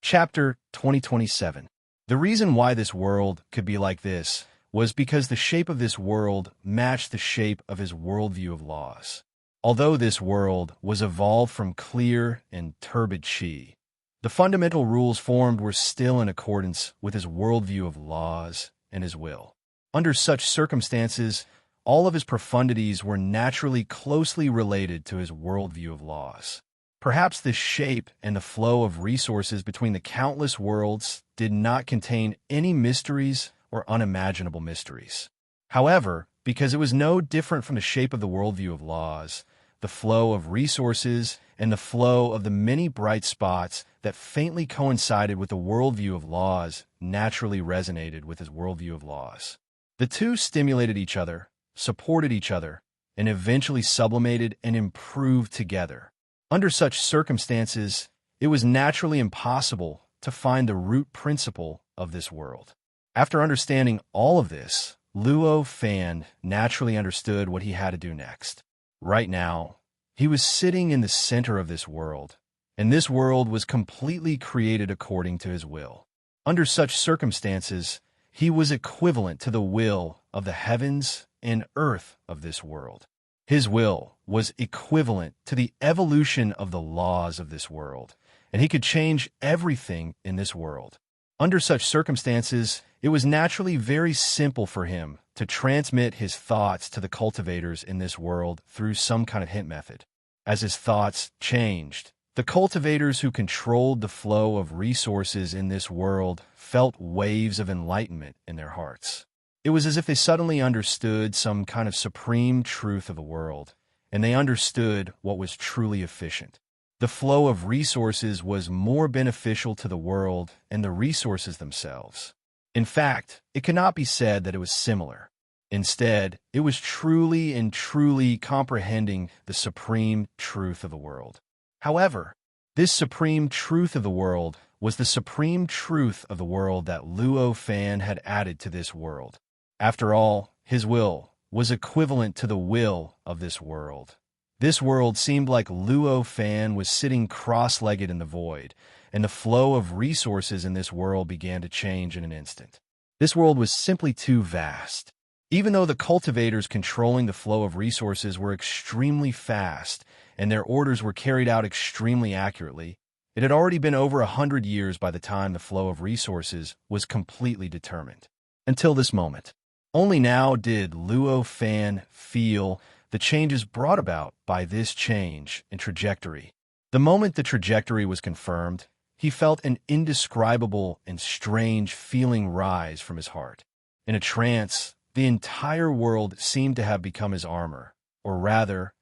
Chapter 2027. The reason why this world could be like this was because the shape of this world matched the shape of his worldview of laws. Although this world was evolved from clear and turbid chi, the fundamental rules formed were still in accordance with his worldview of laws and his will. Under such circumstances, all of his profundities were naturally closely related to his worldview of laws. Perhaps the shape and the flow of resources between the countless worlds did not contain any mysteries or unimaginable mysteries. However, because it was no different from the shape of the worldview of laws, the flow of resources and the flow of the many bright spots that faintly coincided with the worldview of laws naturally resonated with his worldview of laws. The two stimulated each other, supported each other, and eventually sublimated and improved together. Under such circumstances, it was naturally impossible to find the root principle of this world. After understanding all of this, Luo Fan naturally understood what he had to do next. Right now, he was sitting in the center of this world, and this world was completely created according to his will. Under such circumstances, he was equivalent to the will of the heavens and earth of this world. His will was equivalent to the evolution of the laws of this world, and he could change everything in this world. Under such circumstances, it was naturally very simple for him to transmit his thoughts to the cultivators in this world through some kind of hint method. As his thoughts changed, the cultivators who controlled the flow of resources in this world felt waves of enlightenment in their hearts. It was as if they suddenly understood some kind of supreme truth of the world, and they understood what was truly efficient. The flow of resources was more beneficial to the world and the resources themselves. In fact, it cannot be said that it was similar. Instead, it was truly and truly comprehending the supreme truth of the world. However, this supreme truth of the world was the supreme truth of the world that Luo Fan had added to this world. After all, his will was equivalent to the will of this world. This world seemed like Luo Fan was sitting cross-legged in the void, and the flow of resources in this world began to change in an instant. This world was simply too vast. Even though the cultivators controlling the flow of resources were extremely fast, and their orders were carried out extremely accurately, it had already been over 100 years by the time the flow of resources was completely determined. Until this moment. Only now did Luo Fan feel the changes brought about by this change in trajectory. The moment the trajectory was confirmed, he felt an indescribable and strange feeling rise from his heart. In a trance, the entire world seemed to have become his armor, or rather,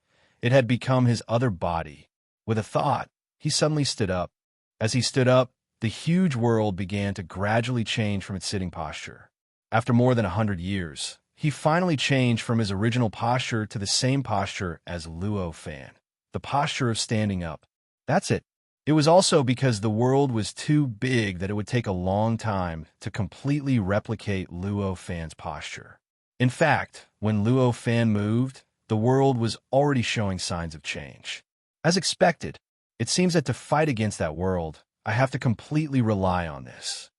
it had become his other body. With a thought, he suddenly stood up. As he stood up, the huge world began to gradually change from its sitting posture. After more than 100 years, he finally changed from his original posture to the same posture as Luo Fan, the posture of standing up. That's it. It was also because the world was too big that it would take a long time to completely replicate Luo Fan's posture. In fact, when Luo Fan moved, the world was already showing signs of change. As expected, it seems that to fight against that world, I have to completely rely on this.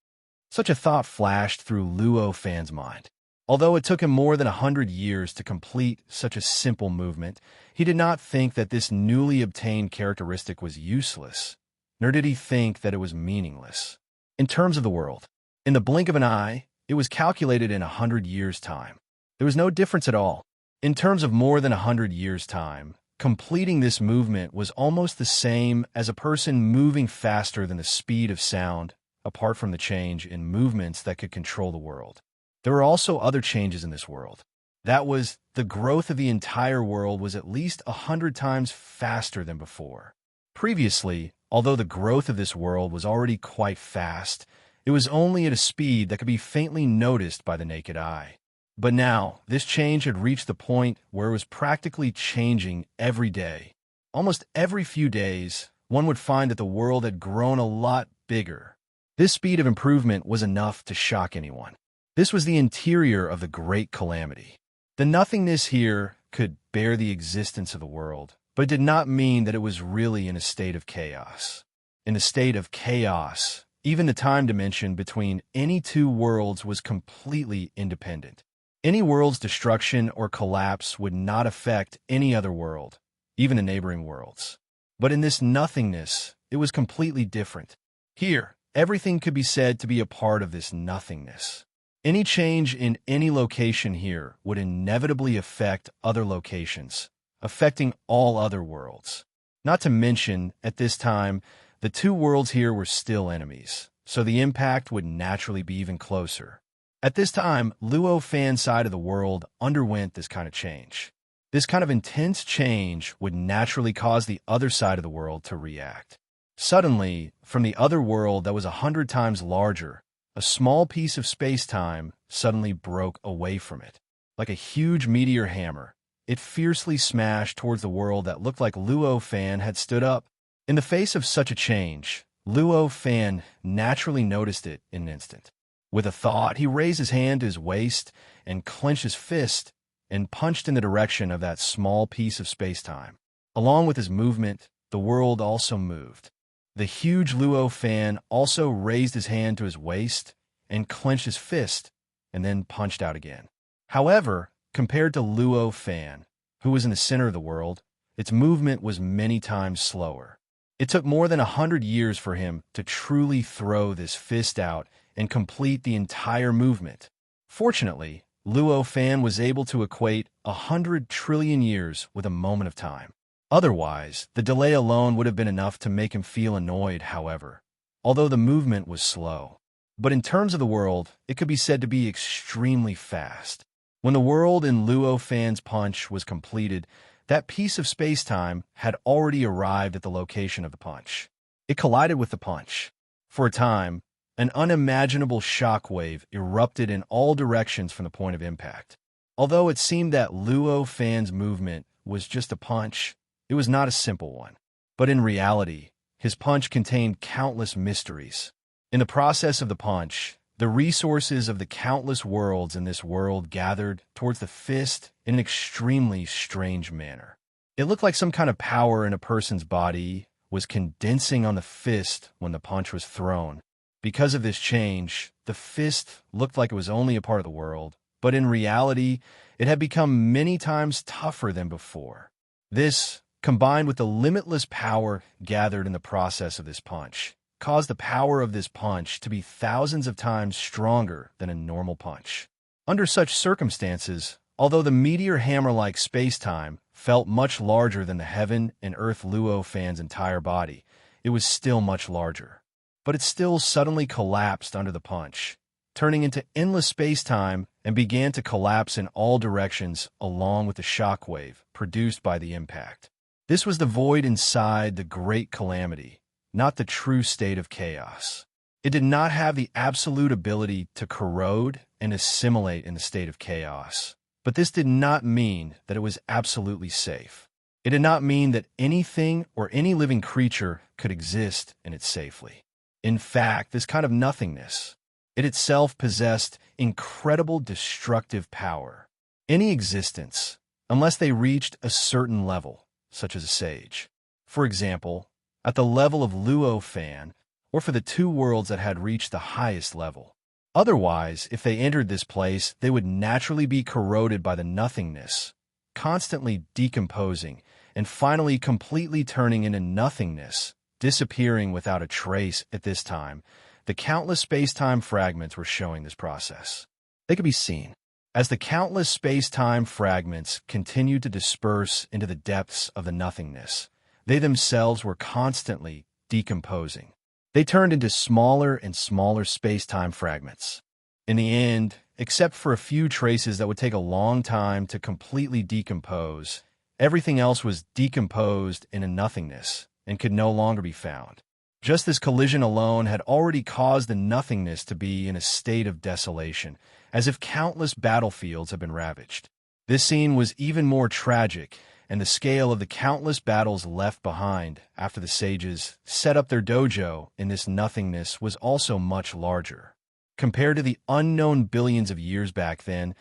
Such a thought flashed through Luo Fan's mind. Although it took him more than 100 years to complete such a simple movement, he did not think that this newly obtained characteristic was useless, nor did he think that it was meaningless. In terms of the world, in the blink of an eye, it was calculated in 100 years' time. There was no difference at all. In terms of more than 100 years' time, completing this movement was almost the same as a person moving faster than the speed of sound, apart from the change in movements that could control the world. There were also other changes in this world. That was, the growth of the entire world was at least 100 times faster than before. Previously, although the growth of this world was already quite fast, it was only at a speed that could be faintly noticed by the naked eye. But now, this change had reached the point where it was practically changing every day. Almost every few days, one would find that the world had grown a lot bigger. This speed of improvement was enough to shock anyone. This was the interior of the great calamity. The nothingness here could bear the existence of the world, but it did not mean that it was really in a state of chaos. In a state of chaos, Even the time dimension between any two worlds was completely independent. Any world's destruction or collapse would not affect any other world, even the neighboring worlds. But in this nothingness, it was completely different. Here, everything could be said to be a part of this nothingness. Any change in any location here would inevitably affect other locations, affecting all other worlds. Not to mention, at this time, the two worlds here were still enemies, so the impact would naturally be even closer. At this time, Luo Fan's side of the world underwent this kind of change. This kind of intense change would naturally cause the other side of the world to react. Suddenly, from the other world that was 100 times larger, a small piece of space-time suddenly broke away from it. Like a huge meteor hammer, it fiercely smashed towards the world that looked like Luo Fan had stood up. In the face of such a change, Luo Fan naturally noticed it in an instant. With a thought, he raised his hand to his waist and clenched his fist and punched in the direction of that small piece of space-time. Along with his movement, the world also moved. The huge Luo Fan also raised his hand to his waist and clenched his fist and then punched out again. However, compared to Luo Fan, who was in the center of the world, its movement was many times slower. It took more than 100 years for him to truly throw this fist out and complete the entire movement. Fortunately, Luo Fan was able to equate 100 trillion years with a moment of time. Otherwise, the delay alone would have been enough to make him feel annoyed, however, although the movement was slow. But in terms of the world, it could be said to be extremely fast. When the world in Luo Fan's punch was completed, that piece of space-time had already arrived at the location of the punch. It collided with the punch. For a time, an unimaginable shockwave erupted in all directions from the point of impact. Although it seemed that Luo Fan's movement was just a punch, it was not a simple one. But in reality, his punch contained countless mysteries. In the process of the punch, the resources of the countless worlds in this world gathered towards the fist in an extremely strange manner. It looked like some kind of power in a person's body was condensing on the fist when the punch was thrown. Because of this change, the fist looked like it was only a part of the world, but in reality, it had become many times tougher than before. This, combined with the limitless power gathered in the process of this punch, caused the power of this punch to be thousands of times stronger than a normal punch. Under such circumstances, although the meteor hammer-like space-time felt much larger than the heaven and earth Luo Fan's entire body, it was still much larger. But it still suddenly collapsed under the punch, turning into endless space-time and began to collapse in all directions along with the shockwave produced by the impact. This was the void inside the great calamity, not the true state of chaos. It did not have the absolute ability to corrode and assimilate in the state of chaos. But this did not mean that it was absolutely safe. It did not mean that anything or any living creature could exist in it safely. In fact, this kind of nothingness, it itself possessed incredible destructive power. Any existence, unless they reached a certain level, such as a sage, for example, at the level of Luo Fan, or for the two worlds that had reached the highest level. Otherwise, if they entered this place, they would naturally be corroded by the nothingness, constantly decomposing, and finally completely turning into nothingness, disappearing without a trace. At this time, the countless space-time fragments were showing this process. They could be seen. As the countless space-time fragments continued to disperse into the depths of the nothingness, they themselves were constantly decomposing. They turned into smaller and smaller space-time fragments. In the end, except for a few traces that would take a long time to completely decompose, everything else was decomposed into nothingness and could no longer be found. Just this collision alone had already caused the nothingness to be in a state of desolation, as if countless battlefields had been ravaged. This scene was even more tragic, and the scale of the countless battles left behind after the sages set up their dojo in this nothingness was also much larger. Compared to the unknown billions of years back then,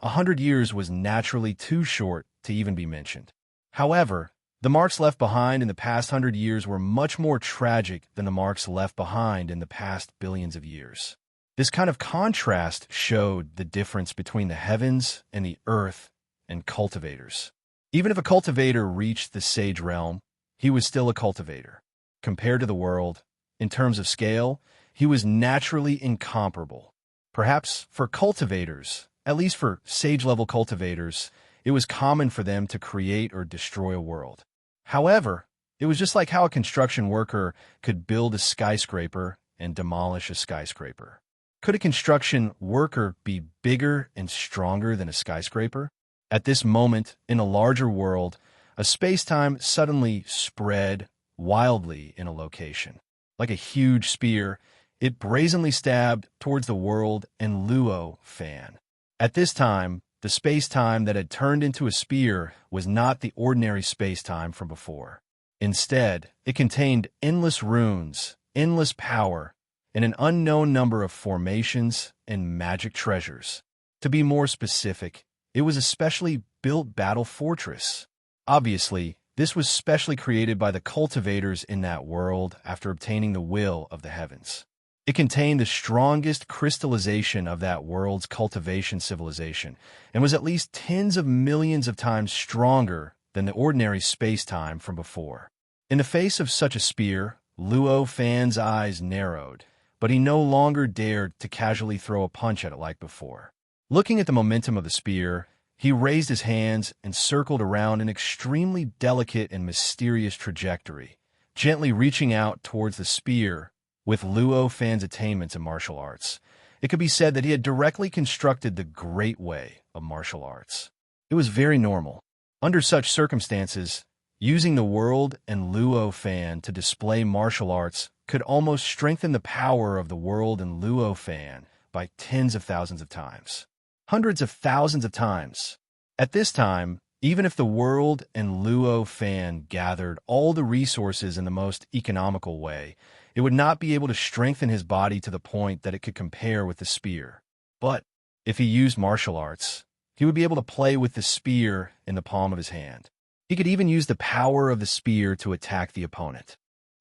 100 years was naturally too short to even be mentioned. However, The marks left behind in the past 100 years were much more tragic than the marks left behind in the past billions of years. This kind of contrast showed the difference between the heavens and the earth and cultivators. Even if a cultivator reached the sage realm, he was still a cultivator. Compared to the world, in terms of scale, he was naturally incomparable. Perhaps for cultivators, at least for sage-level cultivators, it was common for them to create or destroy a world. However, it was just like how a construction worker could build a skyscraper and demolish a skyscraper. Could a construction worker be bigger and stronger than a skyscraper? At this moment, in a larger world, a space-time suddenly spread wildly in a location. Like a huge spear, it brazenly stabbed towards the world and Luo fan. At this time, the space-time that had turned into a spear was not the ordinary space-time from before. Instead, it contained endless runes, endless power, and an unknown number of formations and magic treasures. To be more specific, it was a specially built battle fortress. Obviously, this was specially created by the cultivators in that world after obtaining the will of the heavens. It contained the strongest crystallization of that world's cultivation civilization and was at least tens of millions of times stronger than the ordinary space-time from before. In the face of such a spear, Luo Fan's eyes narrowed, but he no longer dared to casually throw a punch at it like before. Looking at the momentum of the spear, he raised his hands and circled around an extremely delicate and mysterious trajectory, gently reaching out towards the spear. With Luo Fan's attainments in martial arts, it could be said that he had directly constructed the great way of martial arts. It was very normal. Under such circumstances, using the world and Luo Fan to display martial arts could almost strengthen the power of the world and Luo Fan by tens of thousands of times. Hundreds of thousands of times. At this time, even if the world and Luo Fan gathered all the resources in the most economical way, it would not be able to strengthen his body to the point that it could compare with the spear. But if he used martial arts, he would be able to play with the spear in the palm of his hand. He could even use the power of the spear to attack the opponent.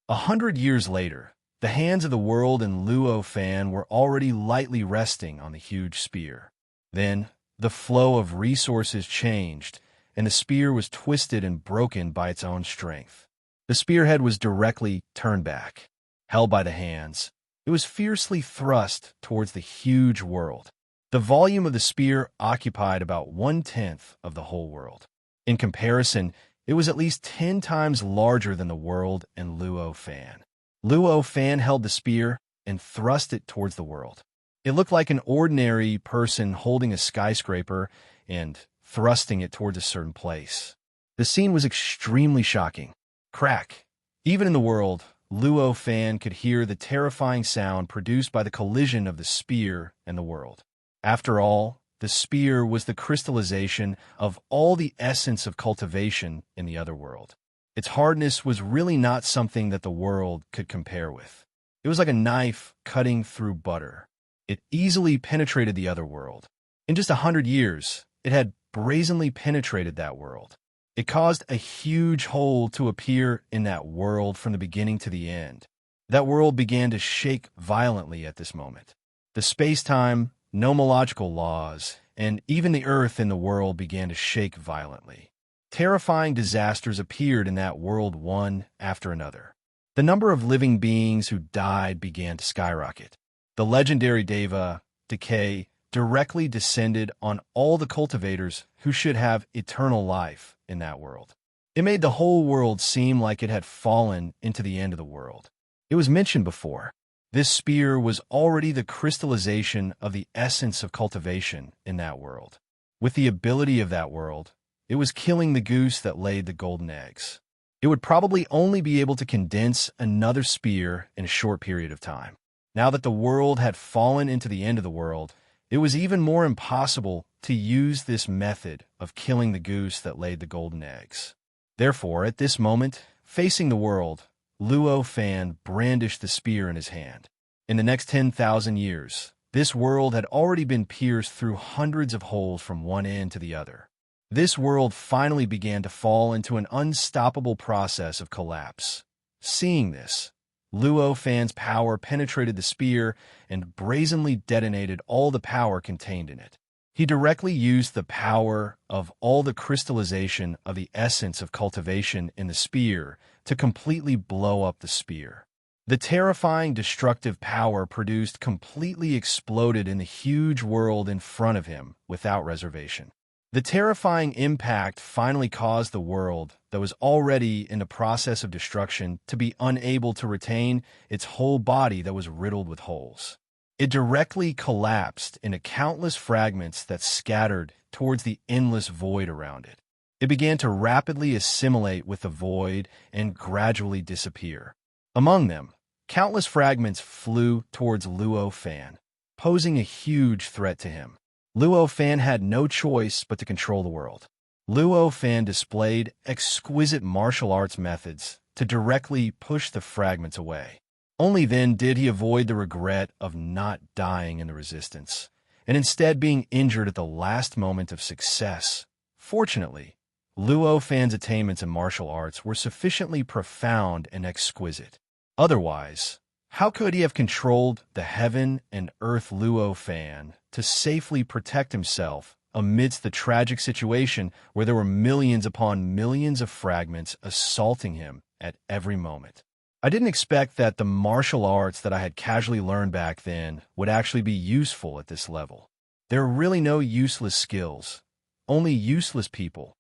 100 years later, the hands of the world and Luo Fan were already lightly resting on the huge spear. Then, the flow of resources changed, and the spear was twisted and broken by its own strength. The spearhead was directly turned back. Held by the hands, it was fiercely thrust towards the huge world. The volume of the spear occupied about 1/10 of the whole world. In comparison, it was at least 10 times larger than the world and Luo Fan. Luo Fan held the spear and thrust it towards the world. It looked like an ordinary person holding a skyscraper and thrusting it towards a certain place. The scene was extremely shocking. Crack. Even in the world, Luo Fan could hear the terrifying sound produced by the collision of the spear and the world. After all, the spear was the crystallization of all the essence of cultivation in the other world. Its hardness was really not something that the world could compare with. It was like a knife cutting through butter. It easily penetrated the other world. In just 100 years, it had brazenly penetrated that world. It caused a huge hole to appear in that world from the beginning to the end. That world began to shake violently at this moment. The space-time, nomological laws, and even the earth in the world began to shake violently. Terrifying disasters appeared in that world one after another. The number of living beings who died began to skyrocket. The legendary Deva, decay, directly descended on all the cultivators who should have eternal life in that world. It made the whole world seem like it had fallen into the end of the world. It was mentioned before. This spear was already the crystallization of the essence of cultivation in that world. With the ability of that world, it was killing the goose that laid the golden eggs. It would probably only be able to condense another spear in a short period of time. Now that the world had fallen into the end of the world, it was even more impossible to use this method of killing the goose that laid the golden eggs. Therefore, at this moment, facing the world, Luo Fan brandished the spear in his hand. In the next 10,000 years, this world had already been pierced through hundreds of holes from one end to the other. This world finally began to fall into an unstoppable process of collapse. Seeing this, Luo Fan's power penetrated the spear and brazenly detonated all the power contained in it. He directly used the power of all the crystallization of the essence of cultivation in the spear to completely blow up the spear. The terrifying destructive power produced completely exploded in the huge world in front of him without reservation. The terrifying impact finally caused the world, that was already in the process of destruction, to be unable to retain its whole body that was riddled with holes. It directly collapsed into countless fragments that scattered towards the endless void around it. It began to rapidly assimilate with the void and gradually disappear. Among them, countless fragments flew towards Luo Fan, posing a huge threat to him. Luo Fan had no choice but to control the world. Luo Fan displayed exquisite martial arts methods to directly push the fragments away. Only then did he avoid the regret of not dying in the resistance, and instead being injured at the last moment of success. Fortunately, Luo Fan's attainments in martial arts were sufficiently profound and exquisite. Otherwise, how could he have controlled the heaven and earth Luo Fan to safely protect himself amidst the tragic situation where there were millions upon millions of fragments assaulting him at every moment? I didn't expect that the martial arts that I had casually learned back then would actually be useful at this level. There are really no useless skills, only useless people.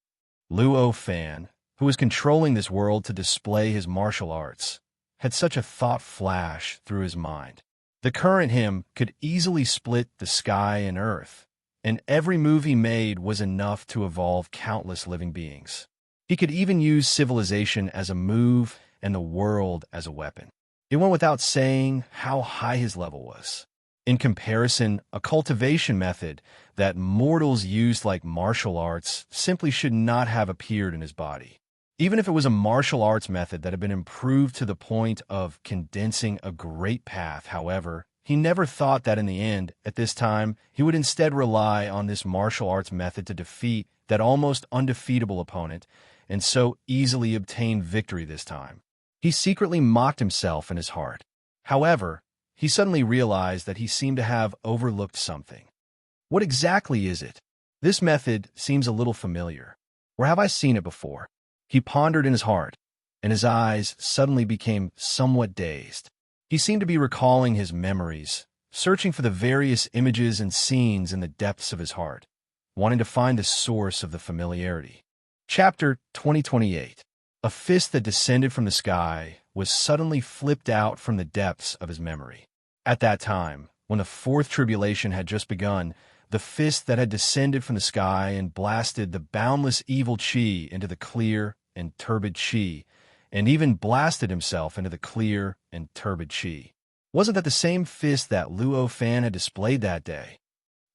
Luo Fan, who was controlling this world to display his martial arts, had such a thought flash through his mind. The current him could easily split the sky and earth, and every move he made was enough to evolve countless living beings. He could even use civilization as a move and the world as a weapon. It went without saying how high his level was. In comparison, a cultivation method that mortals used like martial arts simply should not have appeared in his body. Even if it was a martial arts method that had been improved to the point of condensing a great path, however, he never thought that in the end, at this time, he would instead rely on this martial arts method to defeat that almost undefeatable opponent and so easily obtain victory this time. He secretly mocked himself in his heart. However, he suddenly realized that he seemed to have overlooked something. What exactly is it? This method seems a little familiar. Where have I seen it before? He pondered in his heart, and his eyes suddenly became somewhat dazed. He seemed to be recalling his memories, searching for the various images and scenes in the depths of his heart, wanting to find the source of the familiarity. Chapter 2028. A fist that descended from the sky was suddenly flipped out from the depths of his memory. At that time, when the fourth tribulation had just begun, the fist that had descended from the sky and blasted the boundless evil chi into the clear and turbid chi, and even blasted himself into the clear and turbid chi. Wasn't that the same fist that Luo Fan had displayed that day?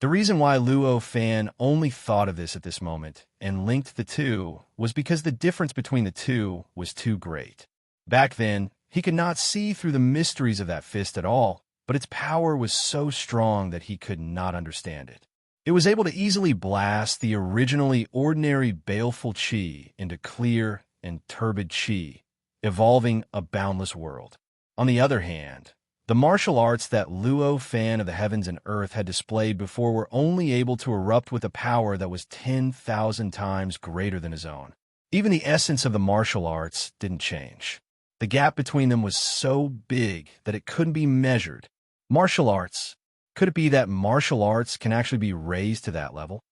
The reason why Luo Fan only thought of this at this moment and linked the two was because the difference between the two was too great. Back then, he could not see through the mysteries of that fist at all, but its power was so strong that he could not understand it. It was able to easily blast the originally ordinary baleful chi into clear and turbid chi, evolving a boundless world. On the other hand, the martial arts that Luo Fan of the heavens and earth had displayed before were only able to erupt with a power that was 10,000 times greater than his own. Even the essence of the martial arts didn't change. The gap between them was so big that it couldn't be measured. Martial arts. Could it be that martial arts can actually be raised to that level?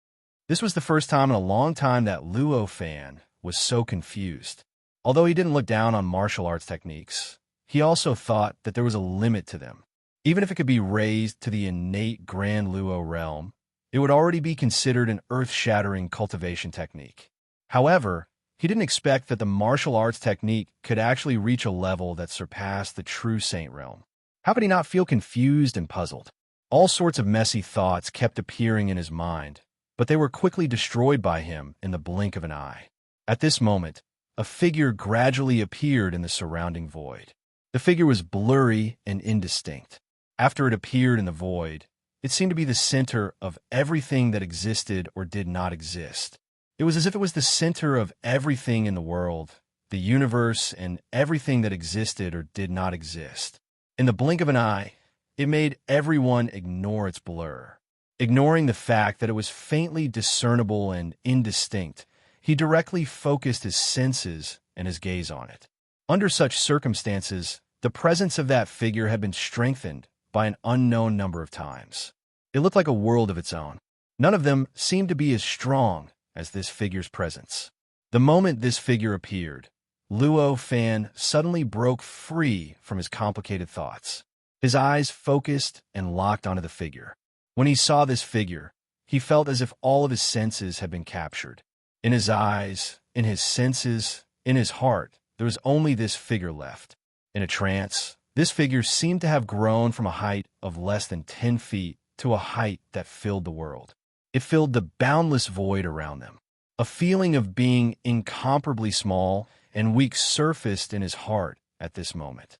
This was the first time in a long time that Luo Fan was so confused. Although he didn't look down on martial arts techniques, he also thought that there was a limit to them. Even if it could be raised to the innate Grand Luo realm, it would already be considered an earth-shattering cultivation technique. However, he didn't expect that the martial arts technique could actually reach a level that surpassed the true Saint realm. How could he not feel confused and puzzled? All sorts of messy thoughts kept appearing in his mind, but they were quickly destroyed by him in the blink of an eye. At this moment, a figure gradually appeared in the surrounding void. The figure was blurry and indistinct. After it appeared in the void, it seemed to be the center of everything that existed or did not exist. It was as if it was the center of everything in the world, the universe, and everything that existed or did not exist. In the blink of an eye, it made everyone ignore its blur. Ignoring the fact that it was faintly discernible and indistinct, he directly focused his senses and his gaze on it. Under such circumstances, the presence of that figure had been strengthened by an unknown number of times. It looked like a world of its own. None of them seemed to be as strong as this figure's presence. The moment this figure appeared, Luo Fan suddenly broke free from his complicated thoughts. His eyes focused and locked onto the figure. When he saw this figure, he felt as if all of his senses had been captured. In his eyes, in his senses, in his heart, there was only this figure left. In a trance, this figure seemed to have grown from a height of less than 10 feet to a height that filled the world. It filled the boundless void around them. A feeling of being incomparably small and weak surfaced in his heart at this moment.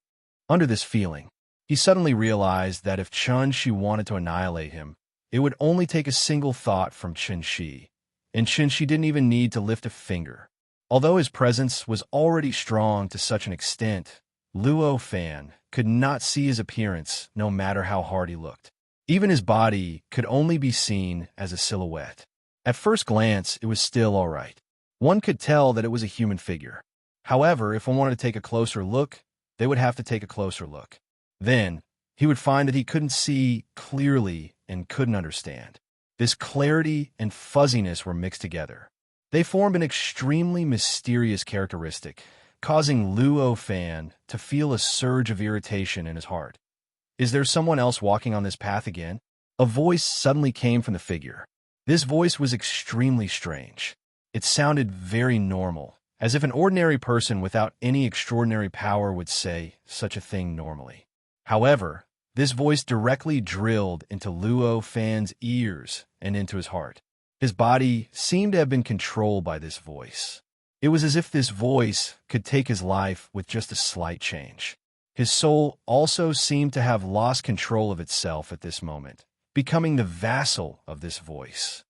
Under this feeling, he suddenly realized that if Chun-Shi wanted to annihilate him, it would only take a single thought from Chun-Shi, and Chun-Shi didn't even need to lift a finger. Although his presence was already strong to such an extent, Luo Fan could not see his appearance no matter how hard he looked. Even his body could only be seen as a silhouette. At first glance, it was still all right. One could tell that it was a human figure. However, if one wanted to take a closer look, they would have to take a closer look. Then, he would find that he couldn't see clearly and couldn't understand. This clarity and fuzziness were mixed together. They formed an extremely mysterious characteristic, causing Luo Fan to feel a surge of irritation in his heart. Is there someone else walking on this path again? A voice suddenly came from the figure. This voice was extremely strange. It sounded very normal, as if an ordinary person without any extraordinary power would say such a thing normally. However, this voice directly drilled into Luo Fan's ears and into his heart. His body seemed to have been controlled by this voice. It was as if this voice could take his life with just a slight change. His soul also seemed to have lost control of itself at this moment, becoming the vassal of this voice.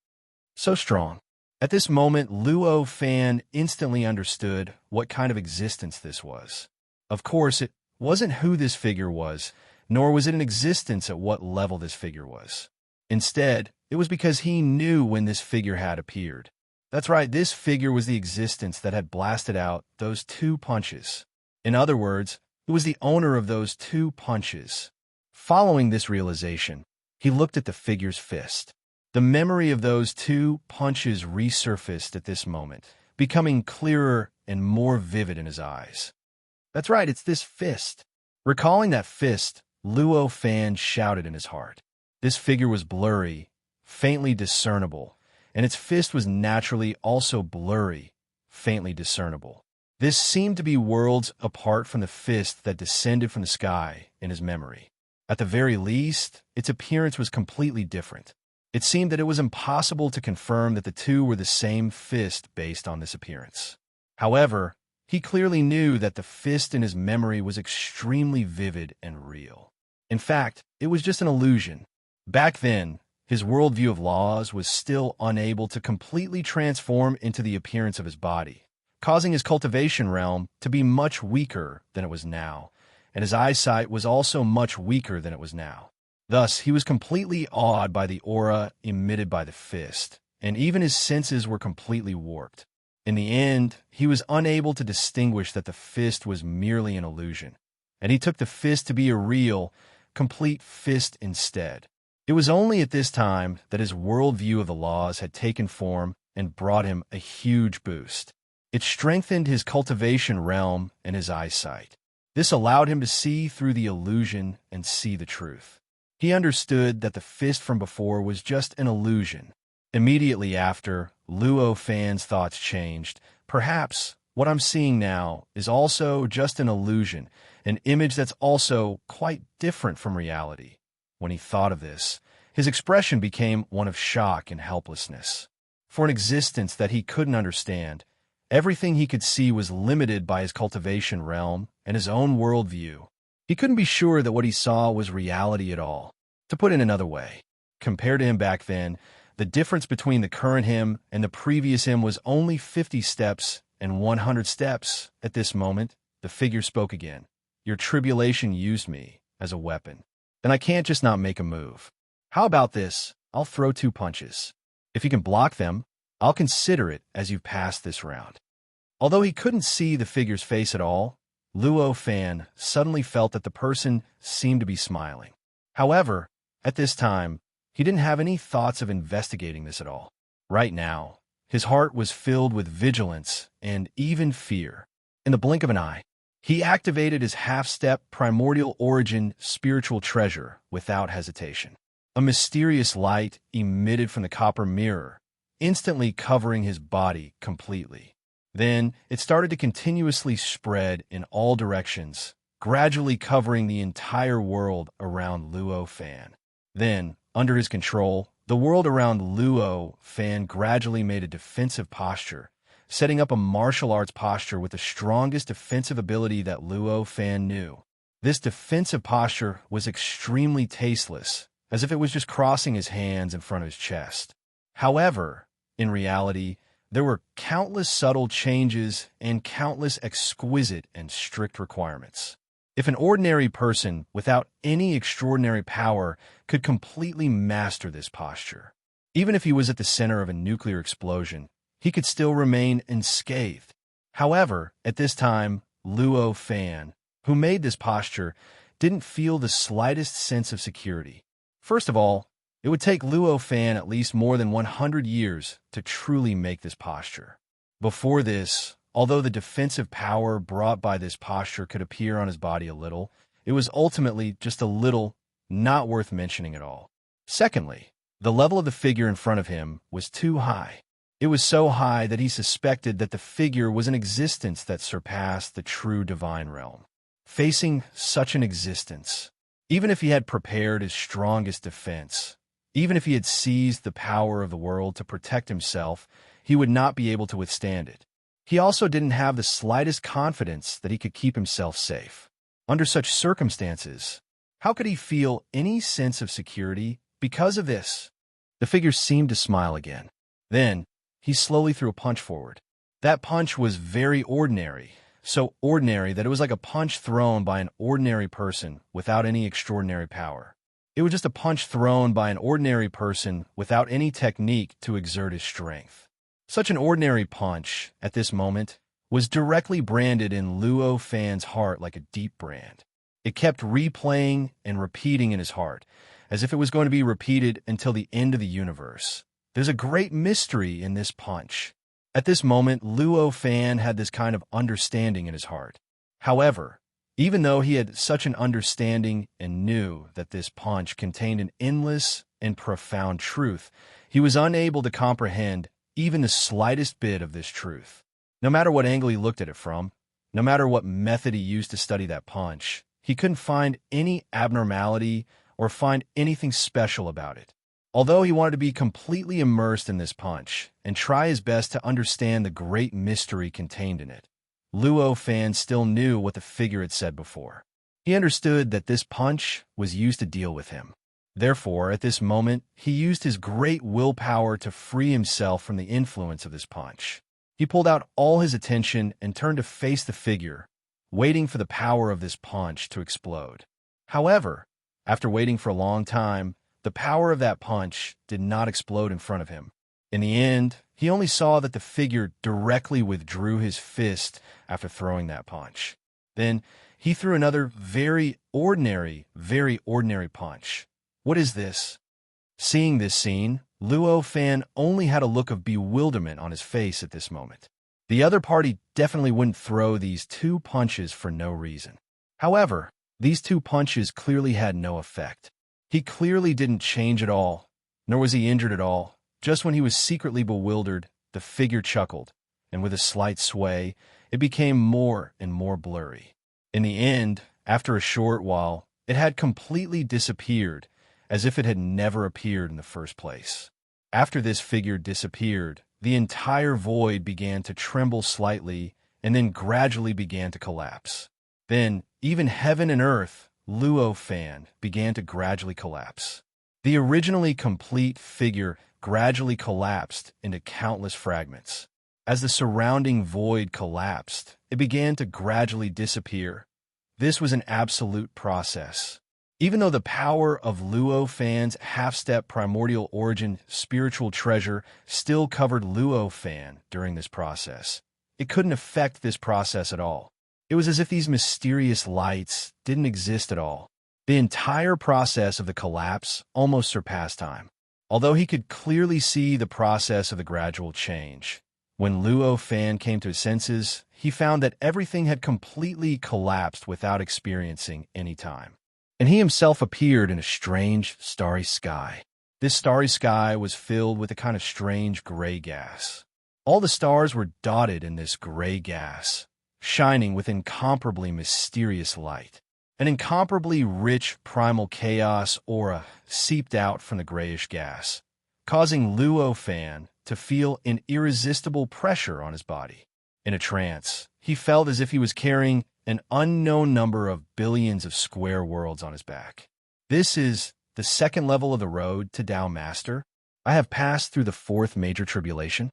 So strong. At this moment, Luo Fan instantly understood what kind of existence this was. Of course, it wasn't who this figure was, nor was it an existence at what level this figure was. Instead, it was because he knew when this figure had appeared. That's right, this figure was the existence that had blasted out those 2 punches. In other words, it was the owner of those 2 punches. Following this realization, he looked at the figure's fist. The memory of those 2 punches resurfaced at this moment, becoming clearer and more vivid in his eyes. That's right, it's this fist. Recalling that fist, Luo Fan shouted in his heart. This figure was blurry, faintly discernible, and its fist was naturally also blurry, faintly discernible. This seemed to be worlds apart from the fist that descended from the sky in his memory. At the very least, its appearance was completely different. It seemed that it was impossible to confirm that the 2 were the same fist based on this appearance. However, he clearly knew that the fist in his memory was extremely vivid and real. In fact, it was just an illusion. Back then, his worldview of laws was still unable to completely transform into the appearance of his body, causing his cultivation realm to be much weaker than it was now, and his eyesight was also much weaker than it was now. Thus, he was completely awed by the aura emitted by the fist, and even his senses were completely warped. In the end, he was unable to distinguish that the fist was merely an illusion, and he took the fist to be a real, complete fist instead. It was only at this time that his worldview of the laws had taken form and brought him a huge boost. It strengthened his cultivation realm and his eyesight. This allowed him to see through the illusion and see the truth. He understood that the fist from before was just an illusion. Immediately after, Luo Fan's thoughts changed. Perhaps what I'm seeing now is also just an illusion, an image that's also quite different from reality. When he thought of this, his expression became one of shock and helplessness. For an existence that he couldn't understand, everything he could see was limited by his cultivation realm and his own worldview. He couldn't be sure that what he saw was reality at all. To put it another way, compared to him back then, The difference between the current him and the previous him was only 50 steps and 100 steps. At this moment, the figure spoke again. Your tribulation used me as a weapon. Then I can't just not make a move. How about this? I'll throw 2 punches. If you can block them, I'll consider it as you've passed this round. Although he couldn't see the figure's face at all, Luo Fan suddenly felt that the person seemed to be smiling. However, at this time, he didn't have any thoughts of investigating this at all. Right now, his heart was filled with vigilance and even fear. In the blink of an eye, he activated his half-step primordial origin spiritual treasure without hesitation. A mysterious light emitted from the copper mirror, instantly covering his body completely. Then it started to continuously spread in all directions, gradually covering the entire world around Luo Fan. Then, under his control, the world around Luo Fan gradually made a defensive posture, setting up a martial arts posture with the strongest defensive ability that Luo Fan knew. This defensive posture was extremely tasteless, as if it was just crossing his hands in front of his chest. However, in reality, there were countless subtle changes and countless exquisite and strict requirements. If an ordinary person without any extraordinary power could completely master this posture, even if he was at the center of a nuclear explosion, he could still remain unscathed. However, at this time, Luo Fan, who made this posture, didn't feel the slightest sense of security. First of all, it would take Luo Fan at least more than 100 years to truly make this posture. Before this, although the defensive power brought by this posture could appear on his body a little, it was ultimately just a little, not worth mentioning at all. Secondly, the level of the figure in front of him was too high. It was so high that he suspected that the figure was an existence that surpassed the true divine realm. Facing such an existence, even if he had prepared his strongest defense, even if he had seized the power of the world to protect himself, he would not be able to withstand it. He also didn't have the slightest confidence that he could keep himself safe. Under such circumstances, how could he feel any sense of security because of this? The figure seemed to smile again. Then, he slowly threw a punch forward. That punch was very ordinary, so ordinary that it was like a punch thrown by an ordinary person without any extraordinary power. It was just a punch thrown by an ordinary person without any technique to exert his strength. Such an ordinary punch, at this moment, was directly branded in Luo Fan's heart like a deep brand. It kept replaying and repeating in his heart, as if it was going to be repeated until the end of the universe. There's a great mystery in this punch. At this moment, Luo Fan had this kind of understanding in his heart. However, even though he had such an understanding and knew that this punch contained an endless and profound truth, he was unable to comprehend even the slightest bit of this truth. No matter what angle he looked at it from, no matter what method he used to study that punch, he couldn't find any abnormality or find anything special about it. Although he wanted to be completely immersed in this punch and try his best to understand the great mystery contained in it, Luo Fan still knew what the figure had said before. He understood that this punch was used to deal with him. Therefore, at this moment, he used his great willpower to free himself from the influence of this punch. He pulled out all his attention and turned to face the figure, waiting for the power of this punch to explode. However, after waiting for a long time, the power of that punch did not explode in front of him. In the end, he only saw that the figure directly withdrew his fist after throwing that punch. Then, he threw another very ordinary punch. What is this? Seeing this scene, Luo Fan only had a look of bewilderment on his face at this moment. The other party definitely wouldn't throw these 2 punches for no reason. However, these 2 punches clearly had no effect. He clearly didn't change at all, nor was he injured at all. Just when he was secretly bewildered, the figure chuckled, and with a slight sway, it became more and more blurry. In the end, after a short while, it had completely disappeared, as if it had never appeared in the first place. After this figure disappeared, the entire void began to tremble slightly and then gradually began to collapse. Then, even heaven and earth, Luo Fan, began to gradually collapse. The originally complete figure gradually collapsed into countless fragments. As the surrounding void collapsed, it began to gradually disappear. This was an absolute process. Even though the power of Luo Fan's half-step primordial origin spiritual treasure still covered Luo Fan during this process, it couldn't affect this process at all. It was as if these mysterious lights didn't exist at all. The entire process of the collapse almost surpassed time. Although he could clearly see the process of the gradual change, when Luo Fan came to his senses, he found that everything had completely collapsed without experiencing any time. And he himself appeared in a strange, starry sky. This starry sky was filled with a kind of strange gray gas. All the stars were dotted in this gray gas, shining with incomparably mysterious light. An incomparably rich primal chaos aura seeped out from the grayish gas, causing Luo Fan to feel an irresistible pressure on his body. In a trance, he felt as if he was carrying an unknown number of billions of square worlds on his back. This is the second level of the road to Tao Master. I have passed through the fourth major tribulation.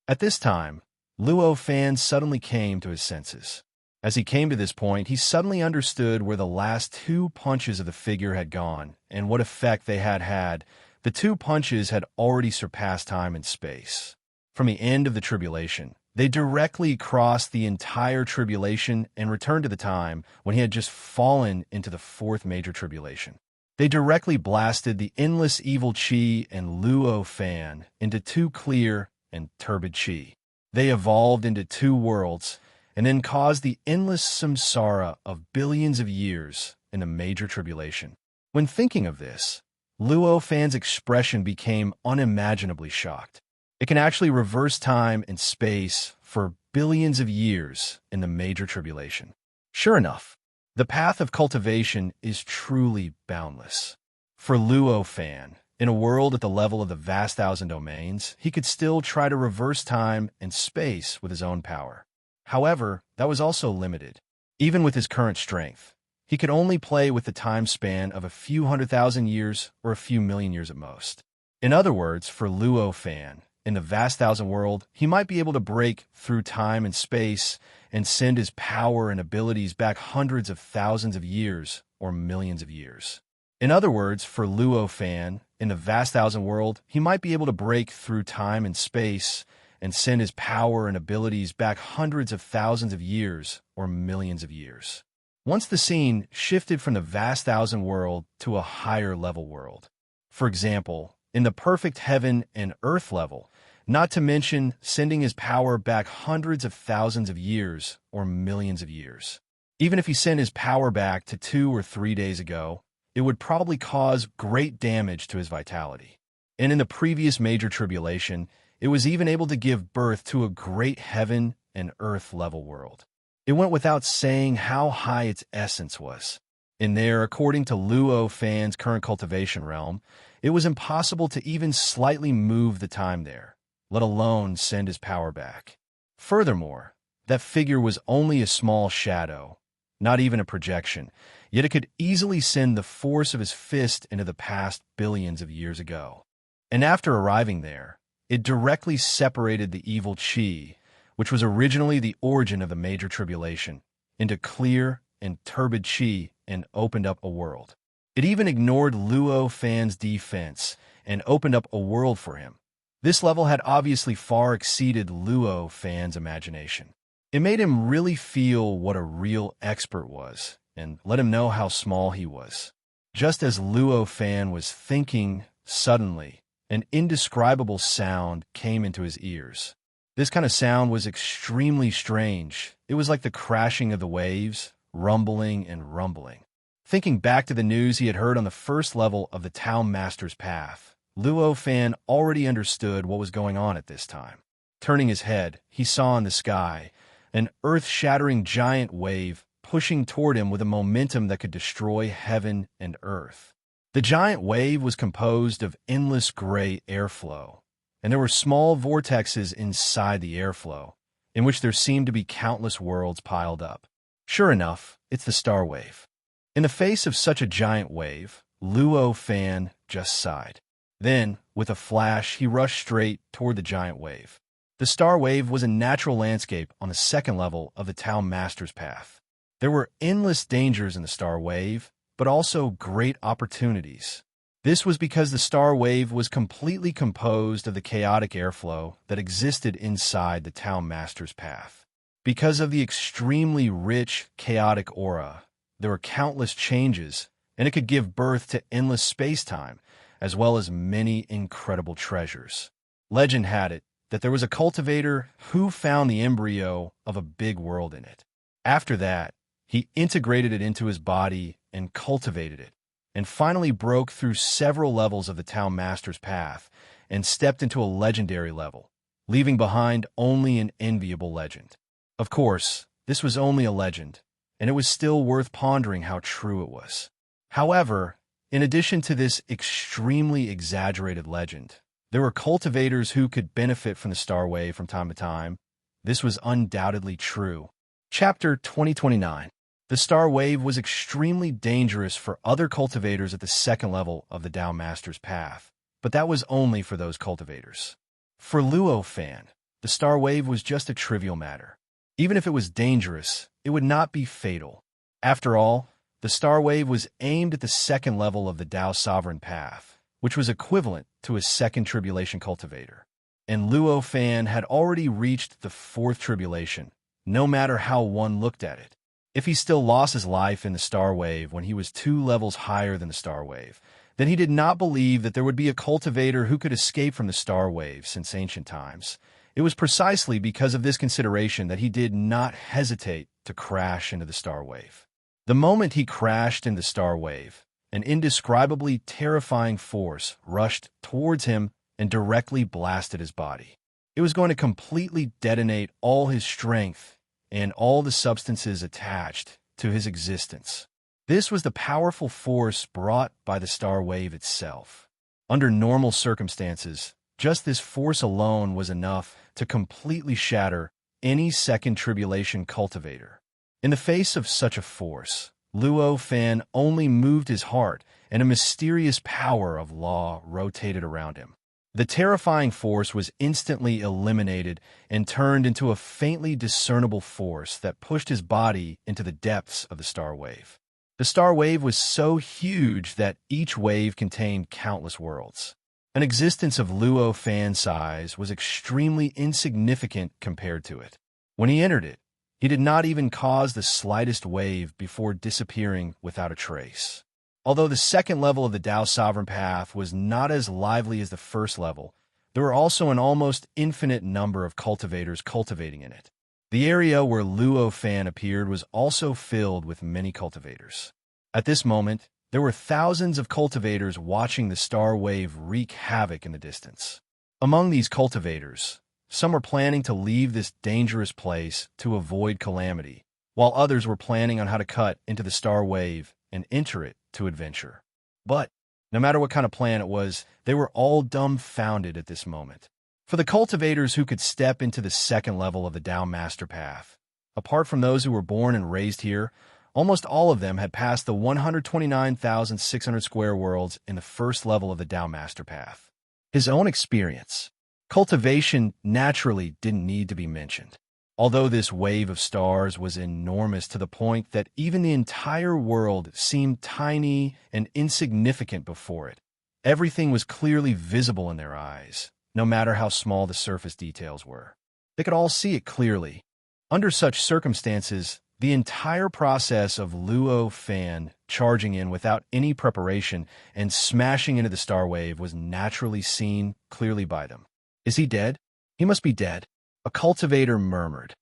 At this time, Luo Fan suddenly came to his senses. As he came to this point, he suddenly understood where the last two punches of the figure had gone and what effect they had had. The two punches had already surpassed time and space. From the end of the tribulation, they directly crossed the entire tribulation and returned to the time when he had just fallen into the fourth major tribulation. They directly blasted the endless evil chi and Luo Fan into two clear and turbid chi. They evolved into two worlds and then caused the endless samsara of billions of years in the major tribulation. When thinking of this, Luo Fan's expression became unimaginably shocked. It can actually reverse time and space for billions of years in the major tribulation. Sure enough, the path of cultivation is truly boundless. For Luo Fan, in a world at the level of the vast thousand domains, he could still try to reverse time and space with his own power. However, that was also limited. Even with his current strength, he could only play with the time span of a few 100,000 years or a few million years at most. In other words, for Luo Fan, in the vast thousand world, he might be able to break through time and space and send his power and abilities back hundreds of thousands of years or millions of years. In other words, for Luo Fan, in the vast thousand world, he might be able to break through time and space and send his power and abilities back hundreds of thousands of years or millions of years. Once the scene shifted from the vast thousand world to a higher level world. For example, in the perfect heaven and earth level, not to mention sending his power back hundreds of thousands of years or millions of years. Even if he sent his power back to 2 or 3 days ago, it would probably cause great damage to his vitality. And in the previous major tribulation, it was even able to give birth to a great heaven and earth level world. It went without saying how high its essence was. In there, according to Luo Fan's current cultivation realm, it was impossible to even slightly move the time there, let alone send his power back. Furthermore, that figure was only a small shadow, not even a projection, yet it could easily send the force of his fist into the past billions of years ago. And after arriving there, it directly separated the evil chi, which was originally the origin of the major tribulation, into clear and turbid chi and opened up a world. It even ignored Luo Fan's defense and opened up a world for him. This level had obviously far exceeded Luo Fan's imagination. It made him really feel what a real expert was and let him know how small he was. Just as Luo Fan was thinking, suddenly, an indescribable sound came into his ears. This kind of sound was extremely strange. It was like the crashing of the waves, rumbling and rumbling. Thinking back to the news he had heard on the first level of the Tao Master's path, Luo Fan already understood what was going on at this time. Turning his head, he saw in the sky an earth-shattering giant wave pushing toward him with a momentum that could destroy heaven and earth. The giant wave was composed of endless gray airflow, and there were small vortexes inside the airflow, in which there seemed to be countless worlds piled up. Sure enough, it's the star wave. In the face of such a giant wave, Luo Fan just sighed. Then, with a flash, he rushed straight toward the giant wave. The star wave was a natural landscape on the second level of the town master's path. There were endless dangers in the star wave, but also great opportunities. This was because the star wave was completely composed of the chaotic airflow that existed inside the town master's path. Because of the extremely rich, chaotic aura, there were countless changes, and it could give birth to endless space-time, as well as many incredible treasures. Legend had it that there was a cultivator who found the embryo of a big world in it. After that, he integrated it into his body and cultivated it, and finally broke through several levels of the town master's path and stepped into a legendary level, leaving behind only an enviable legend. Of course, this was only a legend, and it was still worth pondering how true it was. However, in addition to this extremely exaggerated legend, there were cultivators who could benefit from the star wave from time to time. This was undoubtedly true. Chapter 2029. The star wave was extremely dangerous for other cultivators at the second level of the Tao Master's path, but that was only for those cultivators. For Luo Fan, the star wave was just a trivial matter. Even if it was dangerous, it would not be fatal. After all, the star wave was aimed at the second level of the Tao Sovereign path, which was equivalent to a second tribulation cultivator. And Luo Fan had already reached the fourth tribulation, no matter how one looked at it. If he still lost his life in the star wave when he was 2 levels higher than the star wave, then he did not believe that there would be a cultivator who could escape from the star wave since ancient times. It was precisely because of this consideration that he did not hesitate to crash into the star wave. The moment he crashed into the star wave, an indescribably terrifying force rushed towards him and directly blasted his body. It was going to completely detonate all his strength and all the substances attached to his existence. This was the powerful force brought by the star wave itself. Under normal circumstances, just this force alone was enough to completely shatter any second tribulation cultivator. In the face of such a force, Luo Fan only moved his heart, and a mysterious power of law rotated around him. The terrifying force was instantly eliminated and turned into a faintly discernible force that pushed his body into the depths of the star wave. The star wave was so huge that each wave contained countless worlds. An existence of Luo Fan size was extremely insignificant compared to it. When he entered it, he did not even cause the slightest wave before disappearing without a trace. Although the second level of the Tao Sovereign Path was not as lively as the first level, there were also an almost infinite number of cultivators cultivating in it. The area where Luo Fan appeared was also filled with many cultivators. At this moment, there were thousands of cultivators watching the star wave wreak havoc in the distance. Among these cultivators, some were planning to leave this dangerous place to avoid calamity, while others were planning on how to cut into the star wave and enter it to adventure. But, no matter what kind of plan it was, they were all dumbfounded at this moment. For the cultivators who could step into the second level of the Tao Master Path, apart from those who were born and raised here, almost all of them had passed the 129,600 square worlds in the first level of the Tao Master Path. His own experience. Cultivation naturally didn't need to be mentioned. Although this wave of stars was enormous to the point that even the entire world seemed tiny and insignificant before it, everything was clearly visible in their eyes, no matter how small the surface details were. They could all see it clearly. Under such circumstances, the entire process of Luo Fan charging in without any preparation and smashing into the star wave was naturally seen clearly by them. Is he dead? He must be dead. A cultivator murmured.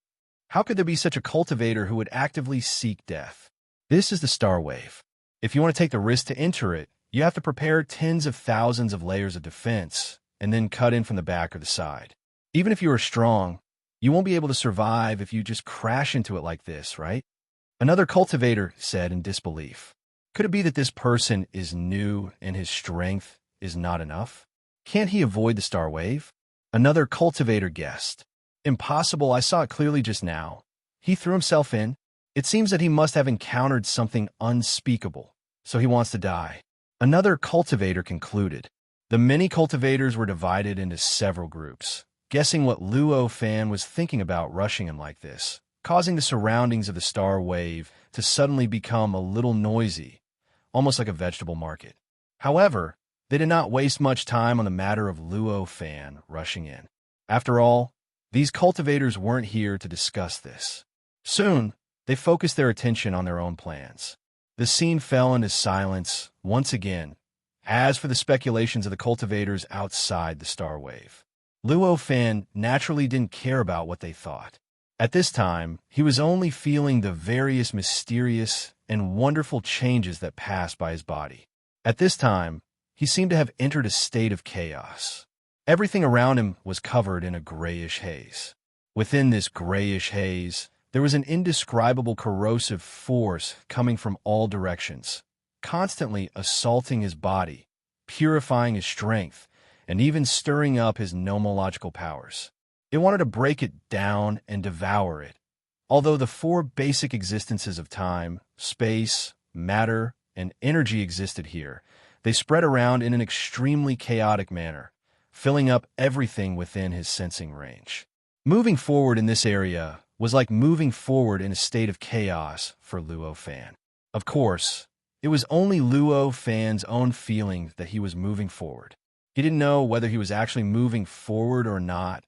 How could there be such a cultivator who would actively seek death? This is the star wave. If you want to take the risk to enter it, you have to prepare tens of thousands of layers of defense and then cut in from the back or the side. Even if you are strong, you won't be able to survive if you just crash into it like this, right? Another cultivator said in disbelief. Could it be that this person is new and his strength is not enough? Can't he avoid the star wave? Another cultivator guessed. Impossible, I saw it clearly just now. He threw himself in. It seems that he must have encountered something unspeakable, so he wants to die. Another cultivator concluded. The many cultivators were divided into several groups, guessing what Luo Fan was thinking about rushing him like this, causing the surroundings of the star wave to suddenly become a little noisy, almost like a vegetable market. However, they did not waste much time on the matter of Luo Fan rushing in. After all, these cultivators weren't here to discuss this. Soon, they focused their attention on their own plans. The scene fell into silence once again, as for the speculations of the cultivators outside the star wave. Luo Fan naturally didn't care about what they thought. At this time, he was only feeling the various mysterious and wonderful changes that passed by his body. At this time, he seemed to have entered a state of chaos. Everything around him was covered in a grayish haze. Within this grayish haze, there was an indescribable corrosive force coming from all directions, constantly assaulting his body, purifying his strength, and even stirring up his nomological powers. It wanted to break it down and devour it. Although the four basic existences of time, space, matter, and energy existed here, they spread around in an extremely chaotic manner, filling up everything within his sensing range. Moving forward in this area was like moving forward in a state of chaos for Luo Fan. Of course, it was only Luo Fan's own feeling that he was moving forward. He didn't know whether he was actually moving forward or not,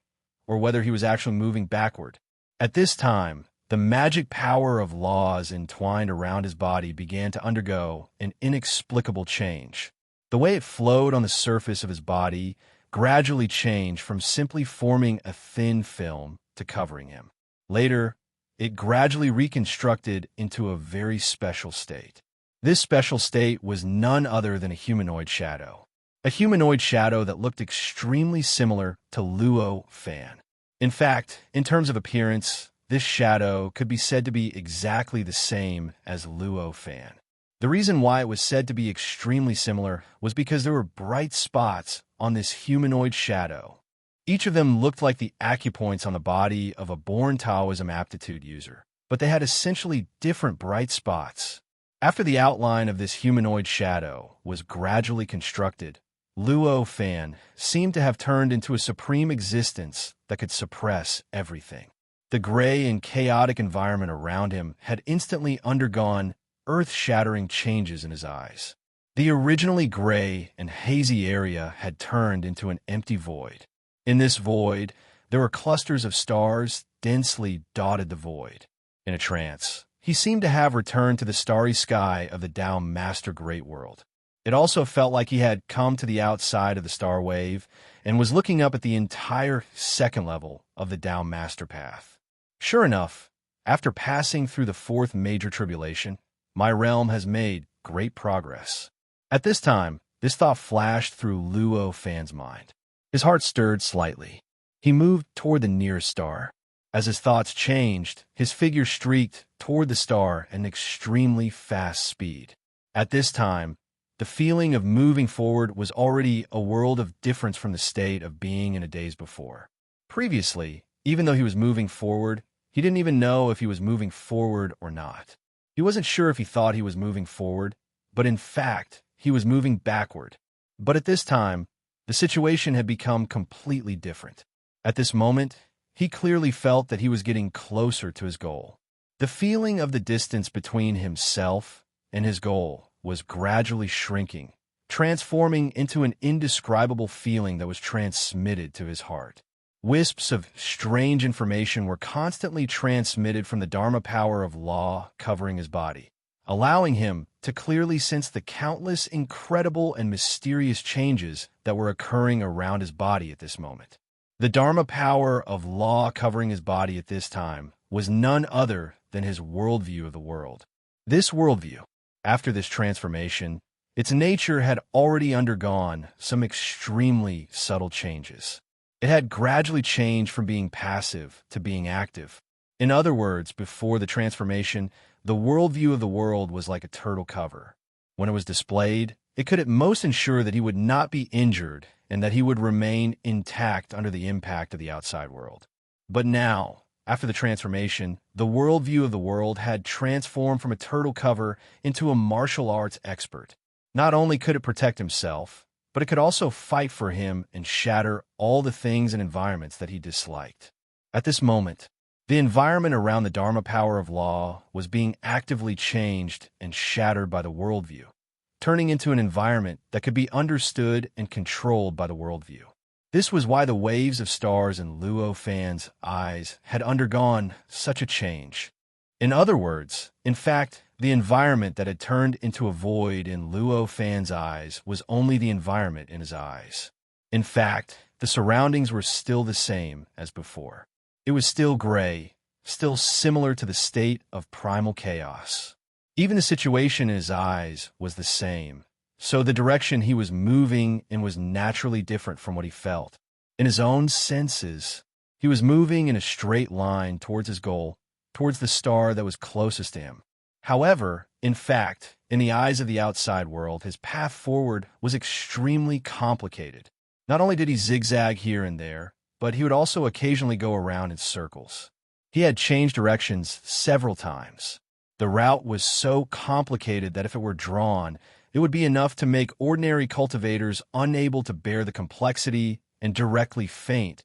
or whether he was actually moving backward. At this time, the magic power of laws entwined around his body began to undergo an inexplicable change. The way it flowed on the surface of his body gradually changed from simply forming a thin film to covering him. Later, it gradually reconstructed into a very special state. This special state was none other than a humanoid shadow. A humanoid shadow that looked extremely similar to Luo Fan. In fact, in terms of appearance, this shadow could be said to be exactly the same as Luo Fan. The reason why it was said to be extremely similar was because there were bright spots on this humanoid shadow. Each of them looked like the acupoints on the body of a born Taoism aptitude user, but they had essentially different bright spots. After the outline of this humanoid shadow was gradually constructed, Luo Fan seemed to have turned into a supreme existence that could suppress everything. The gray and chaotic environment around him had instantly undergone earth-shattering changes in his eyes. The originally gray and hazy area had turned into an empty void. In this void, there were clusters of stars densely dotted the void. In a trance, he seemed to have returned to the starry sky of the Tao Master Great World. It also felt like he had come to the outside of the star wave and was looking up at the entire second level of the Tao Master Path. Sure enough, after passing through the fourth major tribulation, my realm has made great progress. At this time, this thought flashed through Luo Fan's mind. His heart stirred slightly. He moved toward the nearest star. As his thoughts changed, his figure streaked toward the star at an extremely fast speed. At this time, the feeling of moving forward was already a world of difference from the state of being in a days before. Previously, even though he was moving forward, he didn't even know if he was moving forward or not. He wasn't sure if he thought he was moving forward, but in fact, he was moving backward. But at this time, the situation had become completely different. At this moment, he clearly felt that he was getting closer to his goal. The feeling of the distance between himself and his goal was gradually shrinking, transforming into an indescribable feeling that was transmitted to his heart. Wisps of strange information were constantly transmitted from the Dharma power of law covering his body, allowing him to clearly sense the countless incredible and mysterious changes that were occurring around his body at this moment. The Dharma power of law covering his body at this time was none other than his worldview of the world. This worldview, after this transformation, its nature had already undergone some extremely subtle changes. It had gradually changed from being passive to being active. In other words, before the transformation, the worldview of the world was like a turtle cover. When it was displayed, it could at most ensure that he would not be injured and that he would remain intact under the impact of the outside world. But now, after the transformation, the worldview of the world had transformed from a turtle cover into a martial arts expert. Not only could it protect himself, but it could also fight for him and shatter all the things and environments that he disliked. At this moment, the environment around the Dharma power of law was being actively changed and shattered by the worldview, turning into an environment that could be understood and controlled by the worldview. This was why the waves of stars in Luo Fan's eyes had undergone such a change. In other words, in fact, the environment that had turned into a void in Luo Fan's eyes was only the environment in his eyes. In fact, the surroundings were still the same as before. It was still gray, still similar to the state of primal chaos. Even the situation in his eyes was the same, so the direction he was moving in was naturally different from what he felt. In his own senses, he was moving in a straight line towards his goal, towards the star that was closest to him. However, in fact, in the eyes of the outside world, his path forward was extremely complicated. Not only did he zigzag here and there, but he would also occasionally go around in circles. He had changed directions several times. The route was so complicated that if it were drawn, it would be enough to make ordinary cultivators unable to bear the complexity and directly faint.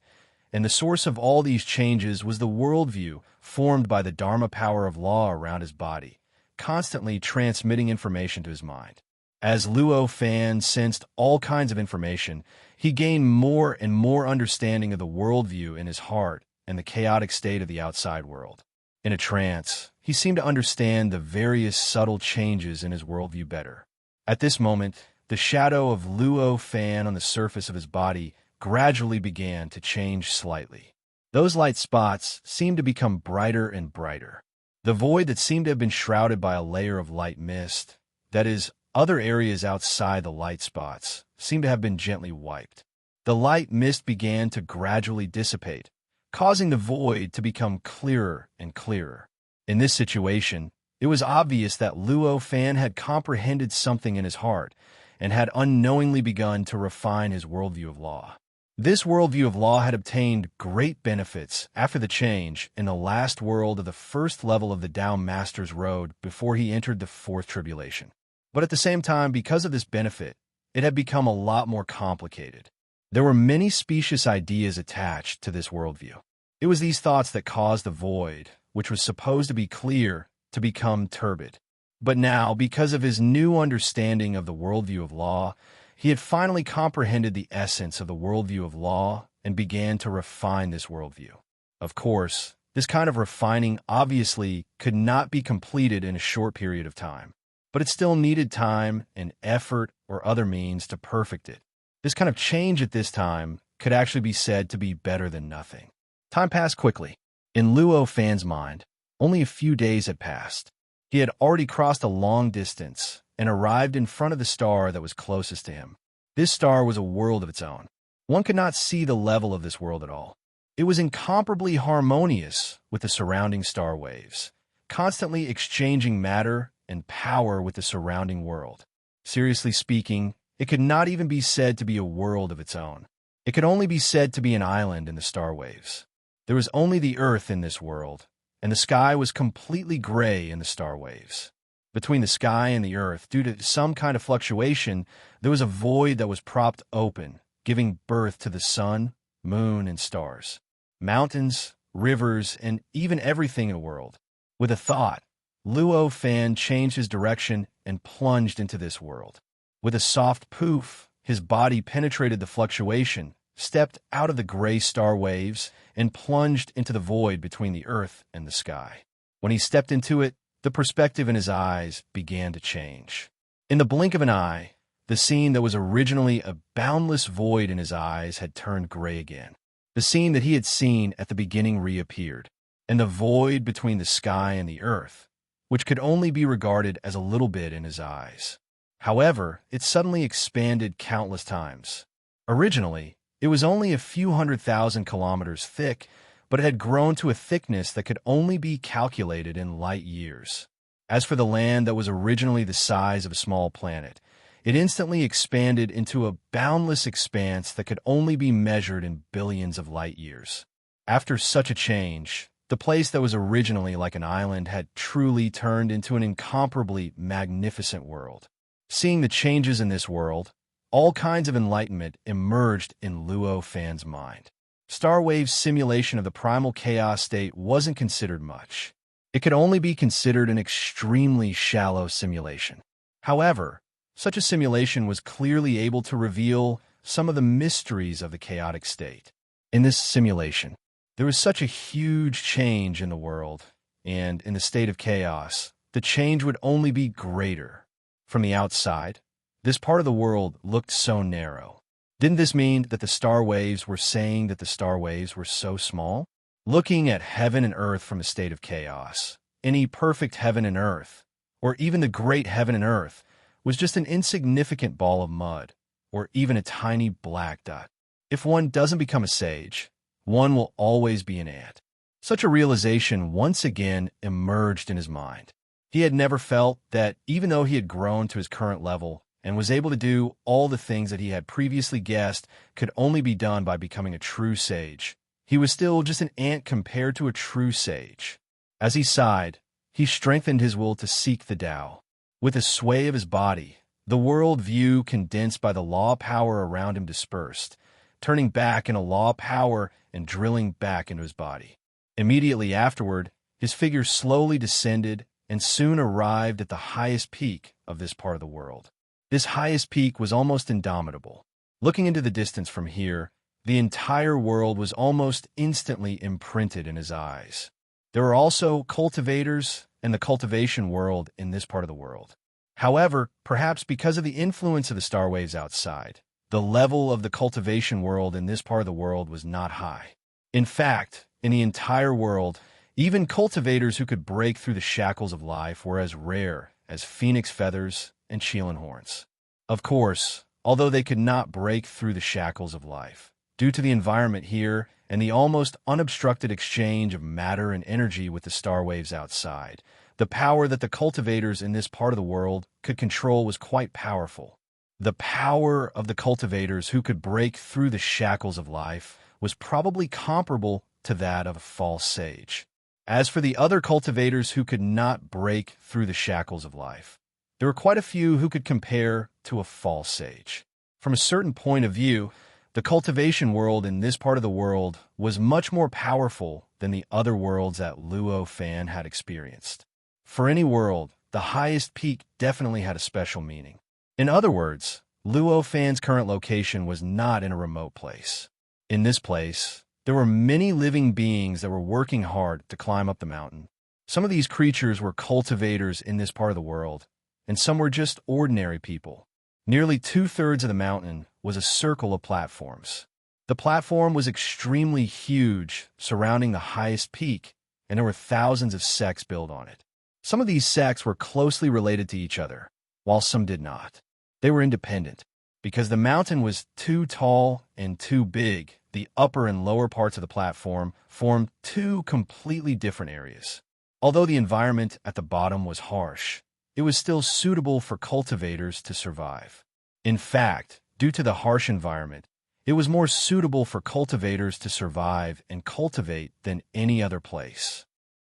And the source of all these changes was the worldview formed by the Dharma power of law around his body, constantly transmitting information to his mind. As Luo Fan sensed all kinds of information, he gained more and more understanding of the worldview in his heart and the chaotic state of the outside world. In a trance, he seemed to understand the various subtle changes in his worldview better. At this moment, the shadow of Luo Fan on the surface of his body gradually began to change slightly. Those light spots seemed to become brighter and brighter. The void that seemed to have been shrouded by a layer of light mist, that is, other areas outside the light spots, seemed to have been gently wiped. The light mist began to gradually dissipate, causing the void to become clearer and clearer. In this situation, it was obvious that Luo Fan had comprehended something in his heart and had unknowingly begun to refine his worldview of law. This worldview of law had obtained great benefits after the change in the last world of the first level of the Tao Master's Road before he entered the fourth tribulation. But at the same time, because of this benefit, it had become a lot more complicated. There were many specious ideas attached to this worldview. It was these thoughts that caused the void, which was supposed to be clear, to become turbid. But now, because of his new understanding of the worldview of law, he had finally comprehended the essence of the worldview of law and began to refine this worldview. Of course, this kind of refining obviously could not be completed in a short period of time, but it still needed time and effort or other means to perfect it. This kind of change at this time could actually be said to be better than nothing. Time passed quickly. In Luo Fan's mind, only a few days had passed. He had already crossed a long distance and arrived in front of the star that was closest to him. This star was a world of its own. One could not see the level of this world at all. It was incomparably harmonious with the surrounding star waves, constantly exchanging matter and power with the surrounding world. Seriously speaking, it could not even be said to be a world of its own. It could only be said to be an island in the star waves. There was only the earth in this world, and the sky was completely gray in the star waves. Between the sky and the earth, due to some kind of fluctuation, there was a void that was propped open, giving birth to the sun, moon, and stars, mountains, rivers, and even everything in the world. With a thought, Luo Fan changed his direction and plunged into this world. With a soft poof, his body penetrated the fluctuation, stepped out of the gray star waves, and plunged into the void between the earth and the sky. When he stepped into it, the perspective in his eyes began to change. In the blink of an eye, the scene that was originally a boundless void in his eyes had turned gray again. The scene that he had seen at the beginning reappeared, and the void between the sky and the earth, which could only be regarded as a little bit in his eyes. However, it suddenly expanded countless times. Originally, it was only a few 100,000 kilometers thick, but it had grown to a thickness that could only be calculated in light years. As for the land that was originally the size of a small planet, it instantly expanded into a boundless expanse that could only be measured in billions of light years. After such a change, the place that was originally like an island had truly turned into an incomparably magnificent world. Seeing the changes in this world, all kinds of enlightenment emerged in Luo Fan's mind. Starwave's simulation of the primal chaos state wasn't considered much. It could only be considered an extremely shallow simulation. However, such a simulation was clearly able to reveal some of the mysteries of the chaotic state. In this simulation, there was such a huge change in the world, and in the state of chaos, the change would only be greater. From the outside, this part of the world looked so narrow. Didn't this mean that the star waves were saying that the star waves were so small? Looking at heaven and earth from a state of chaos, any perfect heaven and earth, or even the great heaven and earth, was just an insignificant ball of mud, or even a tiny black dot. If one doesn't become a sage, one will always be an ant. Such a realization once again emerged in his mind. He had never felt that even though he had grown to his current level and was able to do all the things that he had previously guessed could only be done by becoming a true sage, he was still just an ant compared to a true sage. As he sighed, he strengthened his will to seek the Tao. With a sway of his body, the world view condensed by the law power around him dispersed, turning back in a law power and drilling back into his body. Immediately afterward, his figure slowly descended and soon arrived at the highest peak of this part of the world. This highest peak was almost indomitable. Looking into the distance from here, the entire world was almost instantly imprinted in his eyes. There were also cultivators and the cultivation world in this part of the world. However, perhaps because of the influence of the star waves outside, the level of the cultivation world in this part of the world was not high. In fact, in the entire world, even cultivators who could break through the shackles of life were as rare as phoenix feathers and Chelan horns. Of course, although they could not break through the shackles of life, due to the environment here and the almost unobstructed exchange of matter and energy with the star waves outside, the power that the cultivators in this part of the world could control was quite powerful. The power of the cultivators who could break through the shackles of life was probably comparable to that of a false sage. As for the other cultivators who could not break through the shackles of life, there were quite a few who could compare to a false sage. From a certain point of view, the cultivation world in this part of the world was much more powerful than the other worlds that Luo Fan had experienced. For any world, the highest peak definitely had a special meaning. In other words, Luo Fan's current location was not in a remote place. In this place, there were many living beings that were working hard to climb up the mountain. Some of these creatures were cultivators in this part of the world, and some were just ordinary people. Nearly 2/3 of the mountain was a circle of platforms. The platform was extremely huge, surrounding the highest peak, and there were thousands of sects built on it. Some of these sects were closely related to each other, while some did not. They were independent. Because the mountain was too tall and too big, the upper and lower parts of the platform formed two completely different areas. Although the environment at the bottom was harsh, it was still suitable for cultivators to survive. In fact, due to the harsh environment, it was more suitable for cultivators to survive and cultivate than any other place.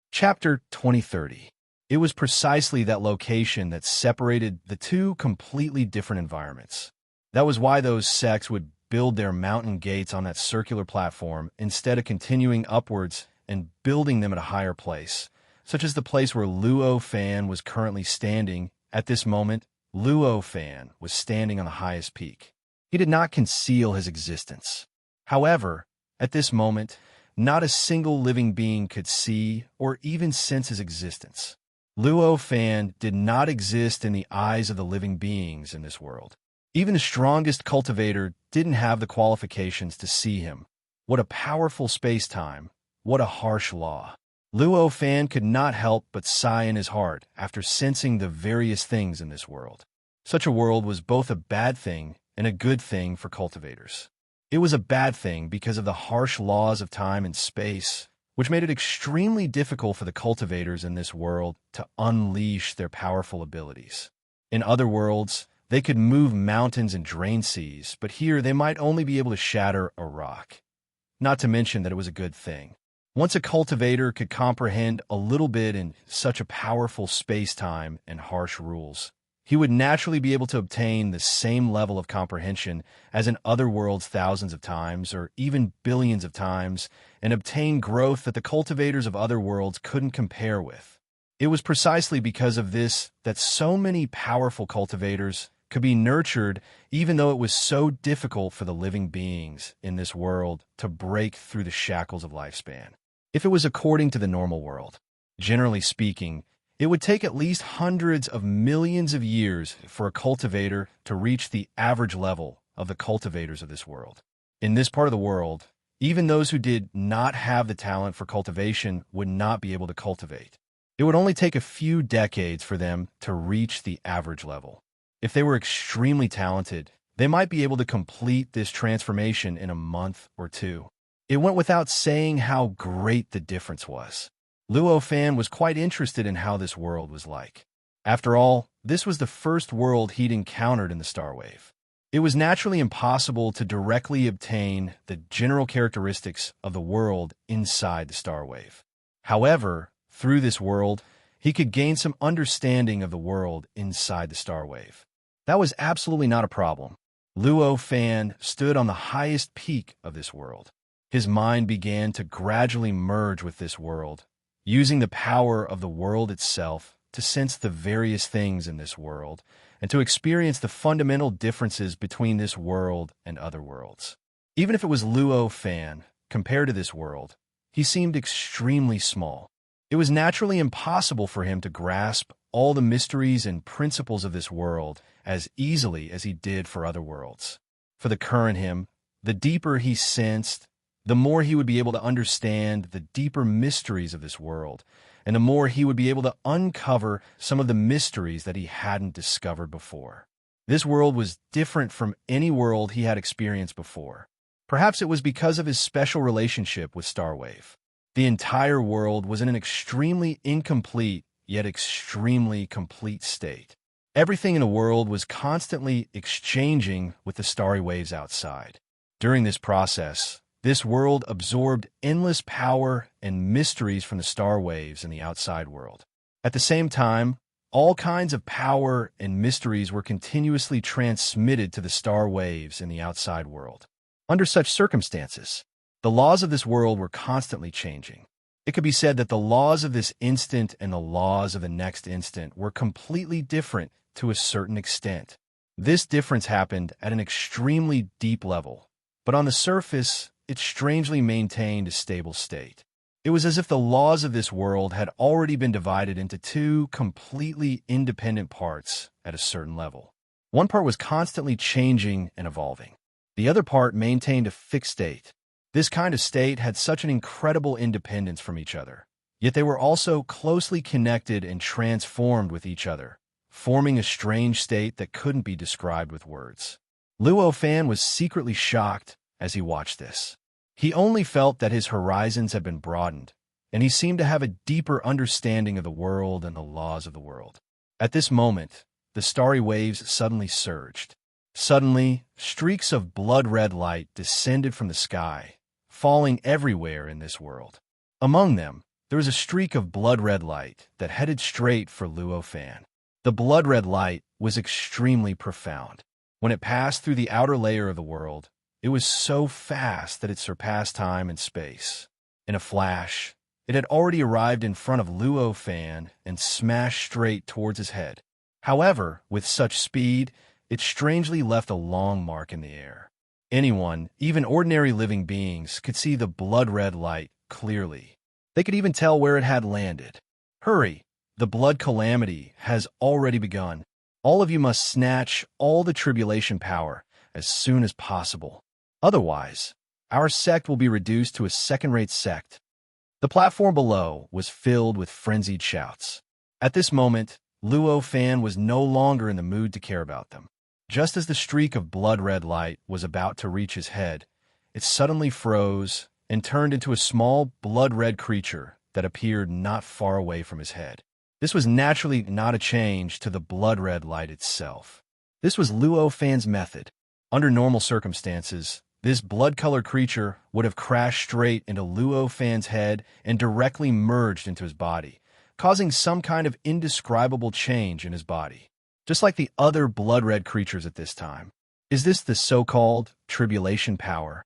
Chapter 2030. It was precisely that location that separated the two completely different environments. That was why those sects would build their mountain gates on that circular platform instead of continuing upwards and building them at a higher place, such as the place where Luo Fan was currently standing. At this moment, Luo Fan was standing on the highest peak. He did not conceal his existence. However, at this moment, not a single living being could see or even sense his existence. Luo Fan did not exist in the eyes of the living beings in this world. Even the strongest cultivator didn't have the qualifications to see him. What a powerful space-time. What a harsh law. Luo Fan could not help but sigh in his heart after sensing the various things in this world. Such a world was both a bad thing and a good thing for cultivators. It was a bad thing because of the harsh laws of time and space, which made it extremely difficult for the cultivators in this world to unleash their powerful abilities. In other worlds, they could move mountains and drain seas, but here they might only be able to shatter a rock. Not to mention that it was a good thing. Once a cultivator could comprehend a little bit in such a powerful space-time and harsh rules, he would naturally be able to obtain the same level of comprehension as in other worlds thousands of times or even billions of times and obtain growth that the cultivators of other worlds couldn't compare with. It was precisely because of this that so many powerful cultivators could be nurtured even though it was so difficult for the living beings in this world to break through the shackles of lifespan. If it was according to the normal world, generally speaking, it would take at least hundreds of millions of years for a cultivator to reach the average level of the cultivators of this world. In this part of the world, even those who did not have the talent for cultivation would not be able to cultivate. It would only take a few decades for them to reach the average level. If they were extremely talented, they might be able to complete this transformation in a month or two. It went without saying how great the difference was. Luo Fan was quite interested in how this world was like. After all, this was the first world he'd encountered in the Starwave. It was naturally impossible to directly obtain the general characteristics of the world inside the Starwave. However, through this world, he could gain some understanding of the world inside the Starwave. That was absolutely not a problem. Luo Fan stood on the highest peak of this world. His mind began to gradually merge with this world, using the power of the world itself to sense the various things in this world and to experience the fundamental differences between this world and other worlds. Even if it was Luo Fan, compared to this world, he seemed extremely small. It was naturally impossible for him to grasp all the mysteries and principles of this world as easily as he did for other worlds. For the current him, the deeper he sensed, the more he would be able to understand the deeper mysteries of this world, and the more he would be able to uncover some of the mysteries that he hadn't discovered before. This world was different from any world he had experienced before. Perhaps it was because of his special relationship with Starwave. The entire world was in an extremely incomplete, yet extremely complete state. Everything in the world was constantly exchanging with the starry waves outside. During this process, this world absorbed endless power and mysteries from the star waves in the outside world. At the same time, all kinds of power and mysteries were continuously transmitted to the star waves in the outside world. Under such circumstances, the laws of this world were constantly changing. It could be said that the laws of this instant and the laws of the next instant were completely different to a certain extent. This difference happened at an extremely deep level, but on the surface, it strangely maintained a stable state. It was as if the laws of this world had already been divided into two completely independent parts at a certain level. One part was constantly changing and evolving. The other part maintained a fixed state. This kind of state had such an incredible independence from each other, yet they were also closely connected and transformed with each other, forming a strange state that couldn't be described with words. Luo Fan was secretly shocked as he watched this. He only felt that his horizons had been broadened, and he seemed to have a deeper understanding of the world and the laws of the world. At this moment, the starry waves suddenly surged. Suddenly, streaks of blood-red light descended from the sky, falling everywhere in this world. Among them, there was a streak of blood-red light that headed straight for Luo Fan. The blood-red light was extremely profound. When it passed through the outer layer of the world, it was so fast that it surpassed time and space. In a flash, it had already arrived in front of Luo Fan and smashed straight towards his head. However, with such speed, it strangely left a long mark in the air. Anyone, even ordinary living beings, could see the blood-red light clearly. They could even tell where it had landed. Hurry! The blood calamity has already begun. All of you must snatch all the tribulation power as soon as possible. Otherwise, our sect will be reduced to a second-rate sect. The platform below was filled with frenzied shouts. At this moment, Luo Fan was no longer in the mood to care about them. Just as the streak of blood-red light was about to reach his head, it suddenly froze and turned into a small blood-red creature that appeared not far away from his head. This was naturally not a change to the blood-red light itself. This was Luo Fan's method. Under normal circumstances, this blood-colored creature would have crashed straight into Luo Fan's head and directly merged into his body, causing some kind of indescribable change in his body. just like the other blood-red creatures at this time. Is this the so-called tribulation power?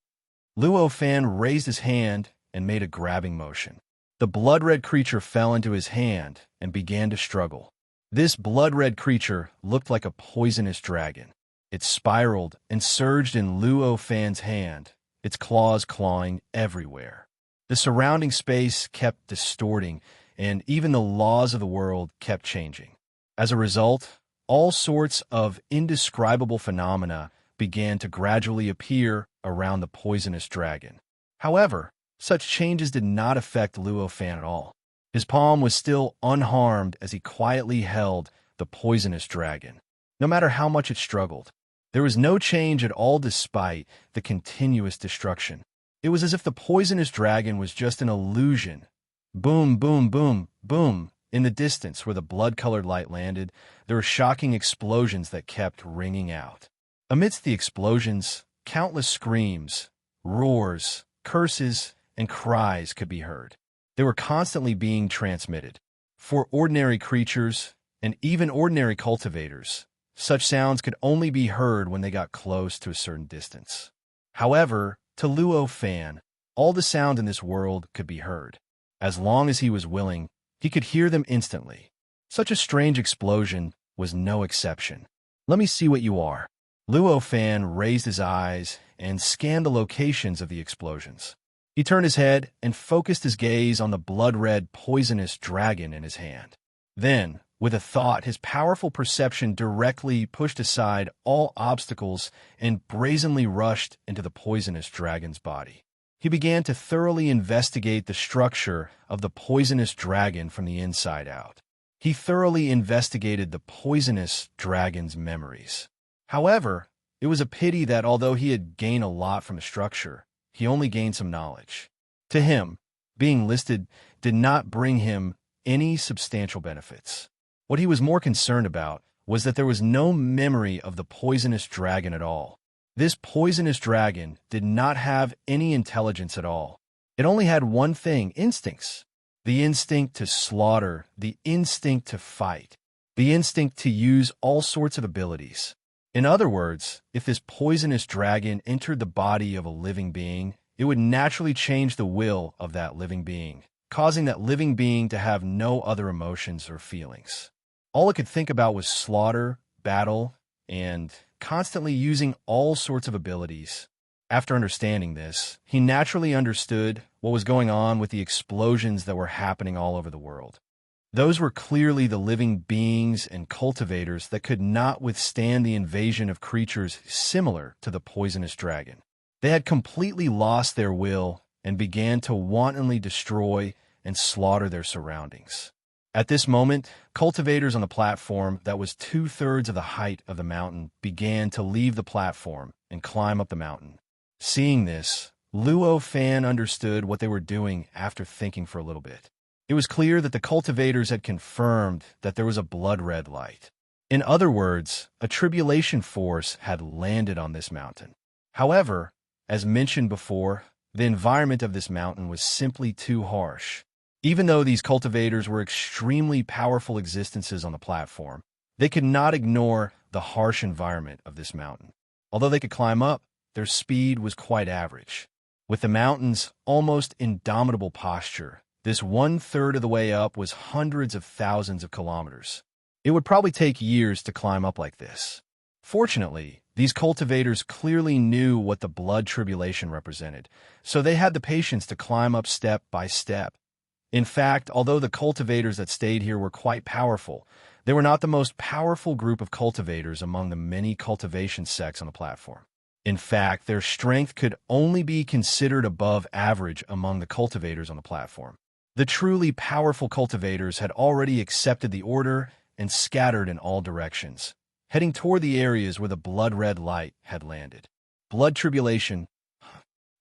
Luo Fan raised his hand and made a grabbing motion. The blood-red creature fell into his hand and began to struggle. This blood-red creature looked like a poisonous dragon. It spiraled and surged in Luo Fan's hand, its claws clawing everywhere. The surrounding space kept distorting, and even the laws of the world kept changing. As a result, all sorts of indescribable phenomena began to gradually appear around the poisonous dragon. However, such changes did not affect Luo Fan at all. His palm was still unharmed as he quietly held the poisonous dragon. No matter how much it struggled, there was no change at all despite the continuous destruction. It was as if the poisonous dragon was just an illusion. Boom, boom, boom, boom. In the distance where the blood-colored light landed, there were shocking explosions that kept ringing out. Amidst the explosions, countless screams, roars, curses, and cries could be heard. They were constantly being transmitted. For ordinary creatures, and even ordinary cultivators, such sounds could only be heard when they got close to a certain distance. However, to Luo Fan, all the sound in this world could be heard. As long as he was willing, he could hear them instantly. Such a strange explosion was no exception. Let me see what you are. Luo Fan raised his eyes and scanned the locations of the explosions. He turned his head and focused his gaze on the blood-red, poisonous dragon in his hand. Then, with a thought, his powerful perception directly pushed aside all obstacles and brazenly rushed into the poisonous dragon's body. He began to thoroughly investigate the structure of the poisonous dragon from the inside out. He thoroughly investigated the poisonous dragon's memories. However, it was a pity that although he had gained a lot from the structure, he only gained some knowledge. To him, being listed did not bring him any substantial benefits. What he was more concerned about was that there was no memory of the poisonous dragon at all. This poisonous dragon did not have any intelligence at all. It only had one thing: instincts. The instinct to slaughter, the instinct to fight, the instinct to use all sorts of abilities. In other words, if this poisonous dragon entered the body of a living being, it would naturally change the will of that living being, causing that living being to have no other emotions or feelings. All it could think about was slaughter, battle, and constantly using all sorts of abilities. After understanding this, he naturally understood what was going on with the explosions that were happening all over the world. Those were clearly the living beings and cultivators that could not withstand the invasion of creatures similar to the poisonous dragon. They had completely lost their will and began to wantonly destroy and slaughter their surroundings. At this moment, cultivators on the platform that was 2/3 of the height of the mountain began to leave the platform and climb up the mountain. Seeing this, Luo Fan understood what they were doing after thinking for a little bit. It was clear that the cultivators had confirmed that there was a blood-red light. In other words, a tribulation force had landed on this mountain. However, as mentioned before, the environment of this mountain was simply too harsh. Even though these cultivators were extremely powerful existences on the platform, they could not ignore the harsh environment of this mountain. Although they could climb up, their speed was quite average. With the mountain's almost indomitable posture, this 1/3 of the way up was hundreds of thousands of kilometers. It would probably take years to climb up like this. Fortunately, these cultivators clearly knew what the blood tribulation represented, so they had the patience to climb up step by step. In fact, although the cultivators that stayed here were quite powerful, they were not the most powerful group of cultivators among the many cultivation sects on the platform. In fact, their strength could only be considered above average among the cultivators on the platform. The truly powerful cultivators had already accepted the order and scattered in all directions, heading toward the areas where the blood-red light had landed. Blood tribulation,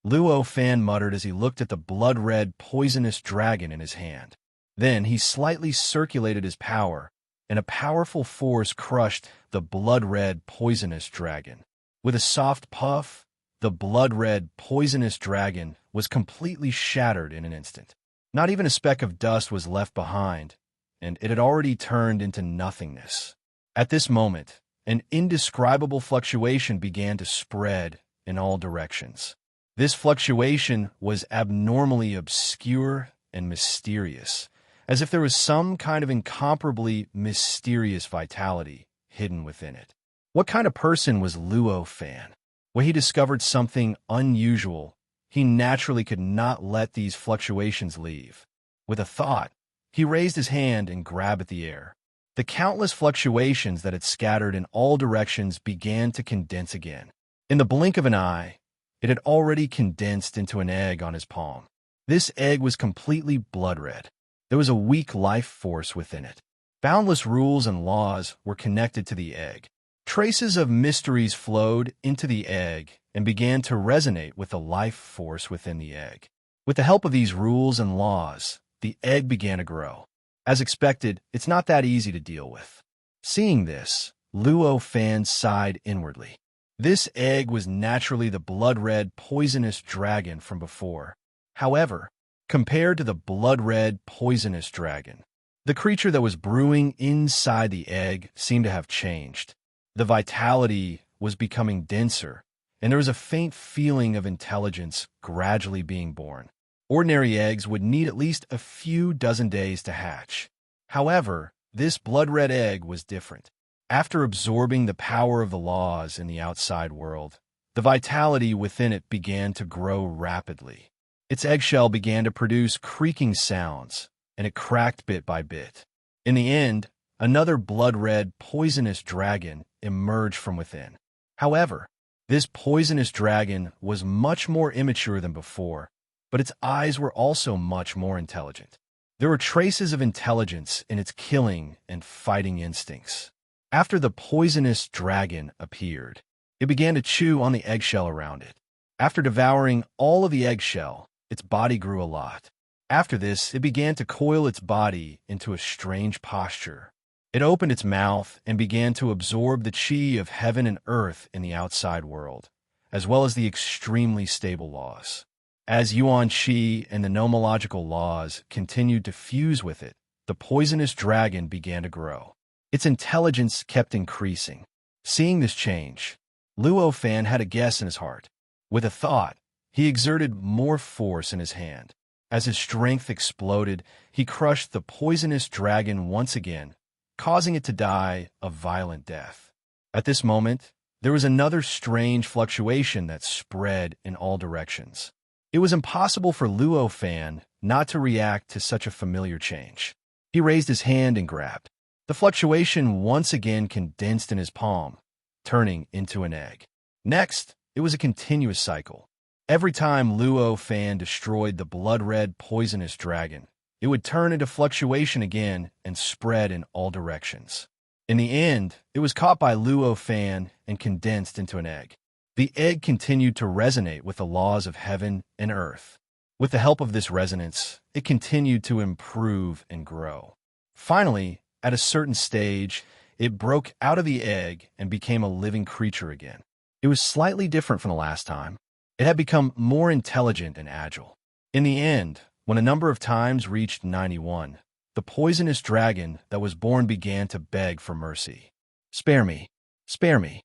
Luo Fan muttered as he looked at the blood-red, poisonous dragon in his hand. Then he slightly circulated his power, and a powerful force crushed the blood-red, poisonous dragon. With a soft puff, the blood-red, poisonous dragon was completely shattered in an instant. Not even a speck of dust was left behind, and it had already turned into nothingness. At this moment, an indescribable fluctuation began to spread in all directions. This fluctuation was abnormally obscure and mysterious, as if there was some kind of incomparably mysterious vitality hidden within it. What kind of person was Luo Fan? When he discovered something unusual, he naturally could not let these fluctuations leave. With a thought, he raised his hand and grabbed at the air. The countless fluctuations that had scattered in all directions began to condense again. In the blink of an eye, it had already condensed into an egg on his palm. This egg was completely blood red. There was a weak life force within it. Boundless rules and laws were connected to the egg. Traces of mysteries flowed into the egg and began to resonate with the life force within the egg. With the help of these rules and laws, the egg began to grow. As expected, it's not that easy to deal with. Seeing this, Luo Fan sighed inwardly. This egg was naturally the blood-red, poisonous dragon from before. However, compared to the blood-red, poisonous dragon, the creature that was brewing inside the egg seemed to have changed. The vitality was becoming denser, and there was a faint feeling of intelligence gradually being born. Ordinary eggs would need at least a few dozen days to hatch. However, this blood-red egg was different. After absorbing the power of the laws in the outside world, the vitality within it began to grow rapidly. Its eggshell began to produce creaking sounds, and it cracked bit by bit. In the end, another blood-red, poisonous dragon emerged from within. However, this poisonous dragon was much more immature than before, but its eyes were also much more intelligent. There were traces of intelligence in its killing and fighting instincts. After the poisonous dragon appeared, it began to chew on the eggshell around it. After devouring all of the eggshell, its body grew a lot. After this, it began to coil its body into a strange posture. It opened its mouth and began to absorb the chi of heaven and earth in the outside world, as well as the extremely stable laws. As Yuan Qi and the nomological laws continued to fuse with it, the poisonous dragon began to grow. Its intelligence kept increasing. Seeing this change, Luo Fan had a guess in his heart. With a thought, he exerted more force in his hand. As his strength exploded, he crushed the poisonous dragon once again, causing it to die a violent death. At this moment, there was another strange fluctuation that spread in all directions. It was impossible for Luo Fan not to react to such a familiar change. He raised his hand and grabbed. The fluctuation once again condensed in his palm, turning into an egg. Next, it was a continuous cycle. Every time Luo Fan destroyed the blood-red poisonous dragon, it would turn into fluctuation again and spread in all directions. In the end, it was caught by Luo Fan and condensed into an egg. The egg continued to resonate with the laws of heaven and earth. With the help of this resonance, it continued to improve and grow. Finally, at a certain stage, it broke out of the egg and became a living creature again. It was slightly different from the last time. It had become more intelligent and agile. In the end, when a number of times reached 91, the poisonous dragon that was born began to beg for mercy. "Spare me! Spare me!"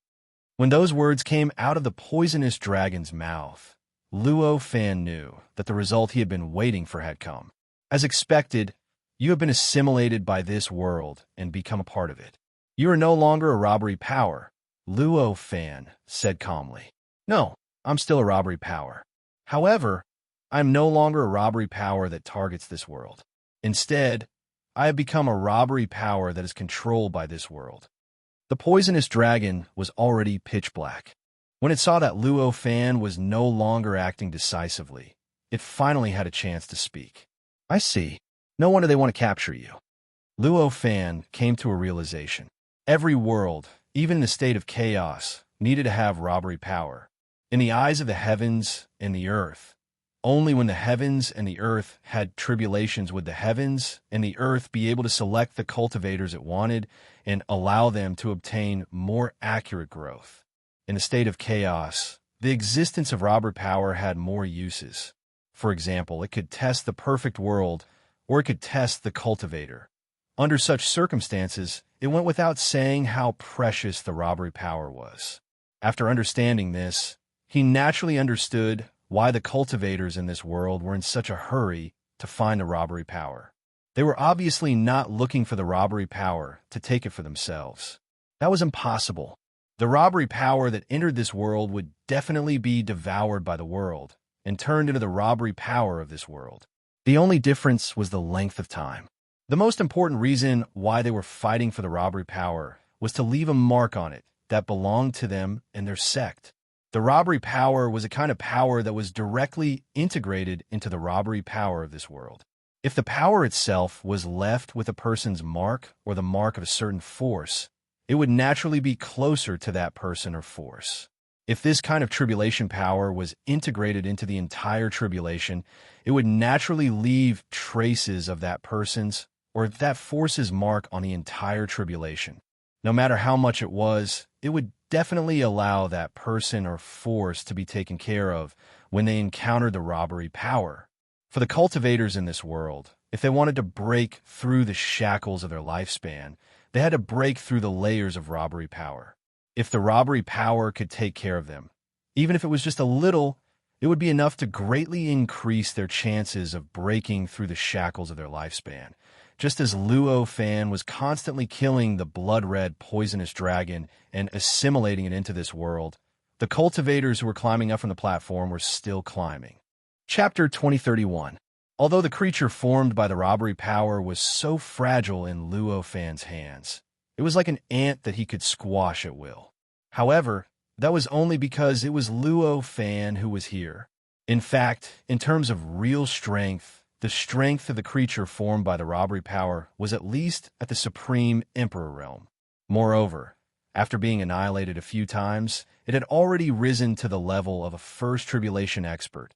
When those words came out of the poisonous dragon's mouth, Luo Fan knew that the result he had been waiting for had come. As expected, you have been assimilated by this world and become a part of it. You are no longer a robbery power, Luo Fan said calmly. No, I'm still a robbery power. However, I am no longer a robbery power that targets this world. Instead, I have become a robbery power that is controlled by this world. The poisonous dragon was already pitch black. When it saw that Luo Fan was no longer acting decisively, it finally had a chance to speak. I see. No wonder they want to capture you. Luo Fan came to a realization. Every world, even in a state of chaos, needed to have robbery power. In the eyes of the heavens and the earth, only when the heavens and the earth had tribulations would the heavens and the earth be able to select the cultivators it wanted and allow them to obtain more accurate growth. In a state of chaos, the existence of robber power had more uses. For example, it could test the perfect world, or it could test the cultivator. Under such circumstances, it went without saying how precious the robbery power was. After understanding this, he naturally understood why the cultivators in this world were in such a hurry to find the robbery power. They were obviously not looking for the robbery power to take it for themselves. That was impossible. The robbery power that entered this world would definitely be devoured by the world and turned into the robbery power of this world. The only difference was the length of time. The most important reason why they were fighting for the robbery power was to leave a mark on it that belonged to them and their sect. The robbery power was a kind of power that was directly integrated into the robbery power of this world. If the power itself was left with a person's mark or the mark of a certain force, it would naturally be closer to that person or force. If this kind of tribulation power was integrated into the entire tribulation, it would naturally leave traces of that person's or that force's mark on the entire tribulation. No matter how much it was, it would definitely allow that person or force to be taken care of when they encountered the robbery power. For the cultivators in this world, if they wanted to break through the shackles of their lifespan, they had to break through the layers of robbery power. If the robbery power could take care of them, even if it was just a little, it would be enough to greatly increase their chances of breaking through the shackles of their lifespan. Just as Luo Fan was constantly killing the blood-red poisonous dragon and assimilating it into this world, the cultivators who were climbing up from the platform were still climbing. Chapter 2031. Although the creature formed by the robbery power was so fragile in Luo Fan's hands, it was like an ant that he could squash at will. However, that was only because it was Luo Fan who was here. In fact, in terms of real strength, the strength of the creature formed by the robbery power was at least at the Supreme Emperor realm. Moreover, after being annihilated a few times, it had already risen to the level of a first tribulation expert.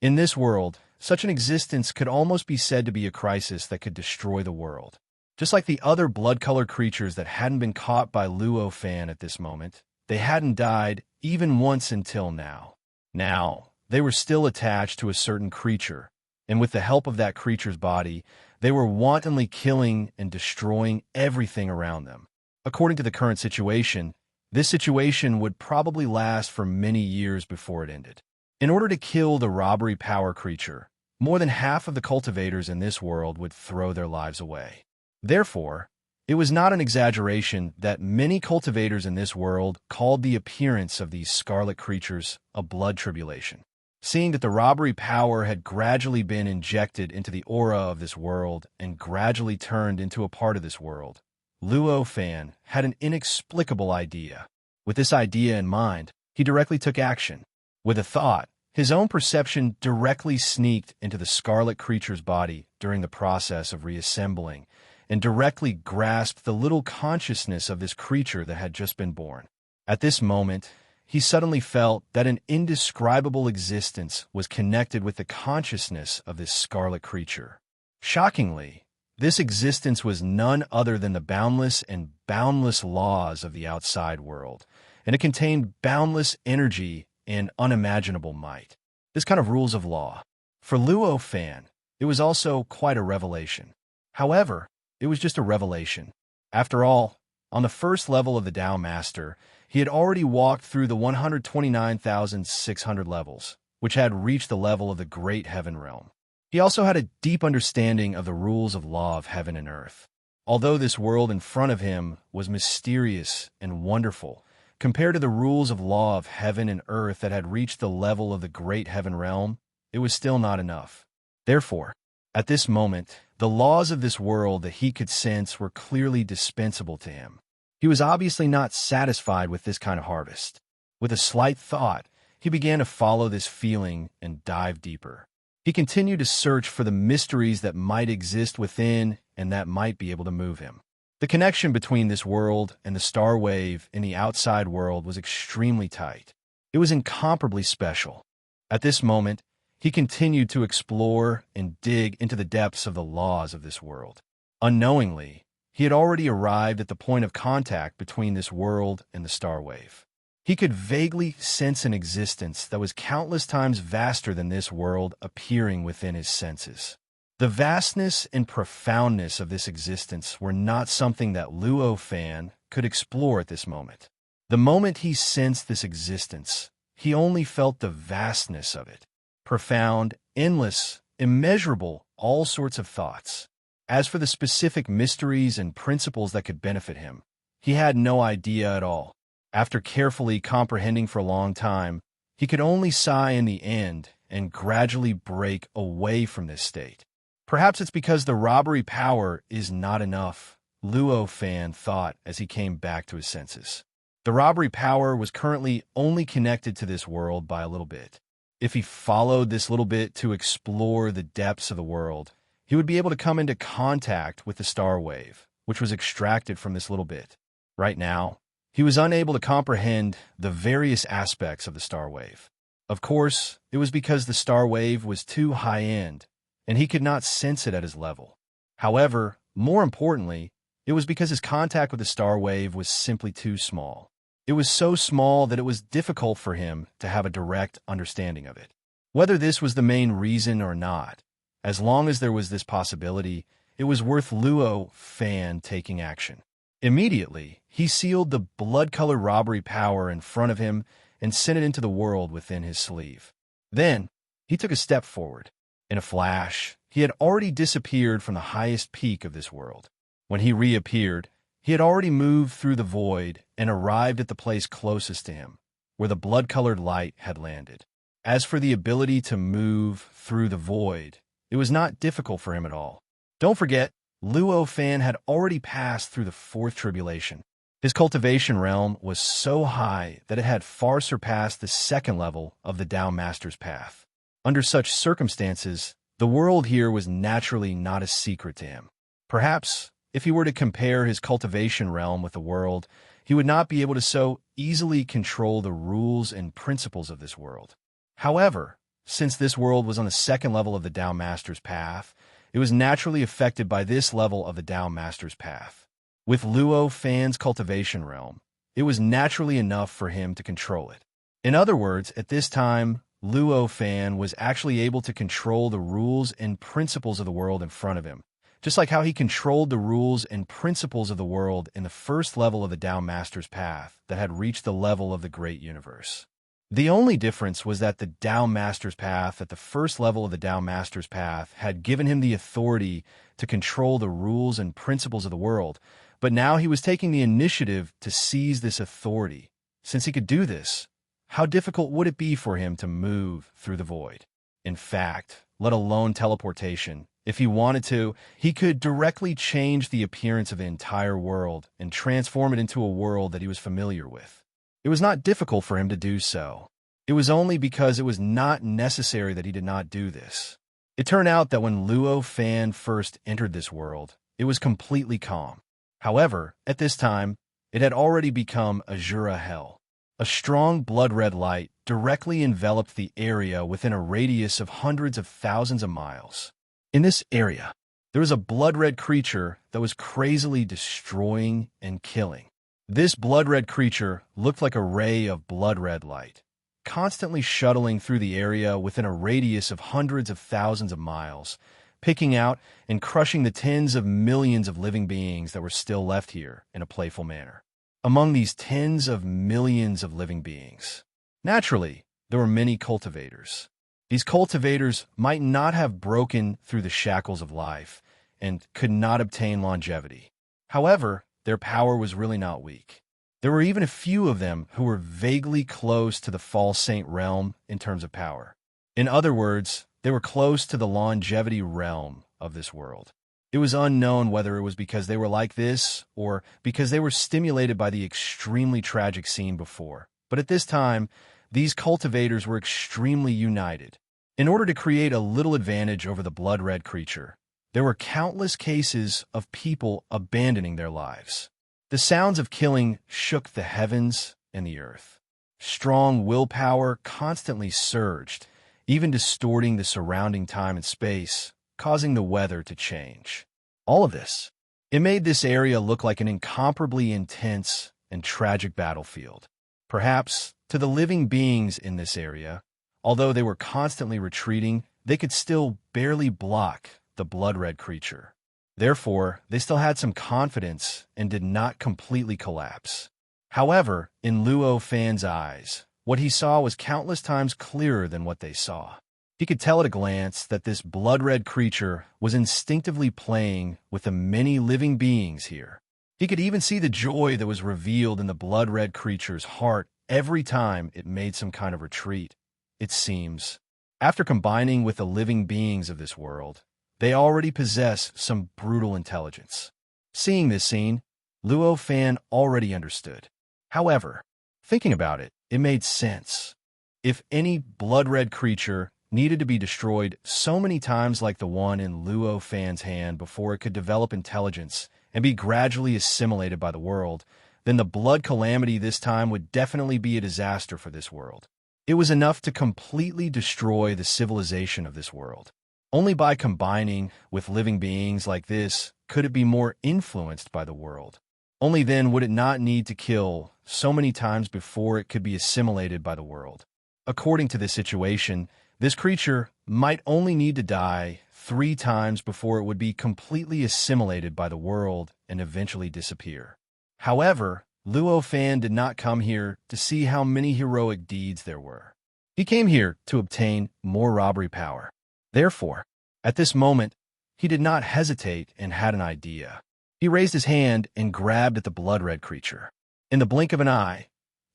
In this world, such an existence could almost be said to be a crisis that could destroy the world. Just like the other blood-colored creatures that hadn't been caught by Luo Fan at this moment, they hadn't died even once until now. Now, they were still attached to a certain creature, and with the help of that creature's body, they were wantonly killing and destroying everything around them. According to the current situation, this situation would probably last for many years before it ended. In order to kill the robbery power creature, more than half of the cultivators in this world would throw their lives away. Therefore, it was not an exaggeration that many cultivators in this world called the appearance of these scarlet creatures a blood tribulation. Seeing that the robbery power had gradually been injected into the aura of this world and gradually turned into a part of this world, Luo Fan had an inexplicable idea. With this idea in mind, he directly took action. With a thought, his own perception directly sneaked into the scarlet creature's body during the process of reassembling and directly grasped the little consciousness of this creature that had just been born. At this moment, he suddenly felt that an indescribable existence was connected with the consciousness of this scarlet creature. Shockingly, this existence was none other than the boundless and boundless laws of the outside world, and it contained boundless energy and unimaginable might. This kind of rules of law. For Luo Fan, it was also quite a revelation. However, it was just a revelation. After all, on the first level of the Tao Master, he had already walked through the 129,600 levels, which had reached the level of the Great Heaven Realm. He also had a deep understanding of the rules of law of heaven and earth. Although this world in front of him was mysterious and wonderful, compared to the rules of law of heaven and earth that had reached the level of the Great Heaven Realm, it was still not enough. Therefore, at this moment, the laws of this world that he could sense were clearly dispensable to him. He was obviously not satisfied with this kind of harvest. With a slight thought, he began to follow this feeling and dive deeper. He continued to search for the mysteries that might exist within and that might be able to move him. The connection between this world and the star wave in the outside world was extremely tight. It was incomparably special. At this moment, he continued to explore and dig into the depths of the laws of this world. Unknowingly, he had already arrived at the point of contact between this world and the star wave. He could vaguely sense an existence that was countless times vaster than this world appearing within his senses. The vastness and profoundness of this existence were not something that Luo Fan could explore at this moment. The moment he sensed this existence, he only felt the vastness of it. Profound, endless, immeasurable, all sorts of thoughts. As for the specific mysteries and principles that could benefit him, he had no idea at all. After carefully comprehending for a long time, he could only sigh in the end and gradually break away from this state. Perhaps it's because the robbery power is not enough, Luo Fan thought as he came back to his senses. The robbery power was currently only connected to this world by a little bit. If he followed this little bit to explore the depths of the world, he would be able to come into contact with the star wave, which was extracted from this little bit. Right now, he was unable to comprehend the various aspects of the star wave. Of course, it was because the star wave was too high-end, and he could not sense it at his level. However, more importantly, it was because his contact with the star wave was simply too small. It was so small that it was difficult for him to have a direct understanding of it. Whether this was the main reason or not, as long as there was this possibility, it was worth Luo Fan taking action. Immediately, he sealed the blood-colored robbery power in front of him and sent it into the world within his sleeve. Then, he took a step forward. In a flash, he had already disappeared from the highest peak of this world. When he reappeared, he had already moved through the void and arrived at the place closest to him, where the blood-colored light had landed. As for the ability to move through the void, it was not difficult for him at all. Don't forget, Luo Fan had already passed through the fourth tribulation. His cultivation realm was so high that it had far surpassed the second level of the Tao Master's path. Under such circumstances, the world here was naturally not a secret to him. Perhaps, if he were to compare his cultivation realm with the world, he would not be able to so easily control the rules and principles of this world. However, since this world was on the second level of the Tao Master's path, it was naturally affected by this level of the Tao Master's path. With Luo Fan's cultivation realm, it was naturally enough for him to control it. In other words, at this time, Luo Fan was actually able to control the rules and principles of the world in front of him, just like how he controlled the rules and principles of the world in the first level of the Tao Master's path that had reached the level of the Great Universe. The only difference was that the Tao Master's path at the first level of the Tao Master's path had given him the authority to control the rules and principles of the world, but now he was taking the initiative to seize this authority. Since he could do this, how difficult would it be for him to move through the void? In fact, let alone teleportation, if he wanted to, he could directly change the appearance of the entire world and transform it into a world that he was familiar with. It was not difficult for him to do so. It was only because it was not necessary that he did not do this. It turned out that when Luo Fan first entered this world, it was completely calm. However, at this time, it had already become Azura Hell. A strong blood-red light directly enveloped the area within a radius of hundreds of thousands of miles. In this area, there was a blood-red creature that was crazily destroying and killing. This blood-red creature looked like a ray of blood-red light, constantly shuttling through the area within a radius of hundreds of thousands of miles, picking out and crushing the tens of millions of living beings that were still left here in a playful manner. Among these tens of millions of living beings, naturally, there were many cultivators. These cultivators might not have broken through the shackles of life and could not obtain longevity. However, their power was really not weak. There were even a few of them who were vaguely close to the false saint realm in terms of power. In other words, they were close to the longevity realm of this world. It was unknown whether it was because they were like this or because they were stimulated by the extremely tragic scene before. But at this time, these cultivators were extremely united. In order to create a little advantage over the blood-red creature, there were countless cases of people abandoning their lives. The sounds of killing shook the heavens and the earth. Strong willpower constantly surged, even distorting the surrounding time and space, causing the weather to change. All of this, it made this area look like an incomparably intense and tragic battlefield. Perhaps, to the living beings in this area, although they were constantly retreating, they could still barely block the blood-red creature. Therefore, they still had some confidence and did not completely collapse. However, in Luo Fan's eyes, what he saw was countless times clearer than what they saw. He could tell at a glance that this blood-red creature was instinctively playing with the many living beings here. He could even see the joy that was revealed in the blood-red creature's heart every time it made some kind of retreat. It seems, after combining with the living beings of this world, they already possess some brutal intelligence. Seeing this scene, Luo Fan already understood. However, thinking about it, it made sense. If any blood-red creature needed to be destroyed so many times like the one in Luo Fan's hand before it could develop intelligence and be gradually assimilated by the world, then the blood calamity this time would definitely be a disaster for this world. It was enough to completely destroy the civilization of this world. Only by combining with living beings like this could it be more influenced by the world. Only then would it not need to kill so many times before it could be assimilated by the world. According to this situation, this creature might only need to die 3 times before it would be completely assimilated by the world and eventually disappear. However, Luo Fan did not come here to see how many heroic deeds there were. He came here to obtain more robbery power. Therefore, at this moment, he did not hesitate and had an idea. He raised his hand and grabbed at the blood-red creature. In the blink of an eye,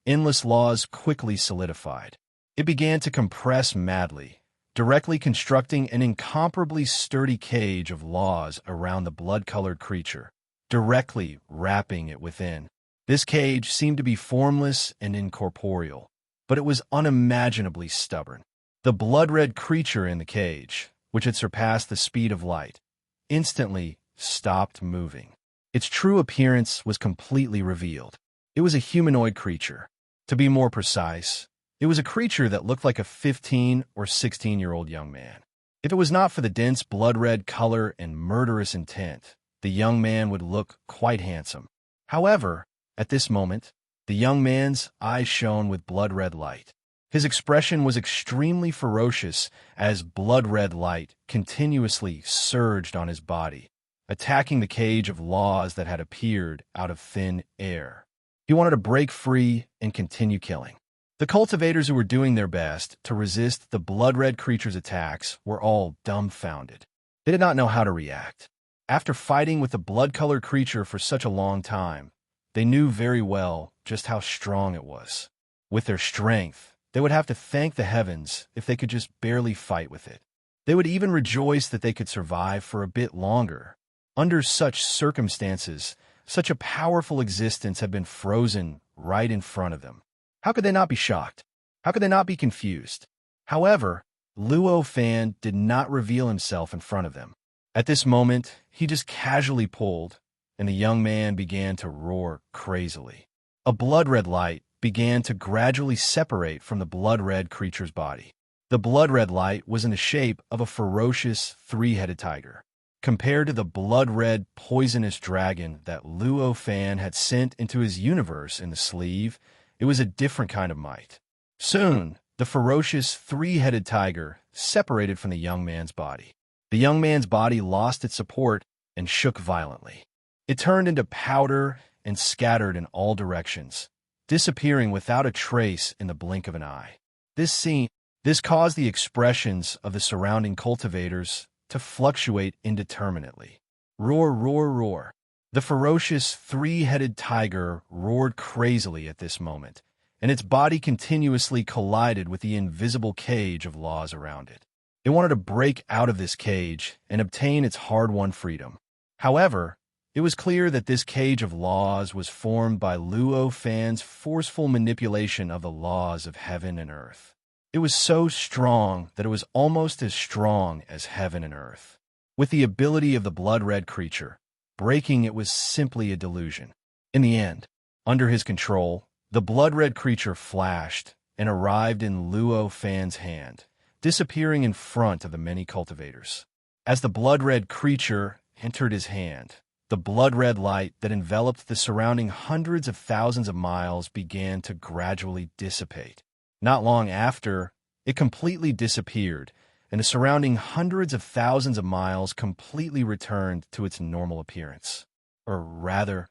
endless laws quickly solidified. It began to compress madly, directly constructing an incomparably sturdy cage of laws around the blood-colored creature, directly wrapping it within. This cage seemed to be formless and incorporeal, but it was unimaginably stubborn. The blood-red creature in the cage, which had surpassed the speed of light, instantly stopped moving. Its true appearance was completely revealed. It was a humanoid creature. To be more precise, it was a creature that looked like a 15 or 16-year-old young man. If it was not for the dense blood-red color and murderous intent, the young man would look quite handsome. However, at this moment, the young man's eyes shone with blood-red light. His expression was extremely ferocious as blood-red light continuously surged on his body, attacking the cage of laws that had appeared out of thin air. He wanted to break free and continue killing. The cultivators who were doing their best to resist the blood-red creature's attacks were all dumbfounded. They did not know how to react. After fighting with the blood-colored creature for such a long time, they knew very well just how strong it was. With their strength, they would have to thank the heavens if they could just barely fight with it. They would even rejoice that they could survive for a bit longer. Under such circumstances, such a powerful existence had been frozen right in front of them. How could they not be shocked? How could they not be confused? However, Luo Fan did not reveal himself in front of them. At this moment, he just casually pulled, and the young man began to roar crazily. A blood-red light began to gradually separate from the blood-red creature's body. The blood-red light was in the shape of a ferocious 3-headed tiger. Compared to the blood-red poisonous dragon that Luo Fan had sent into his universe in the sleeve, it was a different kind of might. Soon, the ferocious 3-headed tiger separated from the young man's body. The young man's body lost its support and shook violently. It turned into powder and scattered in all directions, disappearing without a trace in the blink of an eye. This caused the expressions of the surrounding cultivators to fluctuate indeterminately. Roar, roar, roar. The ferocious 3-headed tiger roared crazily at this moment, and its body continuously collided with the invisible cage of laws around it. It wanted to break out of this cage and obtain its hard-won freedom. However, it was clear that this cage of laws was formed by Luo Fan's forceful manipulation of the laws of heaven and earth. It was so strong that it was almost as strong as heaven and earth. With the ability of the blood-red creature, breaking it was simply a delusion. In the end, under his control, the blood-red creature flashed and arrived in Luo Fan's hand, disappearing in front of the many cultivators. As the blood-red creature entered his hand, the blood-red light that enveloped the surrounding hundreds of thousands of miles began to gradually dissipate. Not long after, it completely disappeared and the surrounding hundreds of thousands of miles completely returned to its normal appearance. Or rather,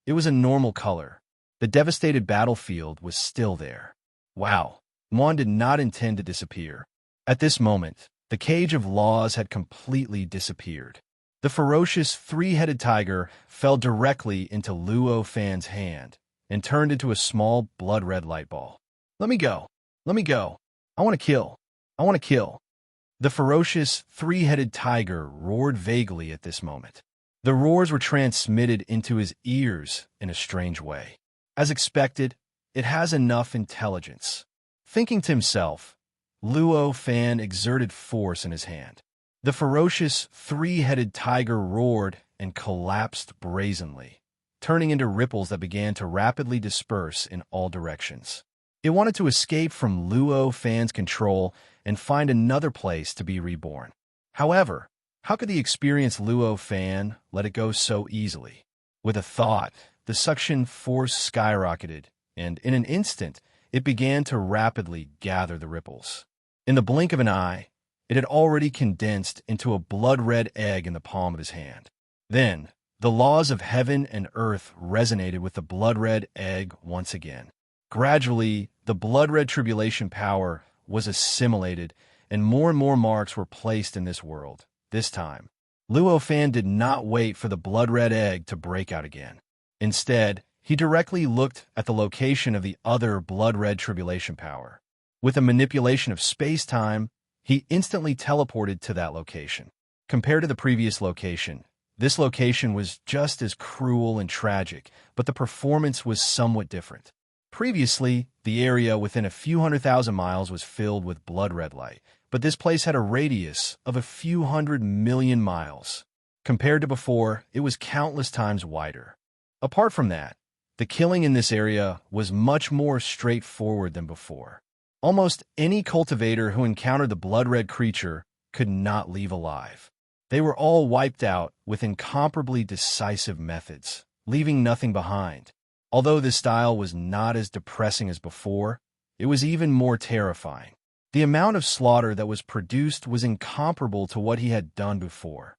it was a normal color. The devastated battlefield was still there. Wow, Mon did not intend to disappear. At this moment, the cage of laws had completely disappeared. The ferocious three-headed tiger fell directly into Luo Fan's hand and turned into a small blood-red light ball. Let me go. Let me go. I want to kill. I want to kill. The ferocious three-headed tiger roared vaguely at this moment. The roars were transmitted into his ears in a strange way. As expected, it has enough intelligence. Thinking to himself, Luo Fan exerted force in his hand. The ferocious three-headed tiger roared and collapsed brazenly, turning into ripples that began to rapidly disperse in all directions. It wanted to escape from Luo Fan's control and find another place to be reborn. However, how could the experienced Luo Fan let it go so easily? With a thought, the suction force skyrocketed, and in an instant, it began to rapidly gather the ripples. In the blink of an eye, it had already condensed into a blood-red egg in the palm of his hand. Then, the laws of heaven and earth resonated with the blood-red egg once again. Gradually, the blood-red tribulation power was assimilated, and more marks were placed in this world. This time, Luo Fan did not wait for the blood-red egg to break out again. Instead, he directly looked at the location of the other blood-red tribulation power. With a manipulation of space-time, he instantly teleported to that location. Compared to the previous location, this location was just as cruel and tragic, but the performance was somewhat different. Previously, the area within a few 100,000 miles was filled with blood-red light, but this place had a radius of a few 100 million miles. Compared to before, it was countless times wider. Apart from that, the killing in this area was much more straightforward than before. Almost any cultivator who encountered the blood-red creature could not leave alive. They were all wiped out with incomparably decisive methods, leaving nothing behind. Although this style was not as depressing as before, it was even more terrifying. The amount of slaughter that was produced was incomparable to what he had done before.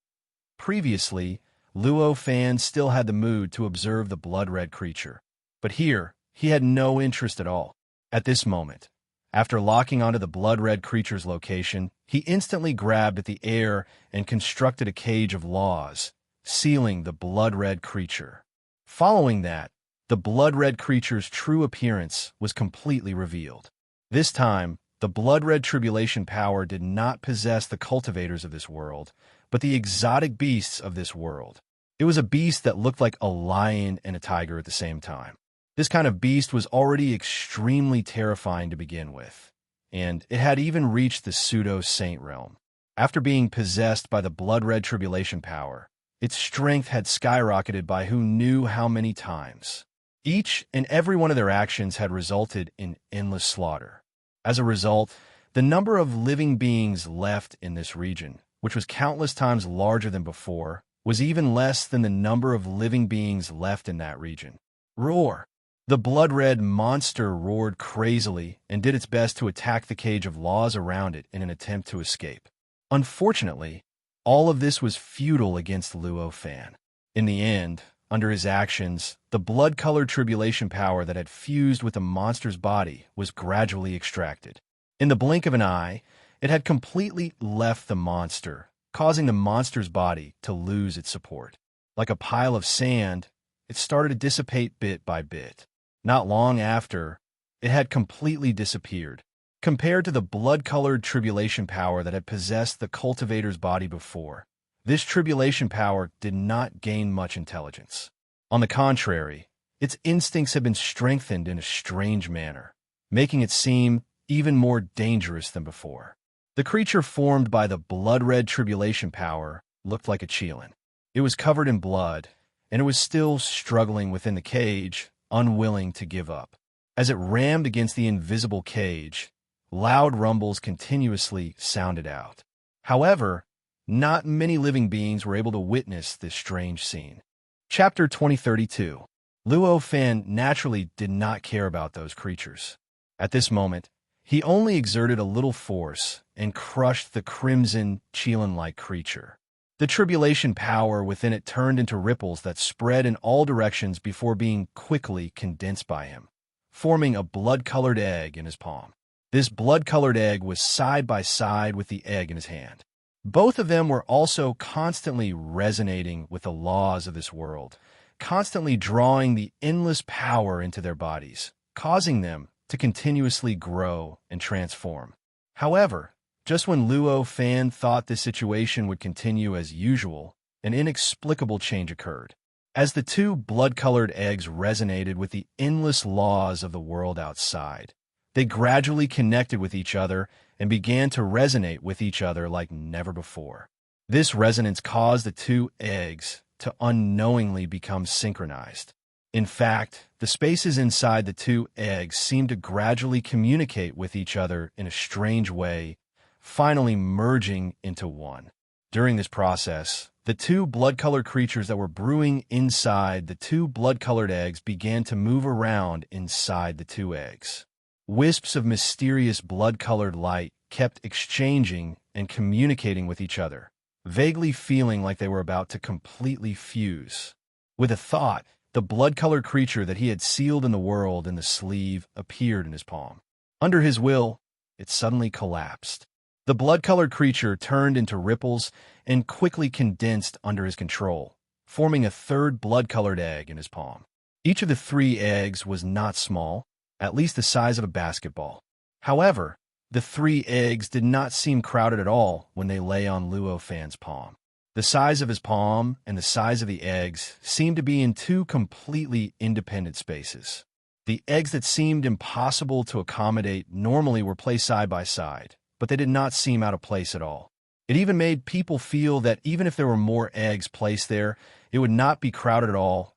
Previously, Luo Fan still had the mood to observe the blood-red creature, but here he had no interest at all. At this moment, after locking onto the blood-red creature's location, he instantly grabbed at the air and constructed a cage of laws, sealing the blood-red creature. Following that, the blood-red creature's true appearance was completely revealed. This time, the blood-red tribulation power did not possess the cultivators of this world, but the exotic beasts of this world. It was a beast that looked like a lion and a tiger at the same time. This kind of beast was already extremely terrifying to begin with, and it had even reached the pseudo-saint realm. After being possessed by the blood-red tribulation power, its strength had skyrocketed by who knew how many times. Each and every one of their actions had resulted in endless slaughter. As a result, the number of living beings left in this region, which was countless times larger than before, was even less than the number of living beings left in that region. Roar! The blood-red monster roared crazily and did its best to attack the cage of laws around it in an attempt to escape. Unfortunately, all of this was futile against Luo Fan. In the end, under his actions, the blood-colored tribulation power that had fused with the monster's body was gradually extracted. In the blink of an eye, it had completely left the monster, causing the monster's body to lose its support. Like a pile of sand, it started to dissipate bit by bit. Not long after, it had completely disappeared. Compared to the blood-colored tribulation power that had possessed the cultivator's body before, this tribulation power did not gain much intelligence. On the contrary, its instincts had been strengthened in a strange manner, making it seem even more dangerous than before. The creature formed by the blood-red tribulation power looked like a Chelan. It was covered in blood, and it was still struggling within the cage, unwilling to give up. As it rammed against the invisible cage, loud rumbles continuously sounded out. However, not many living beings were able to witness this strange scene. Chapter 2032. Luo Fan naturally did not care about those creatures. At this moment, He only exerted a little force and crushed the crimson, Chelan-like creature. The tribulation power within it turned into ripples that spread in all directions before being quickly condensed by him, forming a blood-colored egg in his palm. This blood-colored egg was side by side with the egg in his hand. Both of them were also constantly resonating with the laws of this world, constantly drawing the endless power into their bodies, causing them to continuously grow and transform. However, just when Luo Fan thought this situation would continue as usual, an inexplicable change occurred. As the two blood-colored eggs resonated with the endless laws of the world outside, they gradually connected with each other and began to resonate with each other like never before. This resonance caused the two eggs to unknowingly become synchronized. In fact, the spaces inside the two eggs seemed to gradually communicate with each other in a strange way, finally merging into one. During this process, the two blood-colored creatures that were brewing inside the two blood-colored eggs began to move around inside the two eggs. Wisps of mysterious blood-colored light kept exchanging and communicating with each other, vaguely feeling like they were about to completely fuse. With a thought, the blood-colored creature that he had sealed in the world in the sleeve appeared in his palm. Under his will, it suddenly collapsed. The blood-colored creature turned into ripples and quickly condensed under his control, forming a third blood-colored egg in his palm. Each of the three eggs was not small, at least the size of a basketball. However, the three eggs did not seem crowded at all when they lay on Luo Fan's palm. The size of his palm and the size of the eggs seemed to be in two completely independent spaces. The eggs that seemed impossible to accommodate normally were placed side by side, but they did not seem out of place at all. It even made people feel that even if there were more eggs placed there, it would not be crowded at all.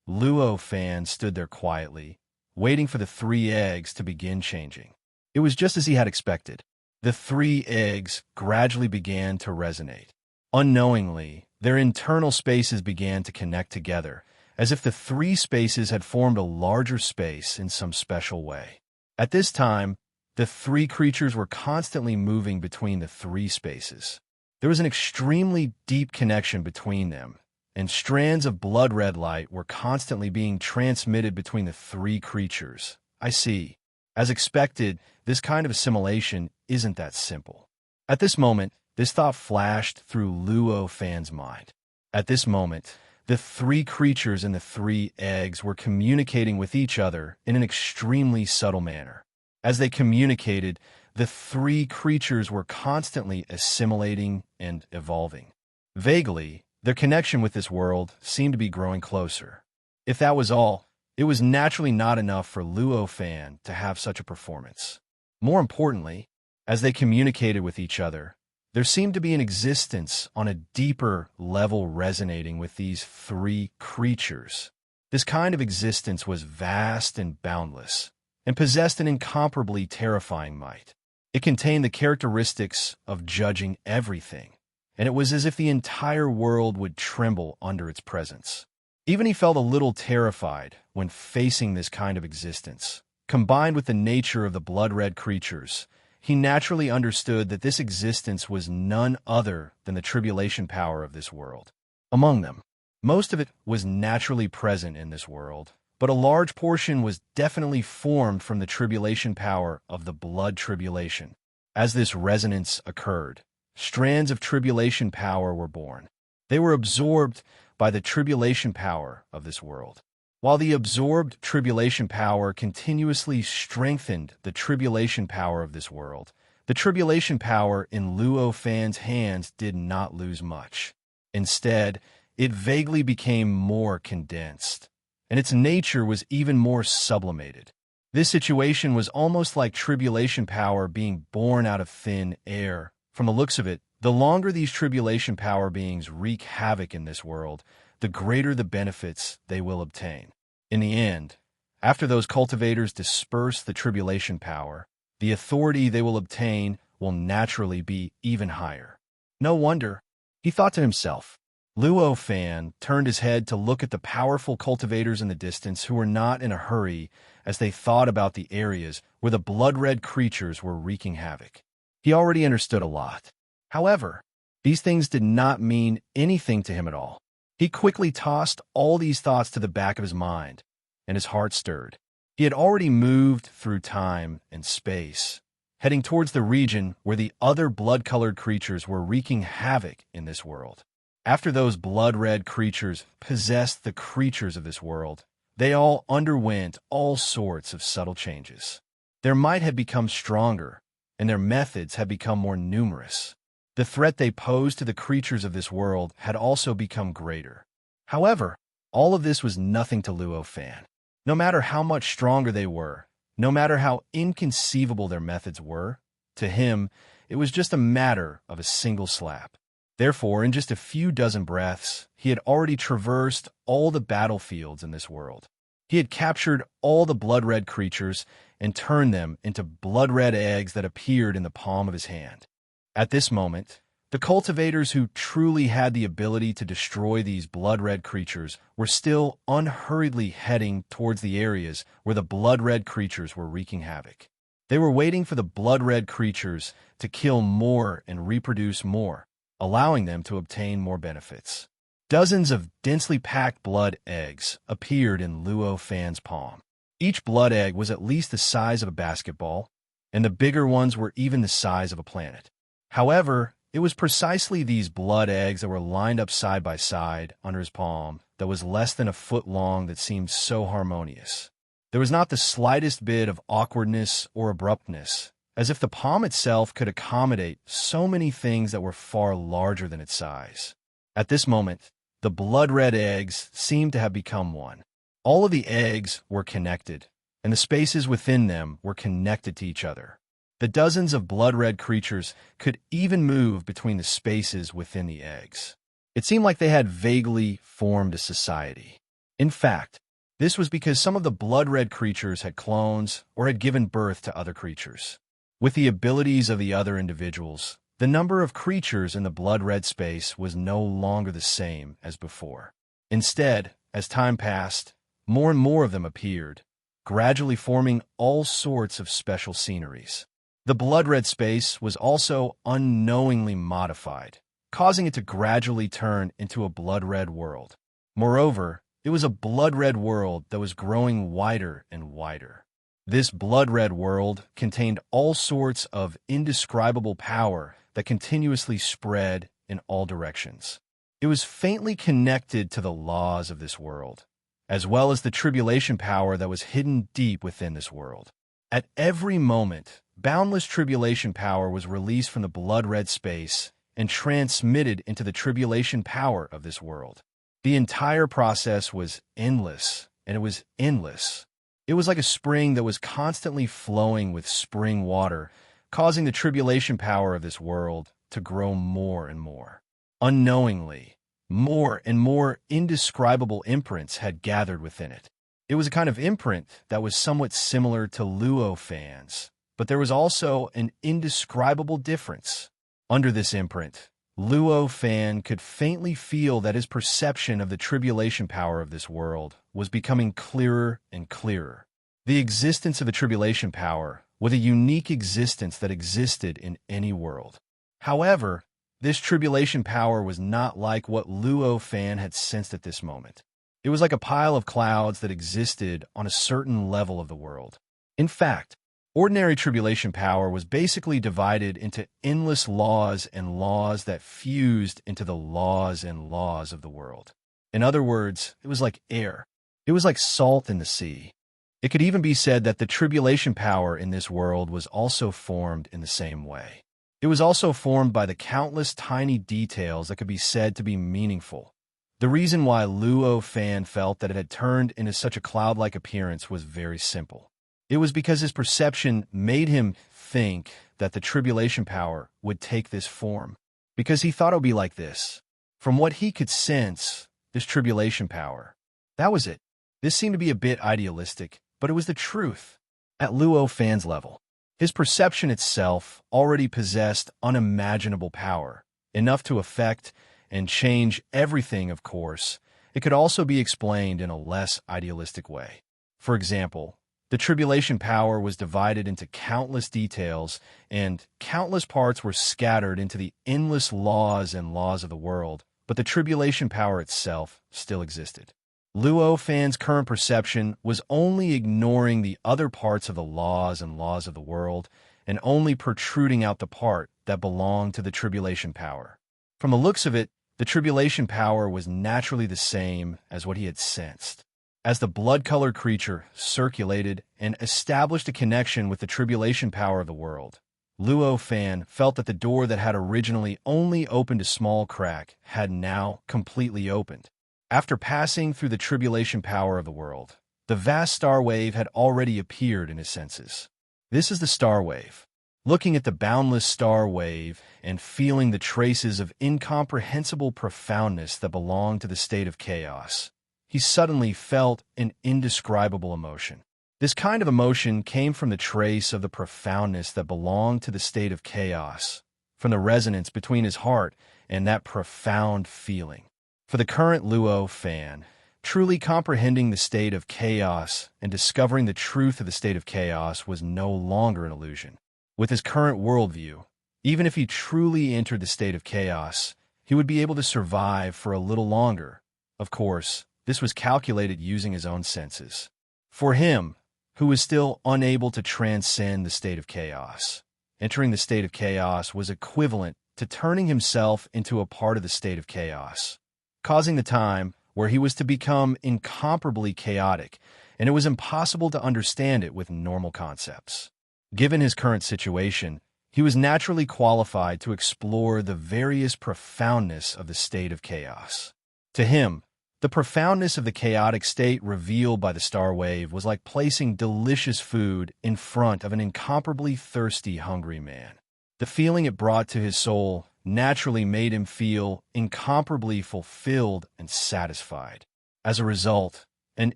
Luo Fan stood there quietly, waiting for the three eggs to begin changing. It was just as he had expected. The three eggs gradually began to resonate. Unknowingly, their internal spaces began to connect together, as if the three spaces had formed a larger space in some special way. At this time, the three creatures were constantly moving between the three spaces. There was an extremely deep connection between them, and strands of blood-red light were constantly being transmitted between the three creatures. I see. As expected, this kind of assimilation isn't that simple. At this moment, this thought flashed through Luo Fan's mind. At this moment, the three creatures in the three eggs were communicating with each other in an extremely subtle manner. As they communicated, the three creatures were constantly assimilating and evolving. Vaguely, their connection with this world seemed to be growing closer. If that was all, it was naturally not enough for Luo Fan to have such a performance. More importantly, as they communicated with each other, there seemed to be an existence on a deeper level resonating with these three creatures. This kind of existence was vast and boundless, and possessed an incomparably terrifying might. It contained the characteristics of judging everything, and it was as if the entire world would tremble under its presence. Even he felt a little terrified when facing this kind of existence. Combined with the nature of the blood-red creatures, he naturally understood that this existence was none other than the tribulation power of this world. Among them, most of it was naturally present in this world, but a large portion was definitely formed from the tribulation power of the blood tribulation. As this resonance occurred, strands of tribulation power were born. They were absorbed by the tribulation power of this world. While the absorbed tribulation power continuously strengthened the tribulation power of this world, the tribulation power in Luo Fan's hands did not lose much. Instead, it vaguely became more condensed, and its nature was even more sublimated. This situation was almost like tribulation power being born out of thin air. From the looks of it, the longer these tribulation power beings wreak havoc in this world, the greater the benefits they will obtain. In the end, after those cultivators disperse the tribulation power, the authority they will obtain will naturally be even higher. No wonder, he thought to himself, Luo Fan turned his head to look at the powerful cultivators in the distance who were not in a hurry as they thought about the areas where the blood-red creatures were wreaking havoc. He already understood a lot. However, these things did not mean anything to him at all. He quickly tossed all these thoughts to the back of his mind, and his heart stirred. He had already moved through time and space, heading towards the region where the other blood-colored creatures were wreaking havoc in this world. After those blood-red creatures possessed the creatures of this world, they all underwent all sorts of subtle changes. Their might had become stronger, and their methods had become more numerous. The threat they posed to the creatures of this world had also become greater. However, all of this was nothing to Luo Fan. No matter how much stronger they were, no matter how inconceivable their methods were, to him, it was just a matter of a single slap. Therefore, in just a few dozen breaths, he had already traversed all the battlefields in this world. He had captured all the blood-red creatures and turned them into blood-red eggs that appeared in the palm of his hand. At this moment, the cultivators who truly had the ability to destroy these blood-red creatures were still unhurriedly heading towards the areas where the blood-red creatures were wreaking havoc. They were waiting for the blood-red creatures to kill more and reproduce more, allowing them to obtain more benefits. Dozens of densely packed blood eggs appeared in Luo Fan's palm. Each blood egg was at least the size of a basketball, and the bigger ones were even the size of a planet. However, it was precisely these blood eggs that were lined up side by side under his palm that was less than a foot long that seemed so harmonious. There was not the slightest bit of awkwardness or abruptness, as if the palm itself could accommodate so many things that were far larger than its size. At this moment, the blood-red eggs seemed to have become one. All of the eggs were connected, and the spaces within them were connected to each other. The dozens of blood-red creatures could even move between the spaces within the eggs. It seemed like they had vaguely formed a society. In fact, this was because some of the blood-red creatures had clones or had given birth to other creatures. With the abilities of the other individuals, the number of creatures in the blood-red space was no longer the same as before. Instead, as time passed, more and more of them appeared, gradually forming all sorts of special sceneries. The blood-red space was also unknowingly modified, causing it to gradually turn into a blood-red world. Moreover, it was a blood-red world that was growing wider and wider. This blood-red world contained all sorts of indescribable power that continuously spread in all directions. It was faintly connected to the laws of this world, as well as the tribulation power that was hidden deep within this world. At every moment, boundless tribulation power was released from the blood-red space and transmitted into the tribulation power of this world. The entire process was endless, and it was endless. It was like a spring that was constantly flowing with spring water, causing the tribulation power of this world to grow more and more. Unknowingly, more and more indescribable imprints had gathered within it. It was a kind of imprint that was somewhat similar to Luo Fan's, but there was also an indescribable difference. Under this imprint, Luo Fan could faintly feel that his perception of the tribulation power of this world was becoming clearer and clearer. The existence of the tribulation power was a unique existence that existed in any world. However, this tribulation power was not like what Luo Fan had sensed at this moment. It was like a pile of clouds that existed on a certain level of the world. In fact, ordinary tribulation power was basically divided into endless laws and laws that fused into the laws and laws of the world. In other words, it was like air. It was like salt in the sea. It could even be said that the tribulation power in this world was also formed in the same way. It was also formed by the countless tiny details that could be said to be meaningful. The reason why Luo Fan felt that it had turned into such a cloud-like appearance was very simple. It was because his perception made him think that the tribulation power would take this form, because he thought it would be like this. From what he could sense, this tribulation power, that was it. This seemed to be a bit idealistic, but it was the truth. At Luo Fan's level, his perception itself already possessed unimaginable power, enough to affect and change everything, of course, it could also be explained in a less idealistic way. For example, the tribulation power was divided into countless details, and countless parts were scattered into the endless laws and laws of the world, but the tribulation power itself still existed. Luo Fan's current perception was only ignoring the other parts of the laws and laws of the world, and only protruding out the part that belonged to the tribulation power. From the looks of it, the tribulation power was naturally the same as what he had sensed. As the blood-colored creature circulated and established a connection with the tribulation power of the world, Luo Fan felt that the door that had originally only opened a small crack had now completely opened. After passing through the tribulation power of the world, the vast star wave had already appeared in his senses. This is the star wave. Looking at the boundless star wave and feeling the traces of incomprehensible profoundness that belong to the state of chaos, he suddenly felt an indescribable emotion. This kind of emotion came from the trace of the profoundness that belonged to the state of chaos, from the resonance between his heart and that profound feeling. For the current Luo Fan, truly comprehending the state of chaos and discovering the truth of the state of chaos was no longer an illusion. With his current worldview, even if he truly entered the state of chaos, he would be able to survive for a little longer. Of course, this was calculated using his own senses. For him, who was still unable to transcend the state of chaos, entering the state of chaos was equivalent to turning himself into a part of the state of chaos, causing the time where he was to become incomparably chaotic, and it was impossible to understand it with normal concepts. Given his current situation, he was naturally qualified to explore the various profoundness of the state of chaos. To him, the profoundness of the chaotic state revealed by the star wave was like placing delicious food in front of an incomparably thirsty, hungry man. The feeling it brought to his soul naturally made him feel incomparably fulfilled and satisfied. As a result, an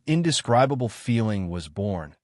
indescribable feeling was born,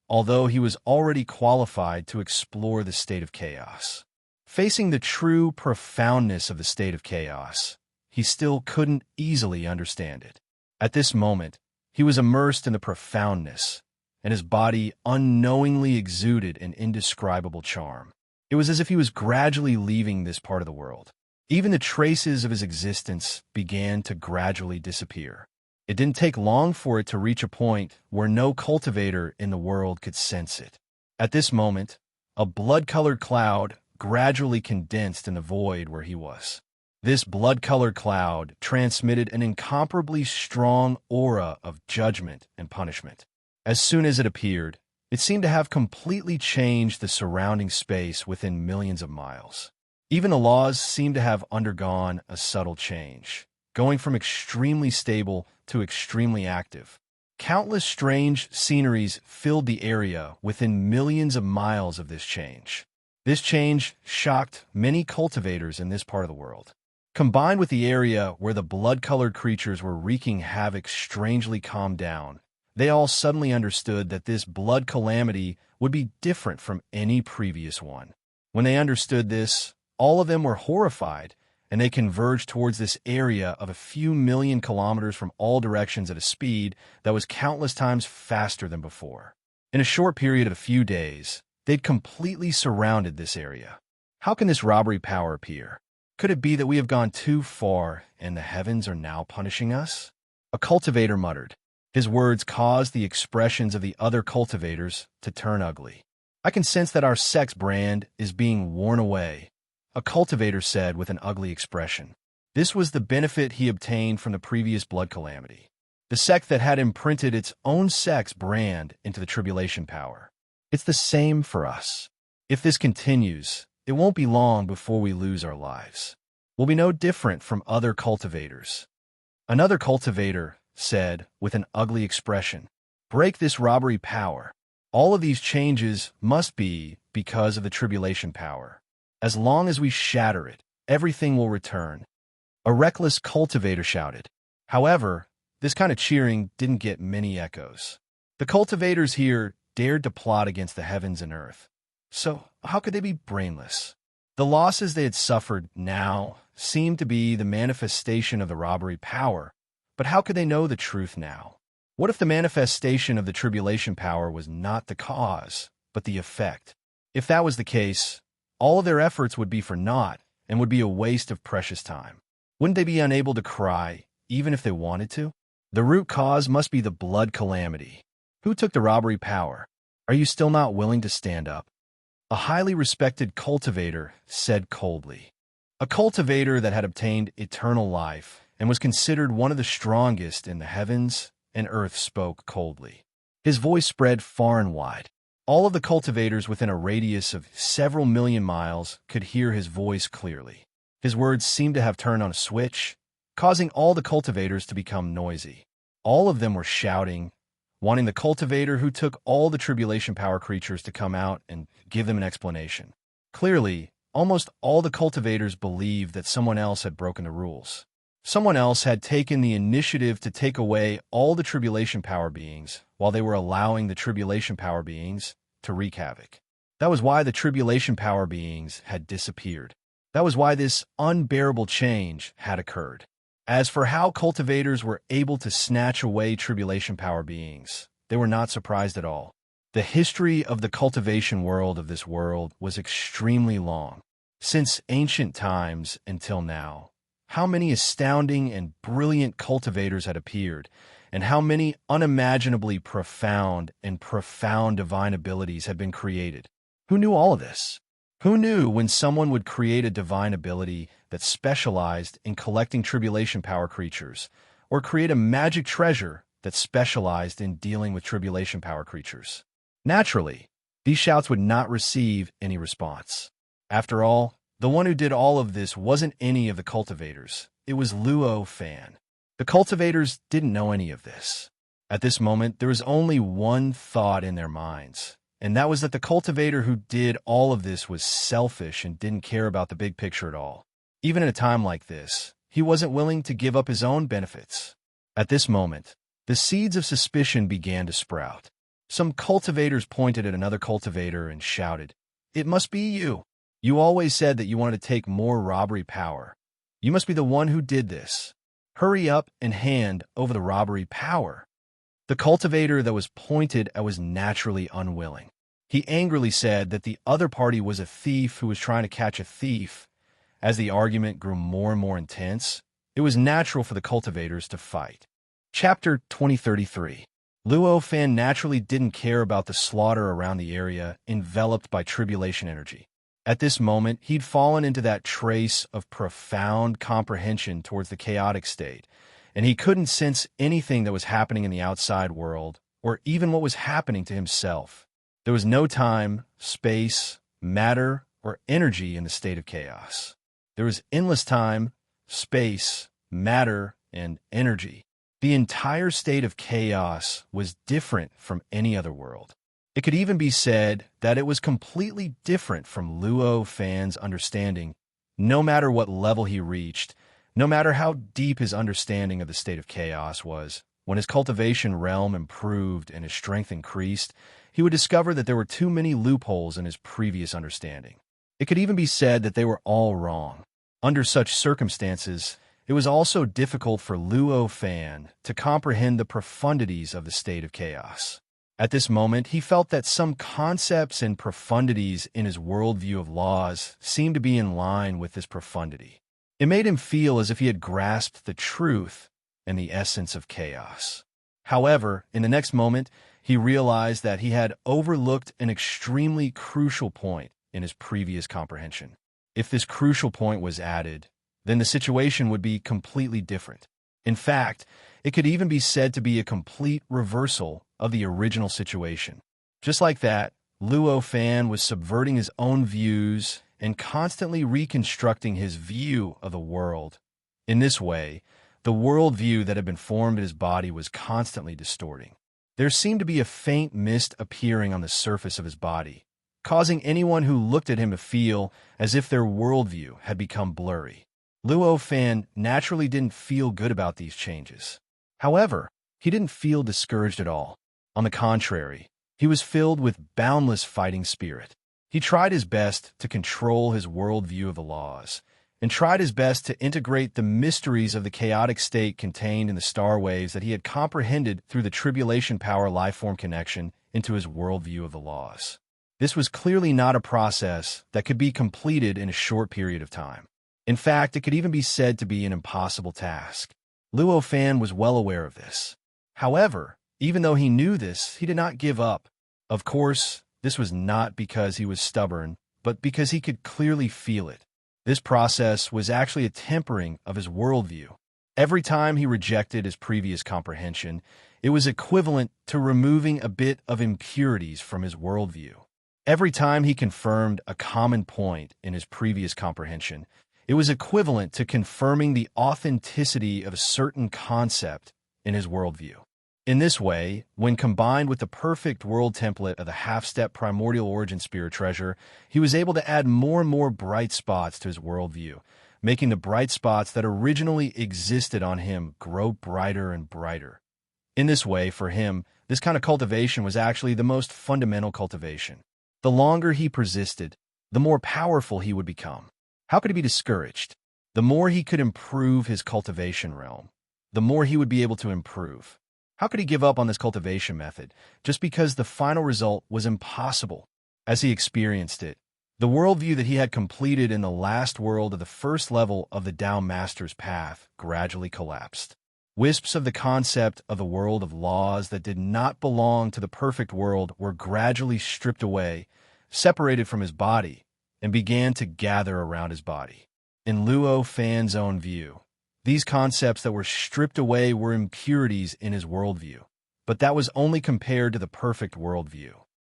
although he was already qualified to explore the state of chaos. Facing the true profoundness of the state of chaos, he still couldn't easily understand it. At this moment, he was immersed in the profoundness, and his body unknowingly exuded an indescribable charm. It was as if he was gradually leaving this part of the world. Even the traces of his existence began to gradually disappear. It didn't take long for it to reach a point where no cultivator in the world could sense it. At this moment, a blood-colored cloud gradually condensed in the void where he was. This blood-colored cloud transmitted an incomparably strong aura of judgment and punishment. As soon as it appeared, it seemed to have completely changed the surrounding space within millions of miles. Even the laws seemed to have undergone a subtle change, going from extremely stable to extremely active. Countless strange sceneries filled the area within millions of miles of this change. This change shocked many cultivators in this part of the world. Combined with the area where the blood-colored creatures were wreaking havoc strangely calmed down, they all suddenly understood that this blood calamity would be different from any previous one. When they understood this, all of them were horrified, and they converged towards this area of a few million kilometers from all directions at a speed that was countless times faster than before. In a short period of a few days, they'd completely surrounded this area. How can this robbery power appear? Could it be that we have gone too far and the heavens are now punishing us? A cultivator muttered. His words caused the expressions of the other cultivators to turn ugly. I can sense that our sex brand is being worn away, a cultivator said with an ugly expression. This was the benefit he obtained from the previous blood calamity. The sect that had imprinted its own sex brand into the tribulation power. It's the same for us. If this continues, it won't be long before we lose our lives. We'll be no different from other cultivators. Another cultivator said with an ugly expression, break this robbery power. All of these changes must be because of the tribulation power. As long as we shatter it, everything will return. A reckless cultivator shouted. However, this kind of cheering didn't get many echoes. The cultivators here dared to plot against the heavens and earth. So how could they be brainless? The losses they had suffered now seemed to be the manifestation of the robbery power, but how could they know the truth now? What if the manifestation of the tribulation power was not the cause, but the effect? If that was the case, all of their efforts would be for naught and would be a waste of precious time. Wouldn't they be unable to cry, even if they wanted to? The root cause must be the blood calamity. Who took the robbery power? Are you still not willing to stand up? A highly respected cultivator said coldly. A cultivator that had obtained eternal life and was considered one of the strongest in the heavens and earth spoke coldly. His voice spread far and wide. All of the cultivators within a radius of several million miles could hear his voice clearly. His words seemed to have turned on a switch, causing all the cultivators to become noisy. All of them were shouting, wanting the cultivator who took all the tribulation power creatures to come out and give them an explanation. Clearly, almost all the cultivators believed that someone else had broken the rules. Someone else had taken the initiative to take away all the tribulation power beings while they were allowing the tribulation power beings to wreak havoc. That was why the tribulation power beings had disappeared. That was why this unbearable change had occurred. As for how cultivators were able to snatch away tribulation power beings, they were not surprised at all. The history of the cultivation world of this world was extremely long. Since ancient times until now, how many astounding and brilliant cultivators had appeared, and how many unimaginably profound divine abilities had been created. Who knew all of this? Who knew when someone would create a divine ability that specialized in collecting tribulation power creatures, or create a magic treasure that specialized in dealing with tribulation power creatures? Naturally, these shouts would not receive any response. After all, the one who did all of this wasn't any of the cultivators. It was Luo Fan. The cultivators didn't know any of this. At this moment, there was only one thought in their minds, and that was that the cultivator who did all of this was selfish and didn't care about the big picture at all. Even in a time like this, he wasn't willing to give up his own benefits. At this moment, the seeds of suspicion began to sprout. Some cultivators pointed at another cultivator and shouted, "It must be you. You always said that you wanted to take more robbery power. You must be the one who did this. Hurry up and hand over the robbery power." The cultivator that was pointed at was naturally unwilling. He angrily said that the other party was a thief who was trying to catch a thief. As the argument grew more and more intense, it was natural for the cultivators to fight. Chapter 2033. Luo Fan naturally didn't care about the slaughter around the area enveloped by tribulation energy. At this moment, he'd fallen into that trace of profound comprehension towards the chaotic state, and he couldn't sense anything that was happening in the outside world, or even what was happening to himself. There was no time, space, matter, or energy in the state of chaos. There was endless time, space, matter, and energy. The entire state of chaos was different from any other world. It could even be said that it was completely different from Luo Fan's understanding, no matter what level he reached, no matter how deep his understanding of the state of chaos was. When his cultivation realm improved and his strength increased, he would discover that there were too many loopholes in his previous understanding. It could even be said that they were all wrong. Under such circumstances, it was also difficult for Luo Fan to comprehend the profundities of the state of chaos. At this moment, he felt that some concepts and profundities in his worldview of laws seemed to be in line with this profundity. It made him feel as if he had grasped the truth and the essence of chaos. However, in the next moment, he realized that he had overlooked an extremely crucial point in his previous comprehension. If this crucial point was added, then the situation would be completely different. In fact, it could even be said to be a complete reversal of the original situation. Just like that, Luo Fan was subverting his own views and constantly reconstructing his view of the world. In this way, the worldview that had been formed in his body was constantly distorting. There seemed to be a faint mist appearing on the surface of his body, causing anyone who looked at him to feel as if their worldview had become blurry. Luo Fan naturally didn't feel good about these changes. However, he didn't feel discouraged at all. On the contrary, he was filled with boundless fighting spirit. He tried his best to control his worldview of the laws, and tried his best to integrate the mysteries of the chaotic state contained in the star waves that he had comprehended through the tribulation power lifeform connection into his worldview of the laws. This was clearly not a process that could be completed in a short period of time. In fact, it could even be said to be an impossible task. Luo Fan was well aware of this. However, even though he knew this, he did not give up. Of course, this was not because he was stubborn, but because he could clearly feel it. This process was actually a tempering of his worldview. Every time he rejected his previous comprehension, it was equivalent to removing a bit of impurities from his worldview. Every time he confirmed a common point in his previous comprehension, it was equivalent to confirming the authenticity of a certain concept in his worldview. In this way, when combined with the perfect world template of the half-step primordial origin spirit treasure, he was able to add more and more bright spots to his worldview, making the bright spots that originally existed on him grow brighter and brighter. In this way, for him, this kind of cultivation was actually the most fundamental cultivation. The longer he persisted, the more powerful he would become. How could he be discouraged? The more he could improve his cultivation realm, the more he would be able to improve. How could he give up on this cultivation method just because the final result was impossible? As he experienced it, the worldview that he had completed in the last world of the first level of the Tao Master's path gradually collapsed. Wisps of the concept of the world of laws that did not belong to the perfect world were gradually stripped away, separated from his body, and began to gather around his body. In Luo Fan's own view, these concepts that were stripped away were impurities in his worldview, but that was only compared to the perfect worldview.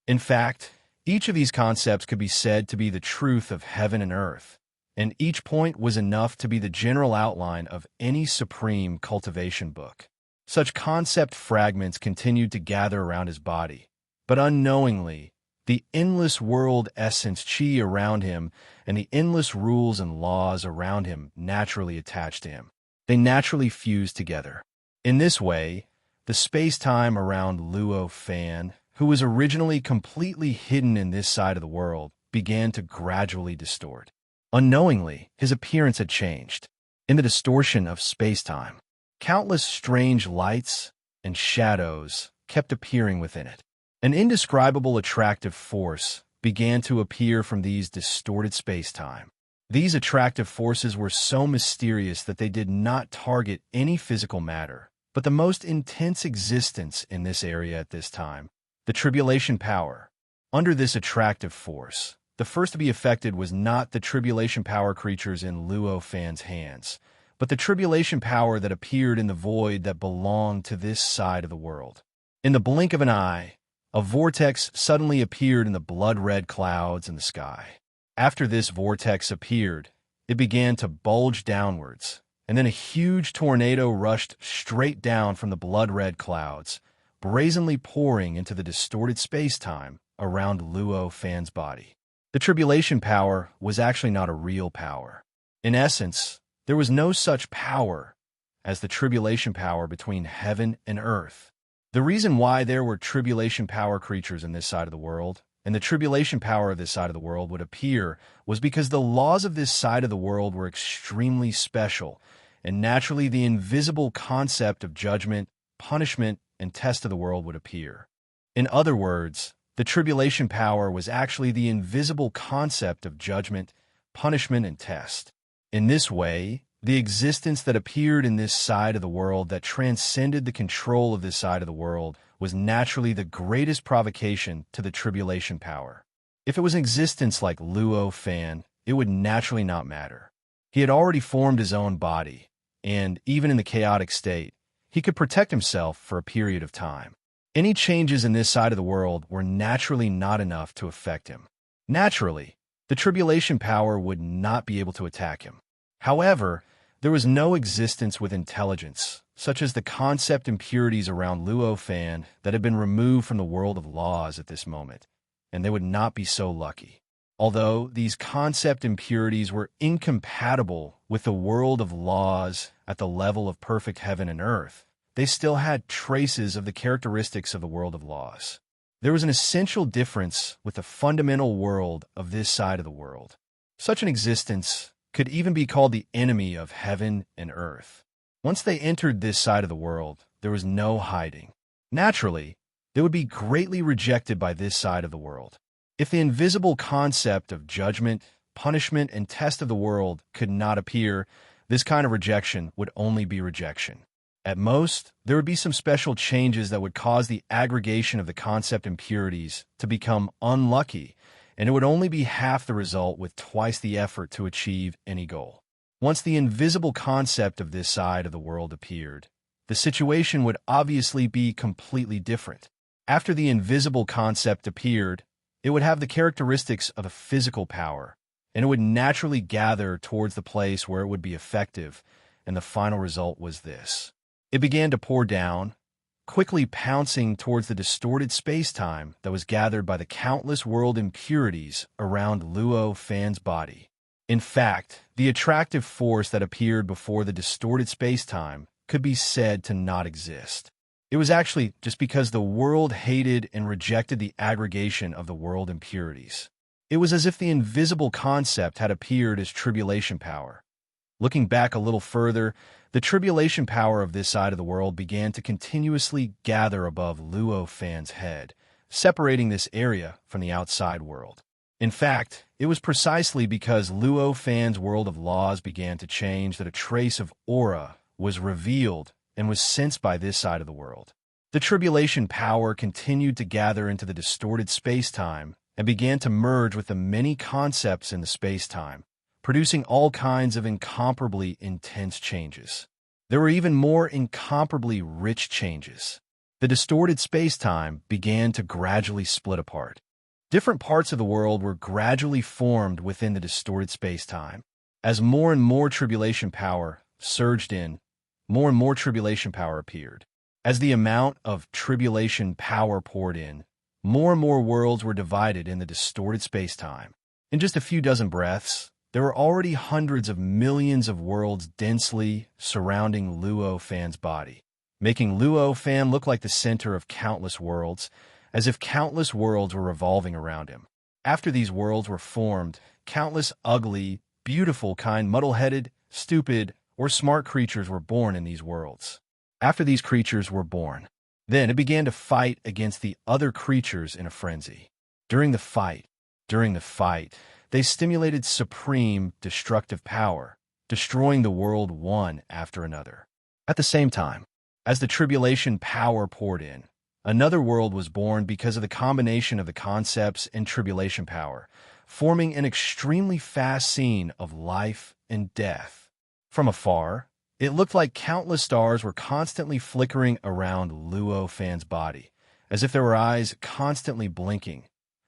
In fact, each of these concepts could be said to be the truth of heaven and earth, and each point was enough to be the general outline of any supreme cultivation book. Such concept fragments continued to gather around his body, but unknowingly, the endless world essence chi around him and the endless rules and laws around him naturally attached to him. They naturally fused together. In this way, the space-time around Luo Fan, who was originally completely hidden in this side of the world, began to gradually distort. Unknowingly, his appearance had changed. In the distortion of space-time, countless strange lights and shadows kept appearing within it. An indescribable attractive force began to appear from these distorted space-time. These attractive forces were so mysterious that they did not target any physical matter, but the most intense existence in this area at this time, the tribulation power. Under this attractive force, the first to be affected was not the tribulation power creatures in Luo Fan's hands, but the tribulation power that appeared in the void that belonged to this side of the world. In the blink of an eye, a vortex suddenly appeared in the blood-red clouds in the sky. After this vortex appeared, it began to bulge downwards, and then a huge tornado rushed straight down from the blood-red clouds, brazenly pouring into the distorted space-time around Luo Fan's body. The tribulation power was actually not a real power. In essence, there was no such power as the tribulation power between heaven and earth. The reason why there were tribulation power creatures in this side of the world, and the tribulation power of this side of the world would appear, was because the laws of this side of the world were extremely special, and naturally the invisible concept of judgment, punishment, and test of the world would appear. In other words, the tribulation power was actually the invisible concept of judgment, punishment, and test. In this way, the existence that appeared in this side of the world that transcended the control of this side of the world was naturally the greatest provocation to the tribulation power. If it was an existence like Luo Fan, it would naturally not matter. He had already formed his own body, and even in the chaotic state, he could protect himself for a period of time. Any changes in this side of the world were naturally not enough to affect him. Naturally, the tribulation power would not be able to attack him. However, there was no existence with intelligence, such as the concept impurities around Luo Fan that had been removed from the world of laws at this moment, and they would not be so lucky. Although these concept impurities were incompatible with the world of laws at the level of perfect heaven and earth, they still had traces of the characteristics of the world of laws. There was an essential difference with the fundamental world of this side of the world. Such an existence could even be called the enemy of heaven and earth. Once they entered this side of the world, there was no hiding. Naturally, they would be greatly rejected by this side of the world. If the invisible concept of judgment, punishment, and test of the world could not appear, this kind of rejection would only be rejection. At most, there would be some special changes that would cause the aggregation of the concept impurities to become unlucky, and it would only be half the result with twice the effort to achieve any goal. Once the invisible concept of this side of the world appeared, the situation would obviously be completely different. After the invisible concept appeared, it would have the characteristics of a physical power, and it would naturally gather towards the place where it would be effective, and the final result was this. It began to pour down, quickly pouncing towards the distorted space-time that was gathered by the countless world impurities around Luo Fan's body. In fact, the attractive force that appeared before the distorted space-time could be said to not exist. It was actually just because the world hated and rejected the aggregation of the world impurities. It was as if the invisible concept had appeared as tribulation power. Looking back a little further, the tribulation power of this side of the world began to continuously gather above Luo Fan's head, separating this area from the outside world. In fact, it was precisely because Luo Fan's world of laws began to change that a trace of aura was revealed and was sensed by this side of the world. The tribulation power continued to gather into the distorted space-time and began to merge with the many concepts in the space-time, producing all kinds of incomparably intense changes. There were even more incomparably rich changes. The distorted space-time began to gradually split apart. Different parts of the world were gradually formed within the distorted space-time. As more and more tribulation power surged in, more and more tribulation power appeared. As the amount of tribulation power poured in, more and more worlds were divided in the distorted space-time. In just a few dozen breaths, there were already hundreds of millions of worlds densely surrounding Luo Fan's body, making Luo Fan look like the center of countless worlds, as if countless worlds were revolving around him. After these worlds were formed, countless ugly, beautiful kind muddle-headed, stupid, or smart creatures were born in these worlds. After these creatures were born, then it began to fight against the other creatures in a frenzy. During the fight, they stimulated supreme destructive power, destroying the world one after another. At the same time, as the tribulation power poured in, another world was born because of the combination of the concepts and tribulation power, forming an extremely fast scene of life and death. From afar, it looked like countless stars were constantly flickering around Luo Fan's body, as if there were eyes constantly blinking.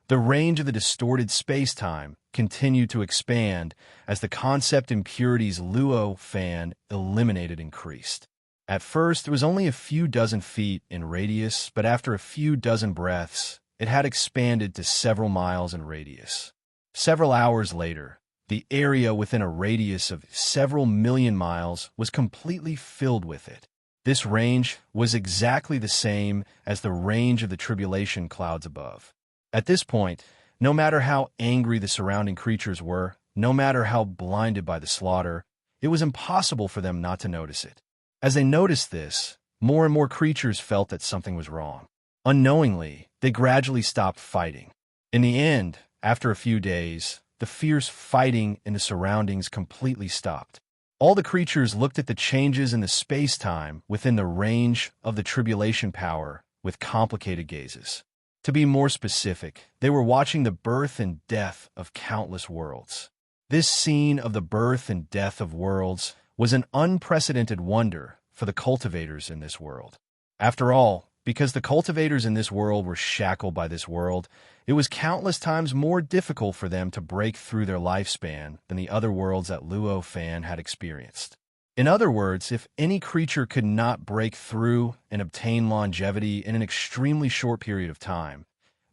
The range of the distorted space-time continued to expand as the concept impurities Luo Fan eliminated increased. At first, it was only a few dozen feet in radius, but after a few dozen breaths, it had expanded to several miles in radius. Several hours later, the area within a radius of several million miles was completely filled with it. This range was exactly the same as the range of the tribulation clouds above. At this point, no matter how angry the surrounding creatures were, no matter how blinded by the slaughter, it was impossible for them not to notice it. As they noticed this, more and more creatures felt that something was wrong. Unknowingly, they gradually stopped fighting. In the end, after a few days, the fierce fighting in the surroundings completely stopped. All the creatures looked at the changes in the space-time within the range of the tribulation power with complicated gazes. To be more specific, they were watching the birth and death of countless worlds. This scene of the birth and death of worlds was an unprecedented wonder for the cultivators in this world. After all, because the cultivators in this world were shackled by this world, it was countless times more difficult for them to break through their lifespan than the other worlds that Luo Fan had experienced. In other words, if any creature could not break through and obtain longevity in an extremely short period of time,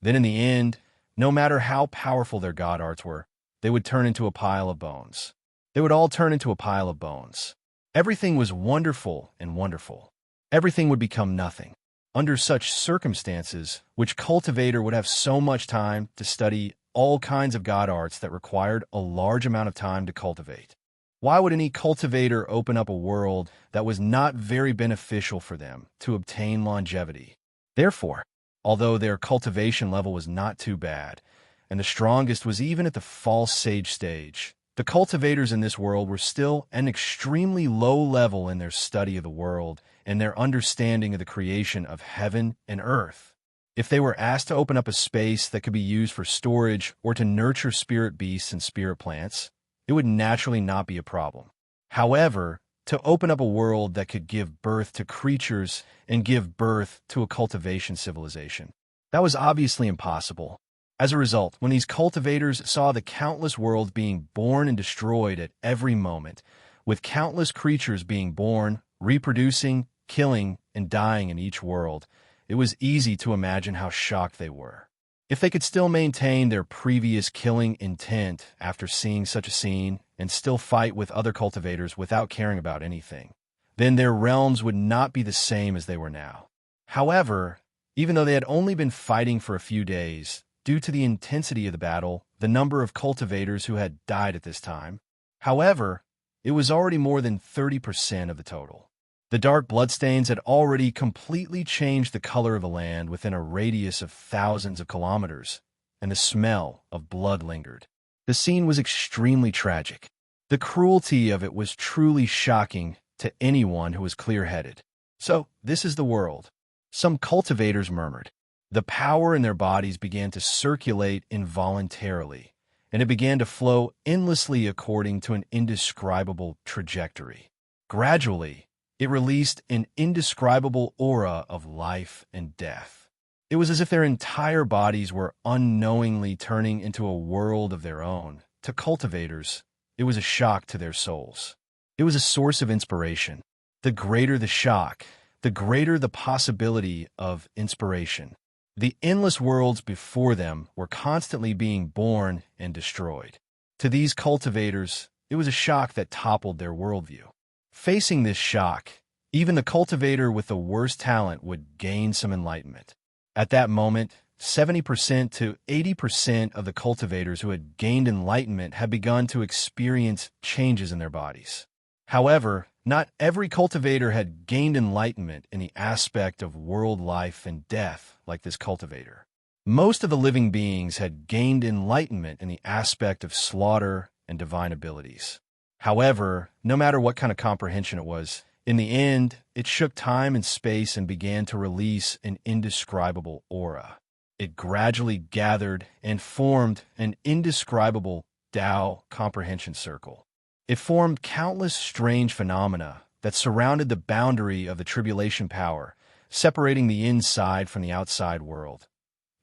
then in the end, no matter how powerful their god arts were, they would turn into a pile of bones. They would all turn into a pile of bones. Everything was wonderful and wonderful. Everything would become nothing. Under such circumstances, which cultivator would have so much time to study all kinds of god arts that required a large amount of time to cultivate? Why would any cultivator open up a world that was not very beneficial for them to obtain longevity? Therefore, although their cultivation level was not too bad, and the strongest was even at the false sage stage, the cultivators in this world were still an extremely low level in their study of the world and their understanding of the creation of heaven and earth. If they were asked to open up a space that could be used for storage or to nurture spirit beasts and spirit plants, it would naturally not be a problem. However, to open up a world that could give birth to creatures and give birth to a cultivation civilization, that was obviously impossible. As a result, when these cultivators saw the countless worlds being born and destroyed at every moment, with countless creatures being born, reproducing, killing, and dying in each world, it was easy to imagine how shocked they were. If they could still maintain their previous killing intent after seeing such a scene and still fight with other cultivators without caring about anything, then their realms would not be the same as they were now. However, even though they had only been fighting for a few days, due to the intensity of the battle, the number of cultivators who had died at this time, however, it was already more than 30% of the total. The dark bloodstains had already completely changed the color of the land within a radius of thousands of kilometers, and the smell of blood lingered. The scene was extremely tragic. The cruelty of it was truly shocking to anyone who was clear-headed. So, this is the world. Some cultivators murmured. The power in their bodies began to circulate involuntarily, and it began to flow endlessly according to an indescribable trajectory. Gradually, it released an indescribable aura of life and death. It was as if their entire bodies were unknowingly turning into a world of their own. To cultivators, it was a shock to their souls. It was a source of inspiration. The greater the shock, the greater the possibility of inspiration. The endless worlds before them were constantly being born and destroyed. To these cultivators, it was a shock that toppled their worldview. Facing this shock, even the cultivator with the worst talent would gain some enlightenment. At that moment, 70% to 80% of the cultivators who had gained enlightenment had begun to experience changes in their bodies. However, not every cultivator had gained enlightenment in the aspect of world life and death like this cultivator. Most of the living beings had gained enlightenment in the aspect of slaughter and divine abilities. However, no matter what kind of comprehension it was, in the end, it shook time and space and began to release an indescribable aura. It gradually gathered and formed an indescribable Tao comprehension circle. It formed countless strange phenomena that surrounded the boundary of the tribulation power, separating the inside from the outside world.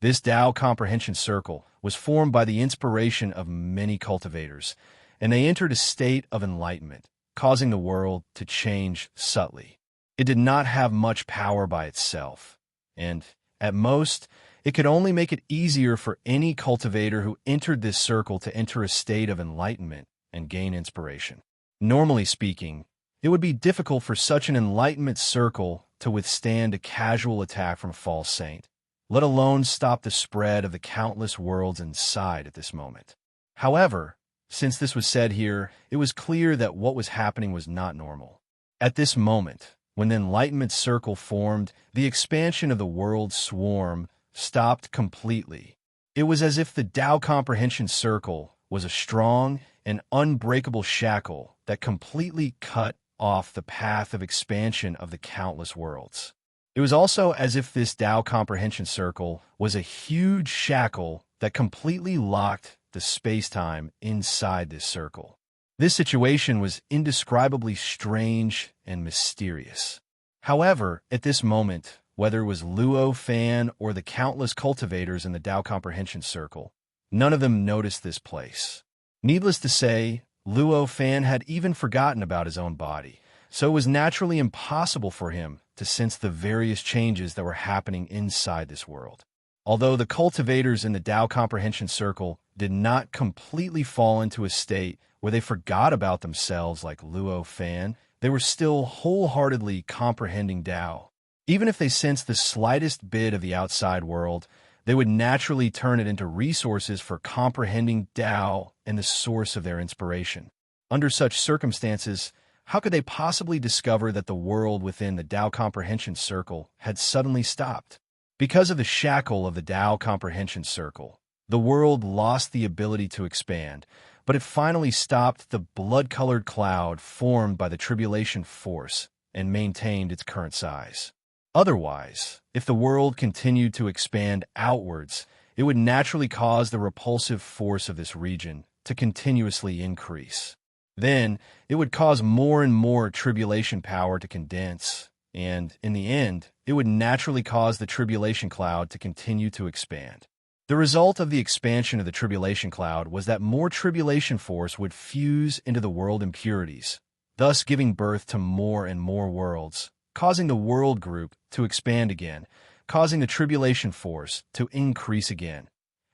This Tao comprehension circle was formed by the inspiration of many cultivators, and they entered a state of enlightenment, causing the world to change subtly. It did not have much power by itself, and, at most, it could only make it easier for any cultivator who entered this circle to enter a state of enlightenment and gain inspiration. Normally speaking, it would be difficult for such an enlightenment circle to withstand a casual attack from a false saint, let alone stop the spread of the countless worlds inside at this moment. However, since this was said here, it was clear that what was happening was not normal. At this moment, when the enlightenment circle formed, the expansion of the world swarm stopped completely. It was as if the Tao comprehension circle was a strong and unbreakable shackle that completely cut off the path of expansion of the countless worlds. It was also as if this Tao comprehension circle was a huge shackle that completely locked the space-time inside this circle. This situation was indescribably strange and mysterious. However, at this moment, whether it was Luo Fan or the countless cultivators in the Tao comprehension circle, none of them noticed this place. Needless to say, Luo Fan had even forgotten about his own body, so it was naturally impossible for him to sense the various changes that were happening inside this world. Although the cultivators in the Tao comprehension circle did not completely fall into a state where they forgot about themselves like Luo Fan, they were still wholeheartedly comprehending Tao. Even if they sensed the slightest bit of the outside world, they would naturally turn it into resources for comprehending Tao and the source of their inspiration. Under such circumstances, how could they possibly discover that the world within the Tao Comprehension Circle had suddenly stopped? Because of the shackle of the Tao Comprehension Circle, the world lost the ability to expand, but it finally stopped the blood-colored cloud formed by the tribulation force and maintained its current size. Otherwise, if the world continued to expand outwards, it would naturally cause the repulsive force of this region to continuously increase. Then, it would cause more and more tribulation power to condense, and, in the end, it would naturally cause the tribulation cloud to continue to expand. The result of the expansion of the tribulation cloud was that more tribulation force would fuse into the world impurities, thus giving birth to more and more worlds, causing the world group to expand again, causing the tribulation force to increase again.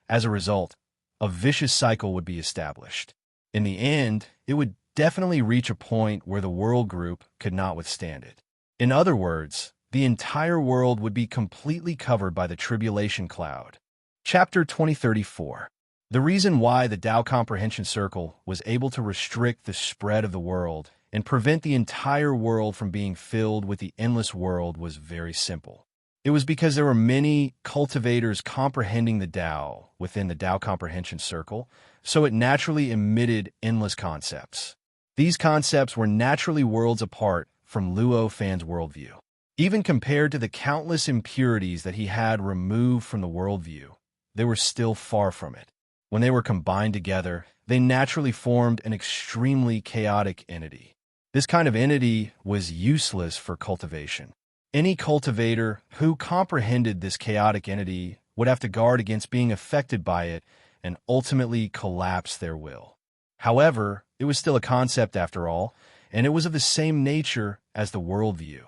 As a result, a vicious cycle would be established. In the end, it would definitely reach a point where the world group could not withstand it. In other words, the entire world would be completely covered by the tribulation cloud. Chapter 2034. The reason why the Tao Comprehension Circle was able to restrict the spread of the world and prevent the entire world from being filled with the endless world was very simple. It was because there were many cultivators comprehending the Tao within the Tao Comprehension Circle, so it naturally emitted endless concepts. These concepts were naturally worlds apart from Luo Fan's worldview. Even compared to the countless impurities that he had removed from the worldview, they were still far from it. When they were combined together, they naturally formed an extremely chaotic entity. This kind of entity was useless for cultivation. Any cultivator who comprehended this chaotic entity would have to guard against being affected by it and ultimately collapse their will. However, it was still a concept after all, and it was of the same nature as the worldview.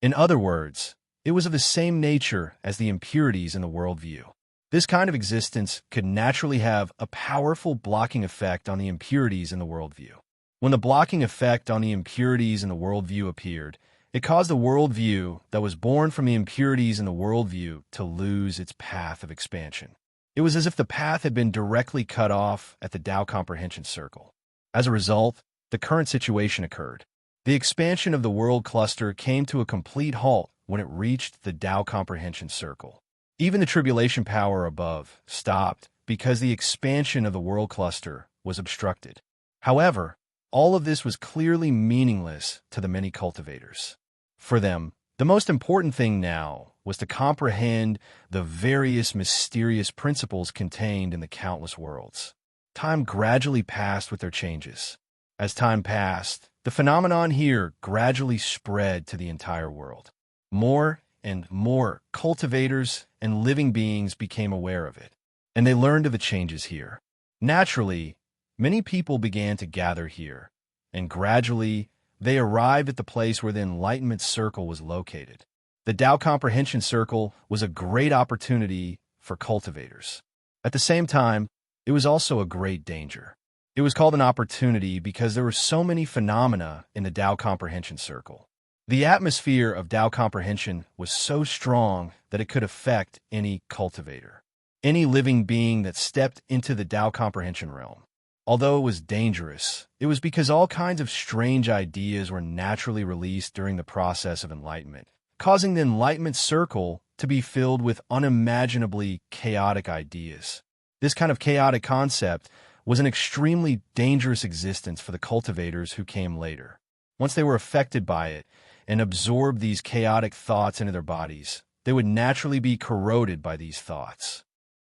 In other words, it was of the same nature as the impurities in the worldview. This kind of existence could naturally have a powerful blocking effect on the impurities in the worldview. When the blocking effect on the impurities in the worldview appeared, it caused the worldview that was born from the impurities in the worldview to lose its path of expansion. It was as if the path had been directly cut off at the Tao Comprehension Circle. As a result, the current situation occurred. The expansion of the world cluster came to a complete halt when it reached the Tao Comprehension Circle. Even the tribulation power above stopped because the expansion of the world cluster was obstructed. However, all of this was clearly meaningless to the many cultivators. For them, the most important thing now was to comprehend the various mysterious principles contained in the countless worlds. Time gradually passed with their changes. As time passed, the phenomenon here gradually spread to the entire world. More and more cultivators and living beings became aware of it, and they learned of the changes here. Naturally, many people began to gather here, and gradually they arrived at the place where the Enlightenment Circle was located. The Tao Comprehension Circle was a great opportunity for cultivators. At the same time, it was also a great danger. It was called an opportunity because there were so many phenomena in the Tao Comprehension Circle. The atmosphere of Tao Comprehension was so strong that it could affect any cultivator, any living being that stepped into the Tao Comprehension realm. Although it was dangerous, it was because all kinds of strange ideas were naturally released during the process of enlightenment, causing the Enlightenment Circle to be filled with unimaginably chaotic ideas. This kind of chaotic concept was an extremely dangerous existence for the cultivators who came later. Once they were affected by it and absorbed these chaotic thoughts into their bodies, they would naturally be corroded by these thoughts.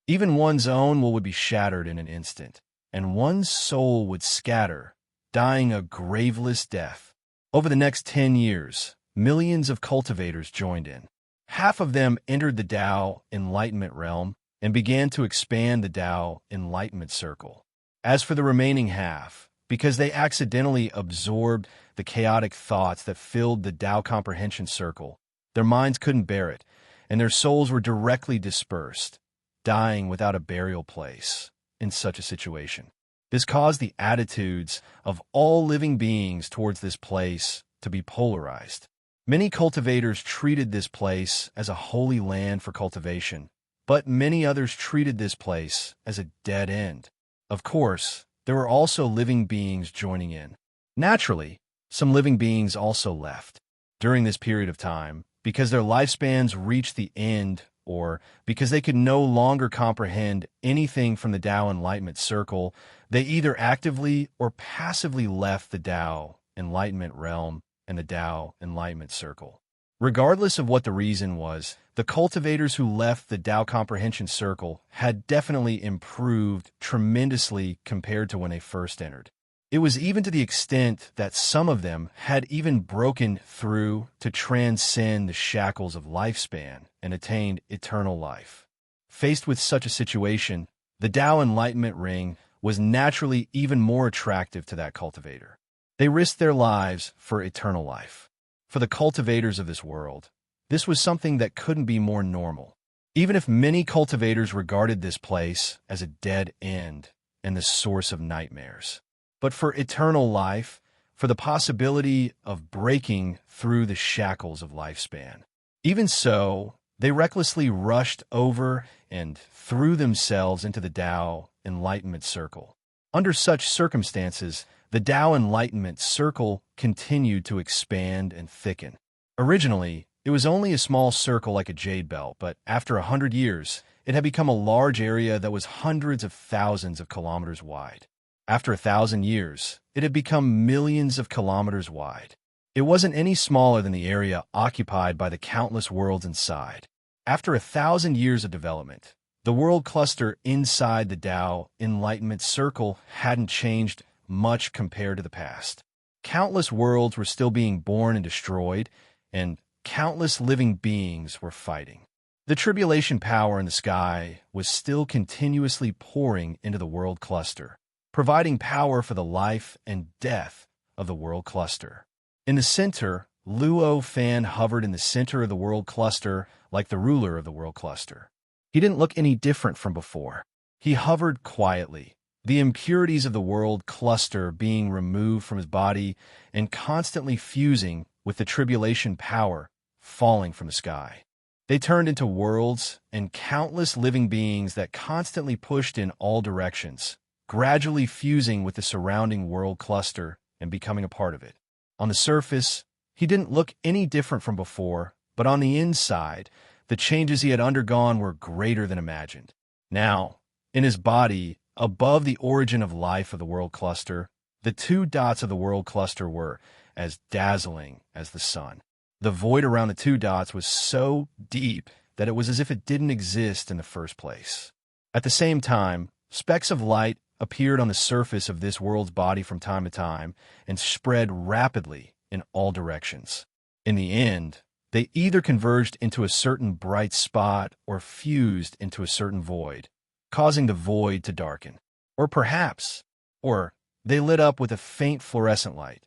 Even one's own will would be shattered in an instant, and one's soul would scatter, dying a graveless death. Over the next 10 years, millions of cultivators joined in. Half of them entered the Tao Enlightenment realm and began to expand the Tao Enlightenment Circle. As for the remaining half, because they accidentally absorbed the chaotic thoughts that filled the Tao Comprehension Circle, their minds couldn't bear it, and their souls were directly dispersed, dying without a burial place in such a situation. This caused the attitudes of all living beings towards this place to be polarized. Many cultivators treated this place as a holy land for cultivation, but many others treated this place as a dead end. Of course, there were also living beings joining in. Naturally, some living beings also left. During this period of time, because their lifespans reached the end or because they could no longer comprehend anything from the Tao Enlightenment Circle, they either actively or passively left the Tao Enlightenment realm and the Tao Enlightenment Circle. Regardless of what the reason was, the cultivators who left the Tao Comprehension Circle had definitely improved tremendously compared to when they first entered. It was even to the extent that some of them had even broken through to transcend the shackles of lifespan and attained eternal life. Faced with such a situation, the Tao Enlightenment Ring was naturally even more attractive to that cultivator. They risked their lives for eternal life. For the cultivators of this world, this was something that couldn't be more normal. Even if many cultivators regarded this place as a dead end and the source of nightmares. But for eternal life, for the possibility of breaking through the shackles of lifespan. Even so, they recklessly rushed over and threw themselves into the Tao Enlightenment Circle. Under such circumstances, the Tao Enlightenment Circle continued to expand and thicken. Originally, it was only a small circle like a jade belt, but after 100 years, it had become a large area that was hundreds of thousands of kilometers wide. After 1,000 years, it had become millions of kilometers wide. It wasn't any smaller than the area occupied by the countless worlds inside. After 1,000 years of development, the world cluster inside the Tao Enlightenment Circle hadn't changed much compared to the past. Countless worlds were still being born and destroyed, and countless living beings were fighting. The tribulation power in the sky was still continuously pouring into the world cluster, providing power for the life and death of the world cluster. In the center, Luo Fan hovered in the center of the world cluster like the ruler of the world cluster. He didn't look any different from before. He hovered quietly, the impurities of the world cluster being removed from his body and constantly fusing with the tribulation power falling from the sky. They turned into worlds and countless living beings that constantly pushed in all directions, gradually fusing with the surrounding world cluster and becoming a part of it. On the surface, he didn't look any different from before, but on the inside, the changes he had undergone were greater than imagined. Now, in his body, above the origin of life of the world cluster, the two dots of the world cluster were as dazzling as the sun. The void around the two dots was so deep that it was as if it didn't exist in the first place. At the same time, specks of light appeared on the surface of this world's body from time to time and spread rapidly in all directions. In the end, they either converged into a certain bright spot or fused into a certain void, causing the void to darken. Or they lit up with a faint fluorescent light.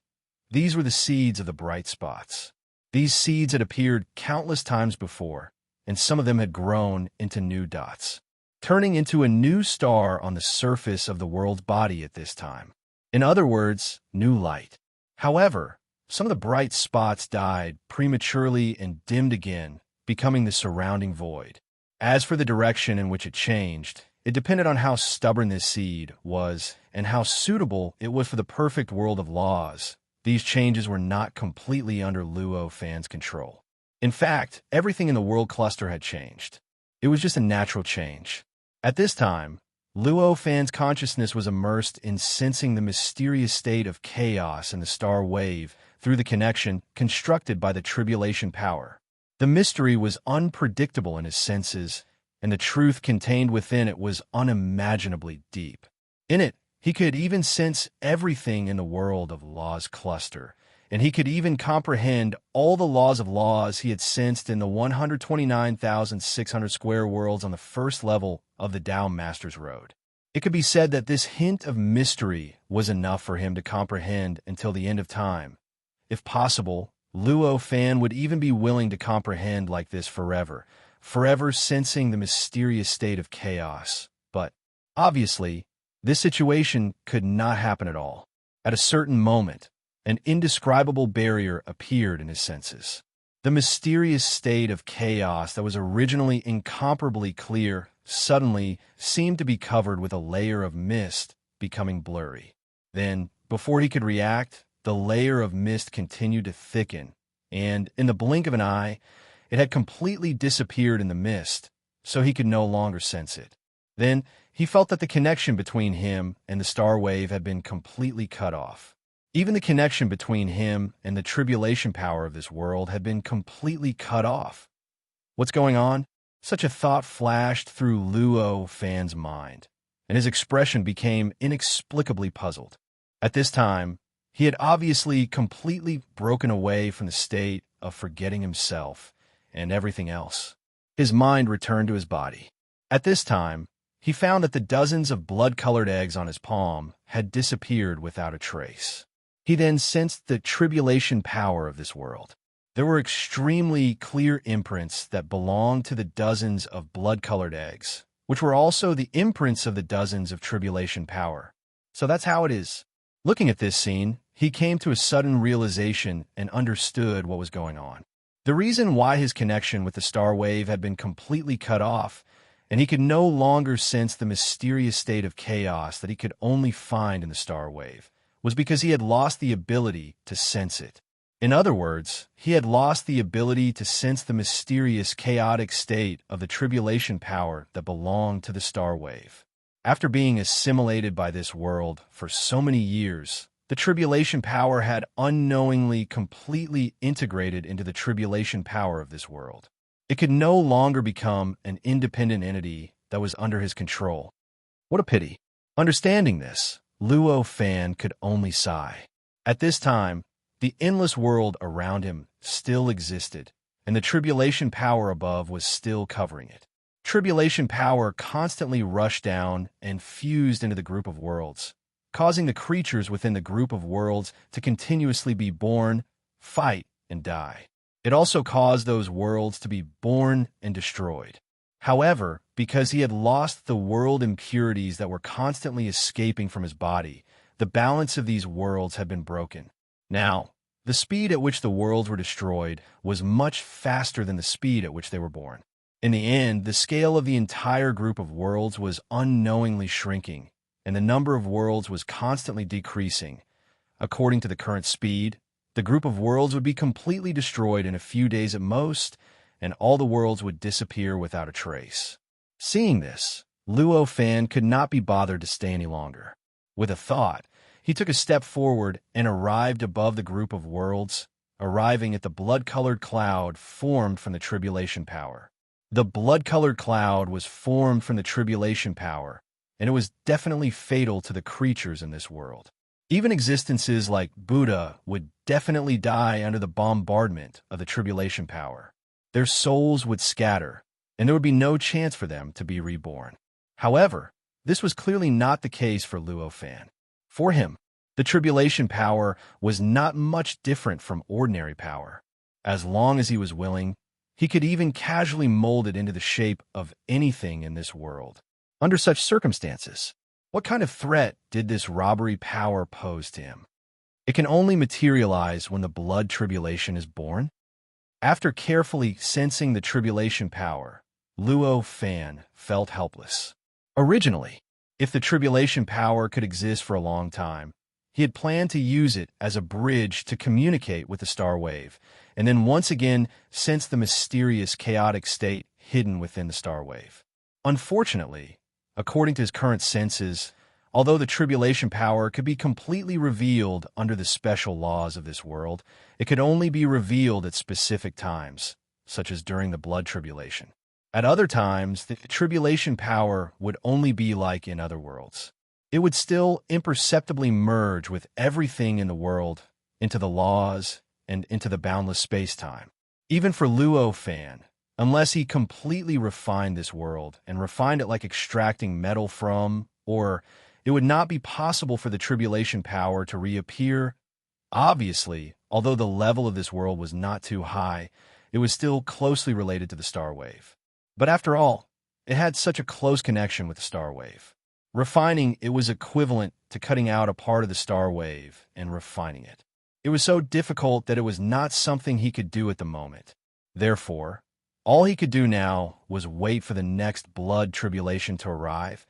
These were the seeds of the bright spots. These seeds had appeared countless times before, and some of them had grown into new dots, turning into a new star on the surface of the world's body at this time. In other words, new light. However, some of the bright spots died prematurely and dimmed again, becoming the surrounding void. As for the direction in which it changed, it depended on how stubborn this seed was and how suitable it was for the perfect world of laws. These changes were not completely under Luo Fan's control. In fact, everything in the world cluster had changed. It was just a natural change. At this time, Luo Fan's consciousness was immersed in sensing the mysterious state of chaos in the star wave through the connection constructed by the tribulation power. The mystery was unpredictable in his senses, and the truth contained within it was unimaginably deep. In it, he could even sense everything in the world of laws cluster, and he could even comprehend all the laws of laws he had sensed in the 129,600 square worlds on the first level of the Tao Master's Road. It could be said that this hint of mystery was enough for him to comprehend until the end of time. If possible, Luo Fan would even be willing to comprehend like this forever sensing the mysterious state of chaos. But, obviously, this situation could not happen at all. At a certain moment, an indescribable barrier appeared in his senses. The mysterious state of chaos that was originally incomparably clear suddenly seemed to be covered with a layer of mist, becoming blurry. Then, before he could react, the layer of mist continued to thicken, and in the blink of an eye, it had completely disappeared in the mist, so he could no longer sense it. Then he felt that the connection between him and the star wave had been completely cut off. Even the connection between him and the tribulation power of this world had been completely cut off. What's going on? Such a thought flashed through Luo Fan's mind, and his expression became inexplicably puzzled. At this time, he had obviously completely broken away from the state of forgetting himself and everything else. His mind returned to his body. At this time, he found that the dozens of blood-colored eggs on his palm had disappeared without a trace. He then sensed the tribulation power of this world. There were extremely clear imprints that belonged to the dozens of blood-colored eggs, which were also the imprints of the dozens of tribulation power. So that's how it is. Looking at this scene, he came to a sudden realization and understood what was going on. The reason why his connection with the star wave had been completely cut off, and he could no longer sense the mysterious state of chaos that he could only find in the star wave, was because he had lost the ability to sense it. In other words, he had lost the ability to sense the mysterious, chaotic state of the tribulation power that belonged to the star wave. After being assimilated by this world for so many years, the tribulation power had unknowingly completely integrated into the tribulation power of this world. It could no longer become an independent entity that was under his control. What a pity. Understanding this, Luo Fan could only sigh. At this time, the endless world around him still existed, and the tribulation power above was still covering it. Tribulation power constantly rushed down and fused into the group of worlds, causing the creatures within the group of worlds to continuously be born, fight, and die. It also caused those worlds to be born and destroyed. However, because he had lost the world impurities that were constantly escaping from his body, the balance of these worlds had been broken. Now, the speed at which the worlds were destroyed was much faster than the speed at which they were born. In the end, the scale of the entire group of worlds was unknowingly shrinking, and the number of worlds was constantly decreasing. According to the current speed, the group of worlds would be completely destroyed in a few days at most, and all the worlds would disappear without a trace. Seeing this, Luo Fan could not be bothered to stay any longer. With a thought, he took a step forward and arrived above the group of worlds, arriving at the blood-colored cloud formed from the tribulation power. The blood-colored cloud was formed from the tribulation power, and it was definitely fatal to the creatures in this world. Even existences like Buddha would definitely die under the bombardment of the tribulation power. Their souls would scatter, and there would be no chance for them to be reborn. However, this was clearly not the case for Luo Fan. For him, the tribulation power was not much different from ordinary power. As long as he was willing, he could even casually mold it into the shape of anything in this world. Under such circumstances, what kind of threat did this robbery power pose to him? It can only materialize when the blood tribulation is born. After carefully sensing the tribulation power, Luo Fan felt helpless. Originally, if the tribulation power could exist for a long time, he had planned to use it as a bridge to communicate with the star wave, and then once again sense the mysterious, chaotic state hidden within the star wave. Unfortunately, according to his current senses, although the tribulation power could be completely revealed under the special laws of this world, it could only be revealed at specific times, such as during the blood tribulation. At other times, the tribulation power would only be like in other worlds. It would still imperceptibly merge with everything in the world, into the laws, and into the boundless space-time. Even for Luo Fan, unless he completely refined this world and refined it like extracting metal from, or it would not be possible for the tribulation power to reappear. Obviously, although the level of this world was not too high, it was still closely related to the star wave. But after all, it had such a close connection with the star wave. Refining it was equivalent to cutting out a part of the star wave and refining it. It was so difficult that it was not something he could do at the moment. Therefore, all he could do now was wait for the next blood tribulation to arrive.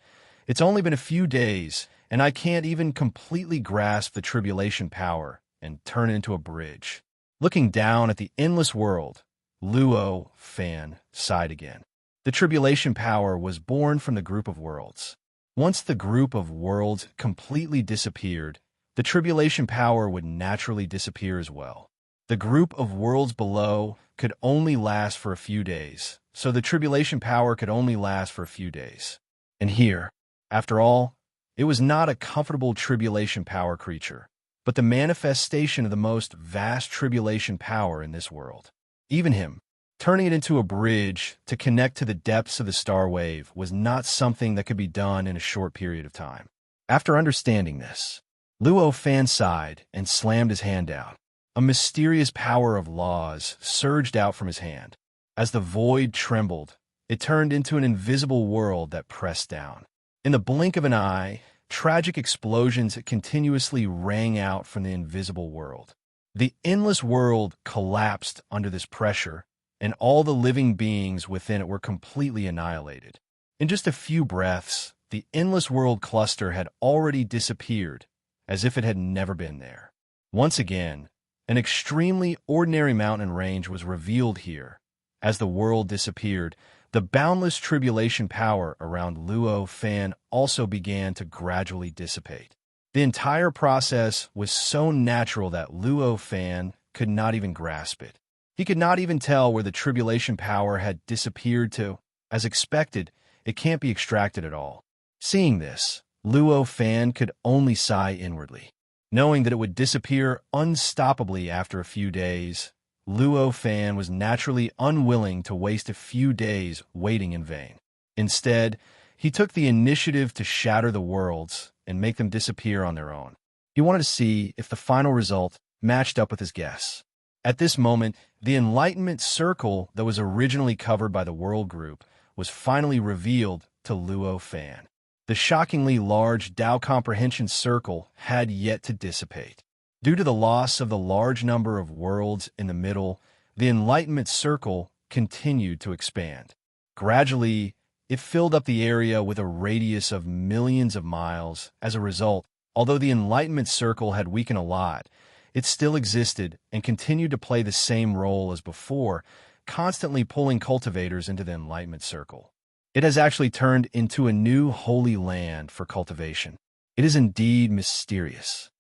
It's only been a few days, and I can't even completely grasp the tribulation power, and turn it into a bridge. Looking down at the endless world, Luo Fan sighed again. The tribulation power was born from the group of worlds. Once the group of worlds completely disappeared, the tribulation power would naturally disappear as well. The group of worlds below could only last for a few days, so the tribulation power could only last for a few days. And here, after all, it was not a comfortable tribulation power creature, but the manifestation of the most vast tribulation power in this world. Even him, turning it into a bridge to connect to the depths of the star wave was not something that could be done in a short period of time. After understanding this, Luo Fan sighed and slammed his hand out. A mysterious power of laws surged out from his hand. As the void trembled, it turned into an invisible world that pressed down. In the blink of an eye, tragic explosions continuously rang out from the invisible world. The endless world collapsed under this pressure, and all the living beings within it were completely annihilated. In just a few breaths, the endless world cluster had already disappeared, as if it had never been there. Once again, an extremely ordinary mountain range was revealed here. As the world disappeared, the boundless tribulation power around Luo Fan also began to gradually dissipate. The entire process was so natural that Luo Fan could not even grasp it. He could not even tell where the tribulation power had disappeared to. As expected, it can't be extracted at all. Seeing this, Luo Fan could only sigh inwardly. Knowing that it would disappear unstoppably after a few days, Luo Fan was naturally unwilling to waste a few days waiting in vain. Instead, he took the initiative to shatter the worlds and make them disappear on their own. He wanted to see if the final result matched up with his guess. At this moment, the enlightenment circle that was originally covered by the world group was finally revealed to Luo Fan. The shockingly large Tao comprehension circle had yet to dissipate. Due to the loss of the large number of worlds in the middle, the enlightenment circle continued to expand. Gradually, it filled up the area with a radius of millions of miles. As a result, although the enlightenment circle had weakened a lot, it still existed and continued to play the same role as before, constantly pulling cultivators into the enlightenment circle. It has actually turned into a new holy land for cultivation. It is indeed mysterious.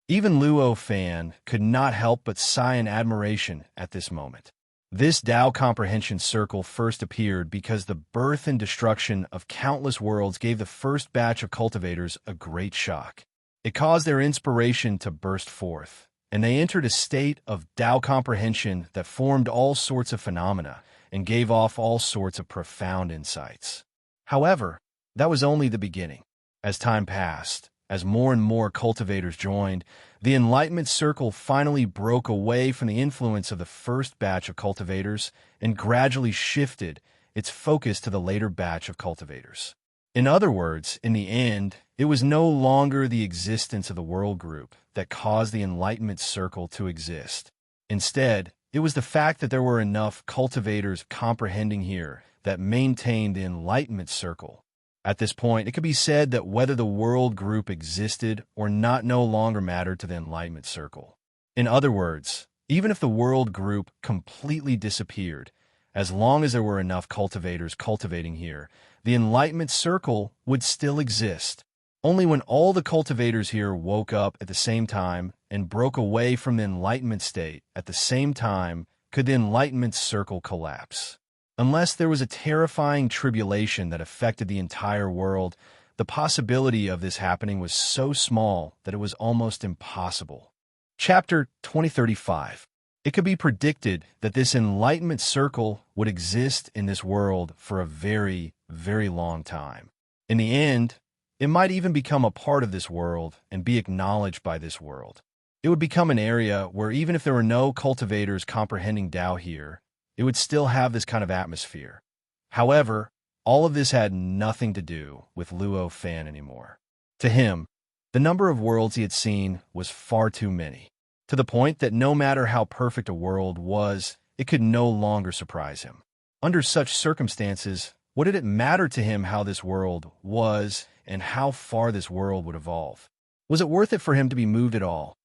Even Luo Fan could not help but sigh in admiration at this moment. This Tao comprehension circle first appeared because the birth and destruction of countless worlds gave the first batch of cultivators a great shock. It caused their inspiration to burst forth, and they entered a state of Tao comprehension that formed all sorts of phenomena and gave off all sorts of profound insights. However, that was only the beginning. As time passed, as more and more cultivators joined, the enlightenment circle finally broke away from the influence of the first batch of cultivators and gradually shifted its focus to the later batch of cultivators. In other words, in the end, it was no longer the existence of the world group that caused the enlightenment circle to exist. Instead, it was the fact that there were enough cultivators comprehending here that maintained the enlightenment circle. At this point, it could be said that whether the world group existed or not no longer mattered to the enlightenment circle. In other words, even if the world group completely disappeared, as long as there were enough cultivators cultivating here, the enlightenment circle would still exist. Only when all the cultivators here woke up at the same time and broke away from the enlightenment state at the same time could the enlightenment circle collapse. Unless there was a terrifying tribulation that affected the entire world, the possibility of this happening was so small that it was almost impossible. Chapter 2035. It could be predicted that this enlightenment circle would exist in this world for a very, very long time. In the end, it might even become a part of this world and be acknowledged by this world. It would become an area where even if there were no cultivators comprehending Tao here, it would still have this kind of atmosphere. However, all of this had nothing to do with Luo Fan anymore. To him, the number of worlds he had seen was far too many, to the point that no matter how perfect a world was, it could no longer surprise him. Under such circumstances, what did it matter to him how this world was and how far this world would evolve? Was it worth it for him to be moved at all?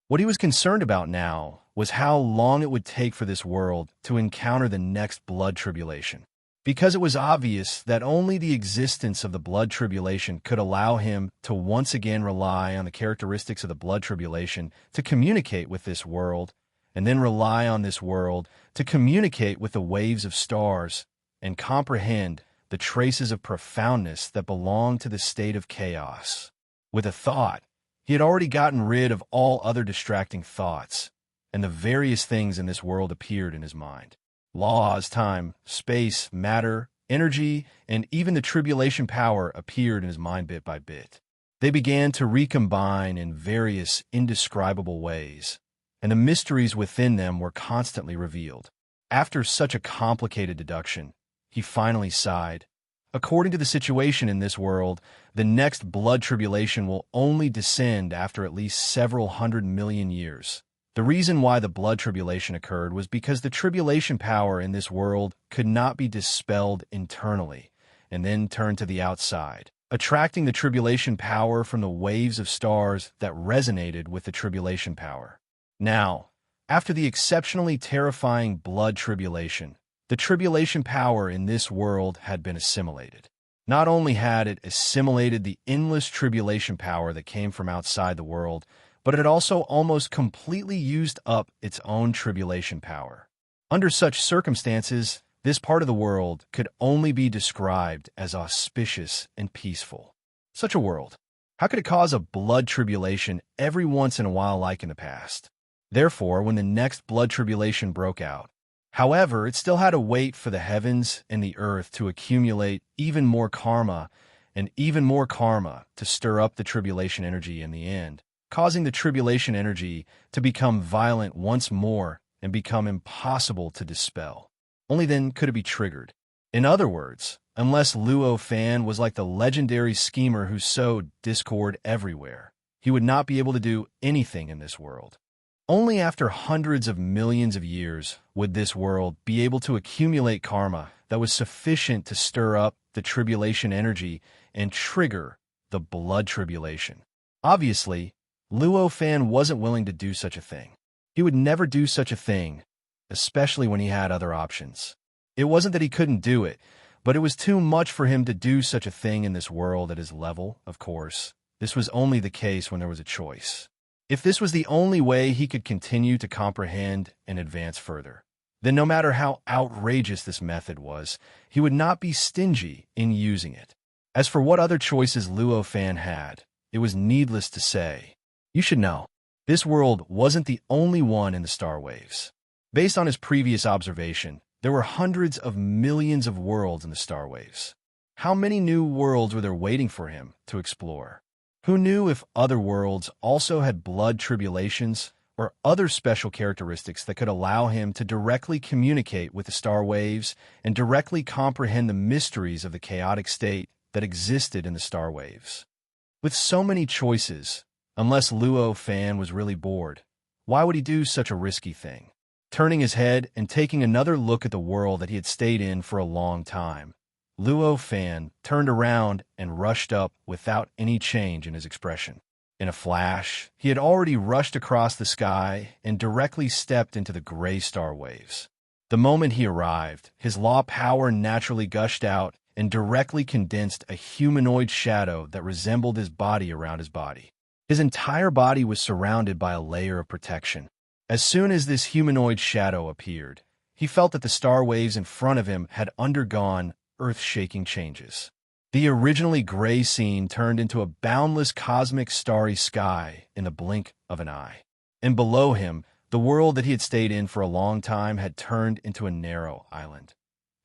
What he was concerned about now was how long it would take for this world to encounter the next blood tribulation. Because it was obvious that only the existence of the blood tribulation could allow him to once again rely on the characteristics of the blood tribulation to communicate with this world, and then rely on this world to communicate with the waves of stars and comprehend the traces of profoundness that belong to the state of chaos. With a thought, he had already gotten rid of all other distracting thoughts, and the various things in this world appeared in his mind. Laws, time, space, matter, energy, and even the tribulation power appeared in his mind bit by bit. They began to recombine in various indescribable ways, and the mysteries within them were constantly revealed. After such a complicated deduction, he finally sighed. According to the situation in this world, the next blood tribulation will only descend after at least several 100 million years. The reason why the blood tribulation occurred was because the tribulation power in this world could not be dispelled internally and then turned to the outside, attracting the tribulation power from the waves of stars that resonated with the tribulation power. Now, after the exceptionally terrifying blood tribulation, the tribulation power in this world had been assimilated. Not only had it assimilated the endless tribulation power that came from outside the world, but it had also almost completely used up its own tribulation power. Under such circumstances, this part of the world could only be described as auspicious and peaceful. Such a world, how could it cause a blood tribulation every once in a while like in the past? Therefore, when the next blood tribulation broke out, however, it still had to wait for the heavens and the earth to accumulate even more karma and even more karma to stir up the tribulation energy in the end, causing the tribulation energy to become violent once more and become impossible to dispel. Only then could it be triggered. In other words, unless Luo Fan was like the legendary schemer who sowed discord everywhere, he would not be able to do anything in this world. Only after hundreds of millions of years would this world be able to accumulate karma that was sufficient to stir up the tribulation energy and trigger the blood tribulation. Obviously, Luo Fan wasn't willing to do such a thing. He would never do such a thing, especially when he had other options. It wasn't that he couldn't do it, but it was too much for him to do such a thing in this world at his level, of course. This was only the case when there was a choice. If this was the only way he could continue to comprehend and advance further, then no matter how outrageous this method was, he would not be stingy in using it. As for what other choices Luo Fan had, it was needless to say. You should know, this world wasn't the only one in the star waves. Based on his previous observation, there were hundreds of millions of worlds in the star waves. How many new worlds were there waiting for him to explore? Who knew if other worlds also had blood tribulations or other special characteristics that could allow him to directly communicate with the star waves and directly comprehend the mysteries of the chaotic state that existed in the star waves? With so many choices, unless Luo Fan was really bored, why would he do such a risky thing? Turning his head and taking another look at the world that he had stayed in for a long time, Luo Fan turned around and rushed up without any change in his expression. In a flash, he had already rushed across the sky and directly stepped into the gray star waves. The moment he arrived, his law power naturally gushed out and directly condensed a humanoid shadow that resembled his body around his body. His entire body was surrounded by a layer of protection. As soon as this humanoid shadow appeared, he felt that the star waves in front of him had undergone earth-shaking changes. The originally gray scene turned into a boundless cosmic starry sky in the blink of an eye. And below him, the world that he had stayed in for a long time had turned into a narrow island.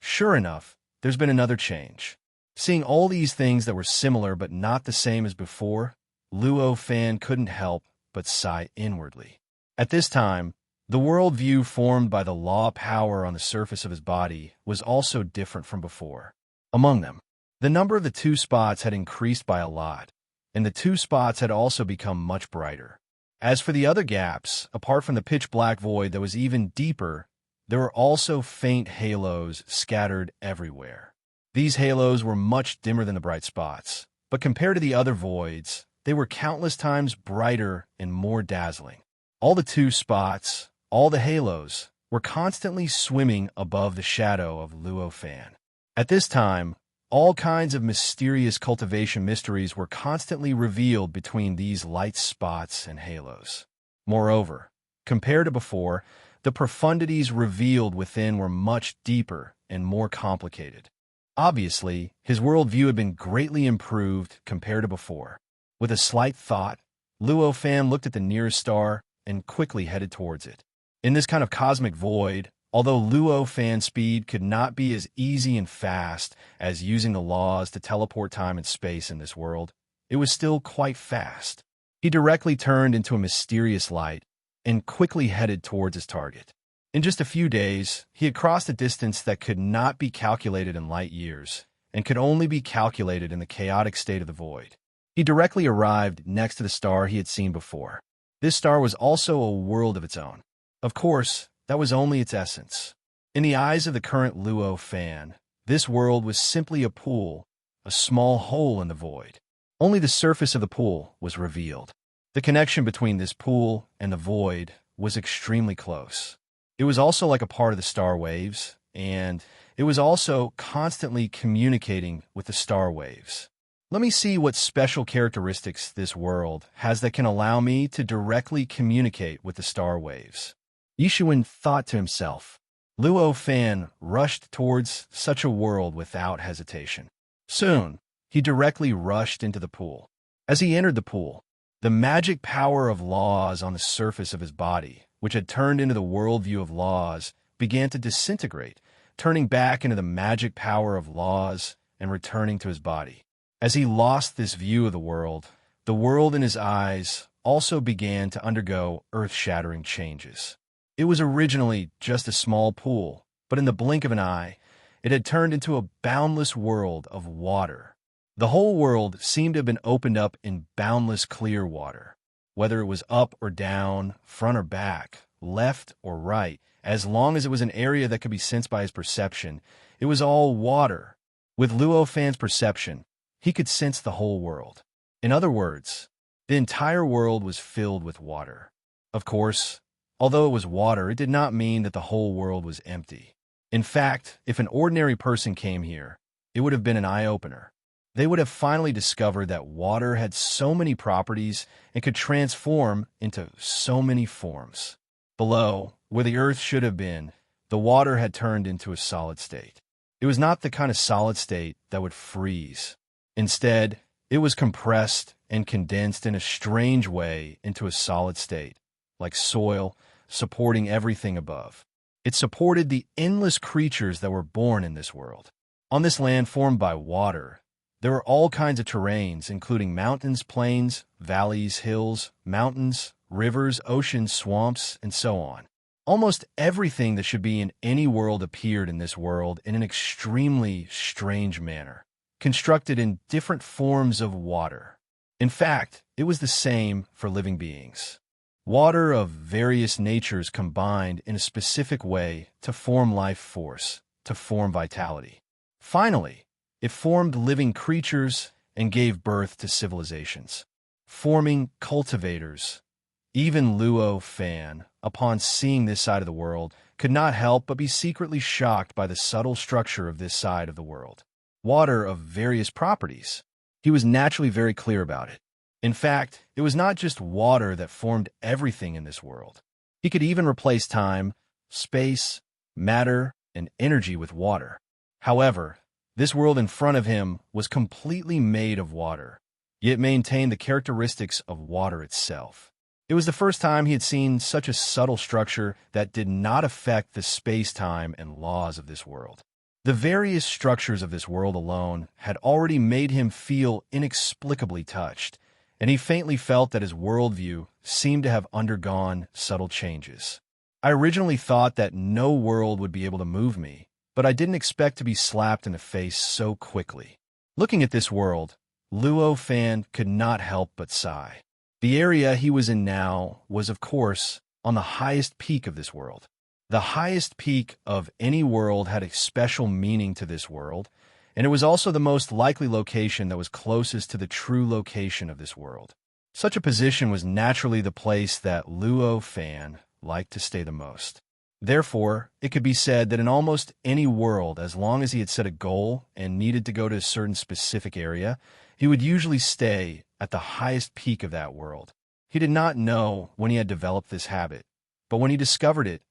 Sure enough, there's been another change. Seeing all these things that were similar but not the same as before, Luo Fan couldn't help but sigh inwardly. At this time, the worldview formed by the law power on the surface of his body was also different from before. Among them, the number of the two spots had increased by a lot, and the two spots had also become much brighter. As for the other gaps, apart from the pitch-black void that was even deeper, there were also faint halos scattered everywhere. These halos were much dimmer than the bright spots, but compared to the other voids, they were countless times brighter and more dazzling. All the two spots, all the halos, were constantly swimming above the shadow of Luo Fan. At this time, all kinds of mysterious cultivation mysteries were constantly revealed between these light spots and halos. Moreover, compared to before, the profundities revealed within were much deeper and more complicated. Obviously, his worldview had been greatly improved compared to before. With a slight thought, Luo Fan looked at the nearest star and quickly headed towards it. In this kind of cosmic void, although Luo Fan's speed could not be as easy and fast as using the laws to teleport time and space in this world, it was still quite fast. He directly turned into a mysterious light and quickly headed towards his target. In just a few days, he had crossed a distance that could not be calculated in light years and could only be calculated in the chaotic state of the void. He directly arrived next to the star he had seen before. This star was also a world of its own. Of course, that was only its essence. In the eyes of the current Luo Fan, this world was simply a pool, a small hole in the void. Only the surface of the pool was revealed. The connection between this pool and the void was extremely close. It was also like a part of the star waves, and it was also constantly communicating with the star waves. Let me see what special characteristics this world has that can allow me to directly communicate with the star waves. Yishuan thought to himself. Luo Fan rushed towards such a world without hesitation. Soon, he directly rushed into the pool. As he entered the pool, the magic power of laws on the surface of his body, which had turned into the worldview of laws, began to disintegrate, turning back into the magic power of laws and returning to his body. As he lost this view of the world in his eyes also began to undergo earth-shattering changes. It was originally just a small pool, but in the blink of an eye, it had turned into a boundless world of water. The whole world seemed to have been opened up in boundless clear water. Whether it was up or down, front or back, left or right, as long as it was an area that could be sensed by his perception, it was all water. With Luo Fan's perception, he could sense the whole world. In other words, the entire world was filled with water. Of course, although it was water, it did not mean that the whole world was empty. In fact, if an ordinary person came here, it would have been an eye-opener. They would have finally discovered that water had so many properties and could transform into so many forms. Below, where the earth should have been, the water had turned into a solid state. It was not the kind of solid state that would freeze. Instead, it was compressed and condensed in a strange way into a solid state, like soil, supporting everything above. It supported the endless creatures that were born in this world. On this land formed by water, there were all kinds of terrains, including mountains, plains, valleys, hills, mountains, rivers, oceans, swamps, and so on. Almost everything that should be in any world appeared in this world in an extremely strange manner, constructed in different forms of water. In fact, it was the same for living beings. Water of various natures combined in a specific way to form life force, to form vitality. Finally, it formed living creatures and gave birth to civilizations, forming cultivators. Even Luo Fan, upon seeing this side of the world, could not help but be secretly shocked by the subtle structure of this side of the world. Water of various properties. He was naturally very clear about it. In fact, it was not just water that formed everything in this world. He could even replace time, space, matter, and energy with water. However, this world in front of him was completely made of water, yet maintained the characteristics of water itself. It was the first time he had seen such a subtle structure that did not affect the space-time and laws of this world. The various structures of this world alone had already made him feel inexplicably touched, and he faintly felt that his worldview seemed to have undergone subtle changes. I originally thought that no world would be able to move me, but I didn't expect to be slapped in the face so quickly. Looking at this world, Luo Fan could not help but sigh. The area he was in now was, of course, on the highest peak of this world. The highest peak of any world had a special meaning to this world, and it was also the most likely location that was closest to the true location of this world. Such a position was naturally the place that Luo Fan liked to stay the most. Therefore, it could be said that in almost any world, as long as he had set a goal and needed to go to a certain specific area, he would usually stay at the highest peak of that world. He did not know when he had developed this habit, but when he discovered it,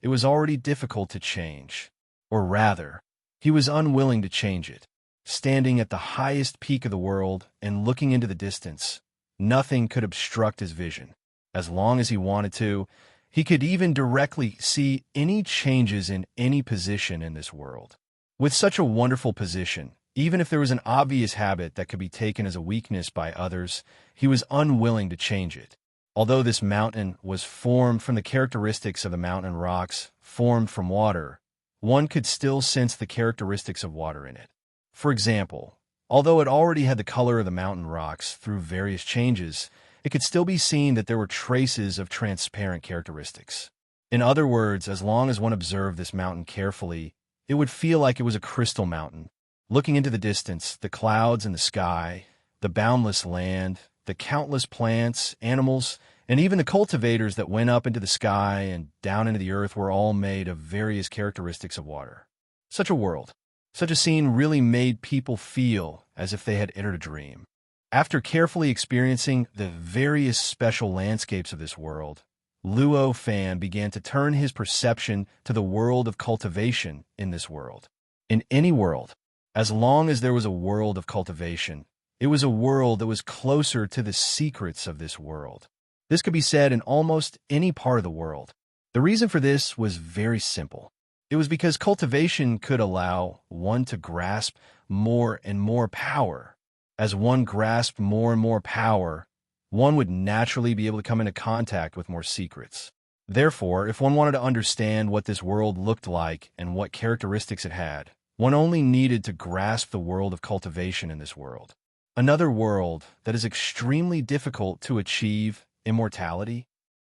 it was already difficult to change. Or rather, he was unwilling to change it. Standing at the highest peak of the world and looking into the distance, nothing could obstruct his vision. As long as he wanted to, he could even directly see any changes in any position in this world. With such a wonderful position, even if there was an obvious habit that could be taken as a weakness by others, he was unwilling to change it. Although this mountain was formed from the characteristics of the mountain rocks formed from water, one could still sense the characteristics of water in it. For example, although it already had the color of the mountain rocks through various changes, it could still be seen that there were traces of transparent characteristics. In other words, as long as one observed this mountain carefully, it would feel like it was a crystal mountain. Looking into the distance, the clouds and the sky, the boundless land, the countless plants, animals, and even the cultivators that went up into the sky and down into the earth were all made of various characteristics of water. Such a world, such a scene really made people feel as if they had entered a dream. After carefully experiencing the various special landscapes of this world, Luo Fan began to turn his perception to the world of cultivation in this world. In any world, as long as there was a world of cultivation, it was a world that was closer to the secrets of this world. This could be said in almost any part of the world. The reason for this was very simple. It was because cultivation could allow one to grasp more and more power. As one grasped more and more power, one would naturally be able to come into contact with more secrets. Therefore, if one wanted to understand what this world looked like and what characteristics it had, one only needed to grasp the world of cultivation in this world. Another world that is extremely difficult to achieve immortality.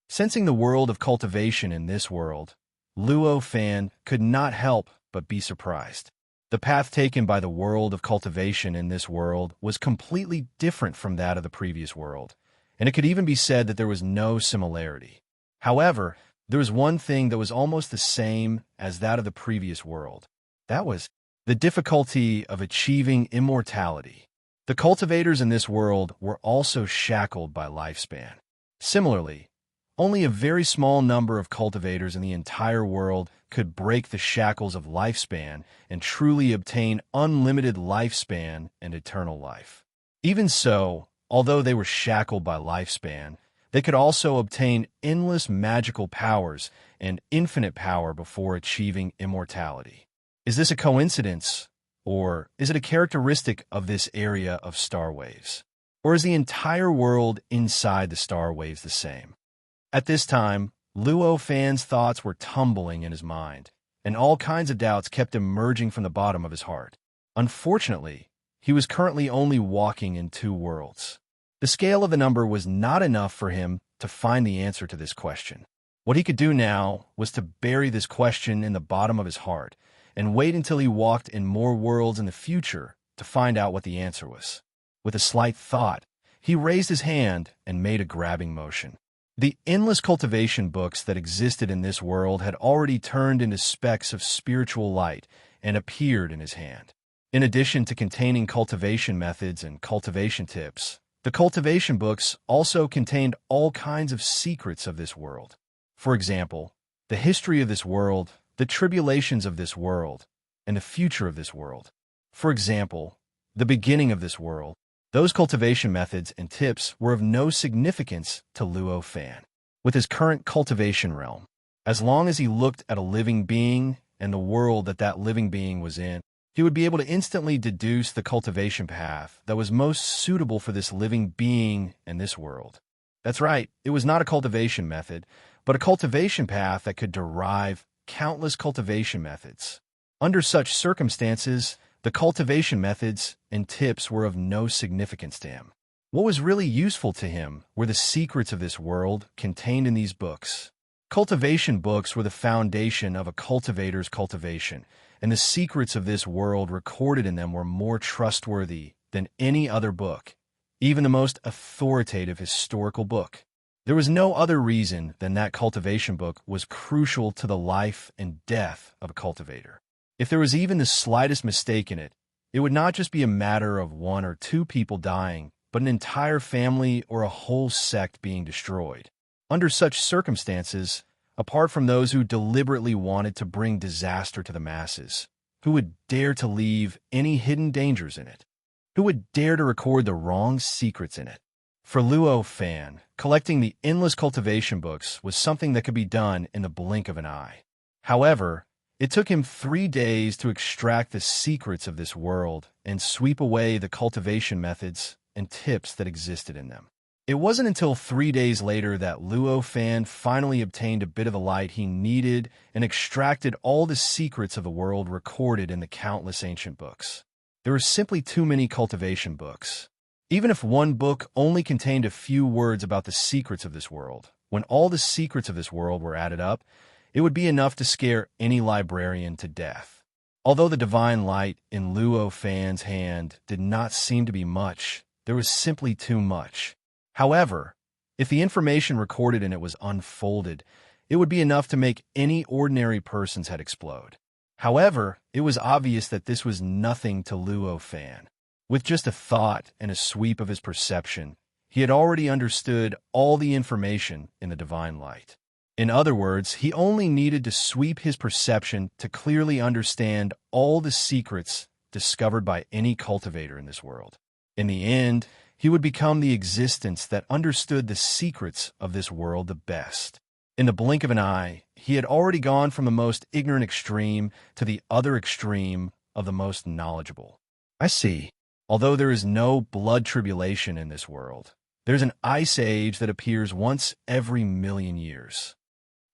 Sensing the world of cultivation in this world, Luo Fan could not help but be surprised. The path taken by the world of cultivation in this world was completely different from that of the previous world, and it could even be said that there was no similarity. However, there was one thing that was almost the same as that of the previous world. That was the difficulty of achieving immortality. The cultivators in this world were also shackled by lifespan. Similarly, only a very small number of cultivators in the entire world could break the shackles of lifespan and truly obtain unlimited lifespan and eternal life. Even so, although they were shackled by lifespan, they could also obtain endless magical powers and infinite power before achieving immortality. Is this a coincidence, or is it a characteristic of this area of star waves? Or is the entire world inside the star waves the same? At this time, Luo Fan's thoughts were tumbling in his mind, and all kinds of doubts kept emerging from the bottom of his heart. Unfortunately, he was currently only walking in two worlds. The scale of the number was not enough for him to find the answer to this question. What he could do now was to bury this question in the bottom of his heart and wait until he walked in more worlds in the future to find out what the answer was. With a slight thought, he raised his hand and made a grabbing motion. The endless cultivation books that existed in this world had already turned into specks of spiritual light and appeared in his hand. In addition to containing cultivation methods and cultivation tips, the cultivation books also contained all kinds of secrets of this world. For example, the history of this world, the tribulations of this world, and the future of this world. For example, the beginning of this world. Those cultivation methods and tips were of no significance to Luo Fan. With his current cultivation realm, as long as he looked at a living being and the world that that living being was in, he would be able to instantly deduce the cultivation path that was most suitable for this living being and this world. That's right, it was not a cultivation method, but a cultivation path that could derive countless cultivation methods. Under such circumstances, the cultivation methods and tips were of no significance to him. What was really useful to him were the secrets of this world contained in these books. Cultivation books were the foundation of a cultivator's cultivation, and the secrets of this world recorded in them were more trustworthy than any other book, even the most authoritative historical book. There was no other reason than that cultivation book was crucial to the life and death of a cultivator. If there was even the slightest mistake in it, it would not just be a matter of one or two people dying, but an entire family or a whole sect being destroyed. Under such circumstances, apart from those who deliberately wanted to bring disaster to the masses, who would dare to leave any hidden dangers in it? Who would dare to record the wrong secrets in it? For Luo Fan, collecting the endless cultivation books was something that could be done in the blink of an eye. However, it took him 3 days to extract the secrets of this world and sweep away the cultivation methods and tips that existed in them. It wasn't until 3 days later that Luo Fan finally obtained a bit of the light he needed and extracted all the secrets of the world recorded in the countless ancient books. There were simply too many cultivation books. Even if one book only contained a few words about the secrets of this world, when all the secrets of this world were added up, it would be enough to scare any librarian to death. Although the divine light in Luo Fan's hand did not seem to be much, there was simply too much. However, if the information recorded in it was unfolded, it would be enough to make any ordinary person's head explode. However, it was obvious that this was nothing to Luo Fan. With just a thought and a sweep of his perception, he had already understood all the information in the divine light. In other words, he only needed to sweep his perception to clearly understand all the secrets discovered by any cultivator in this world. In the end, he would become the existence that understood the secrets of this world the best. In the blink of an eye, he had already gone from the most ignorant extreme to the other extreme of the most knowledgeable. I see. Although there is no blood tribulation in this world, there's an ice age that appears once every million years.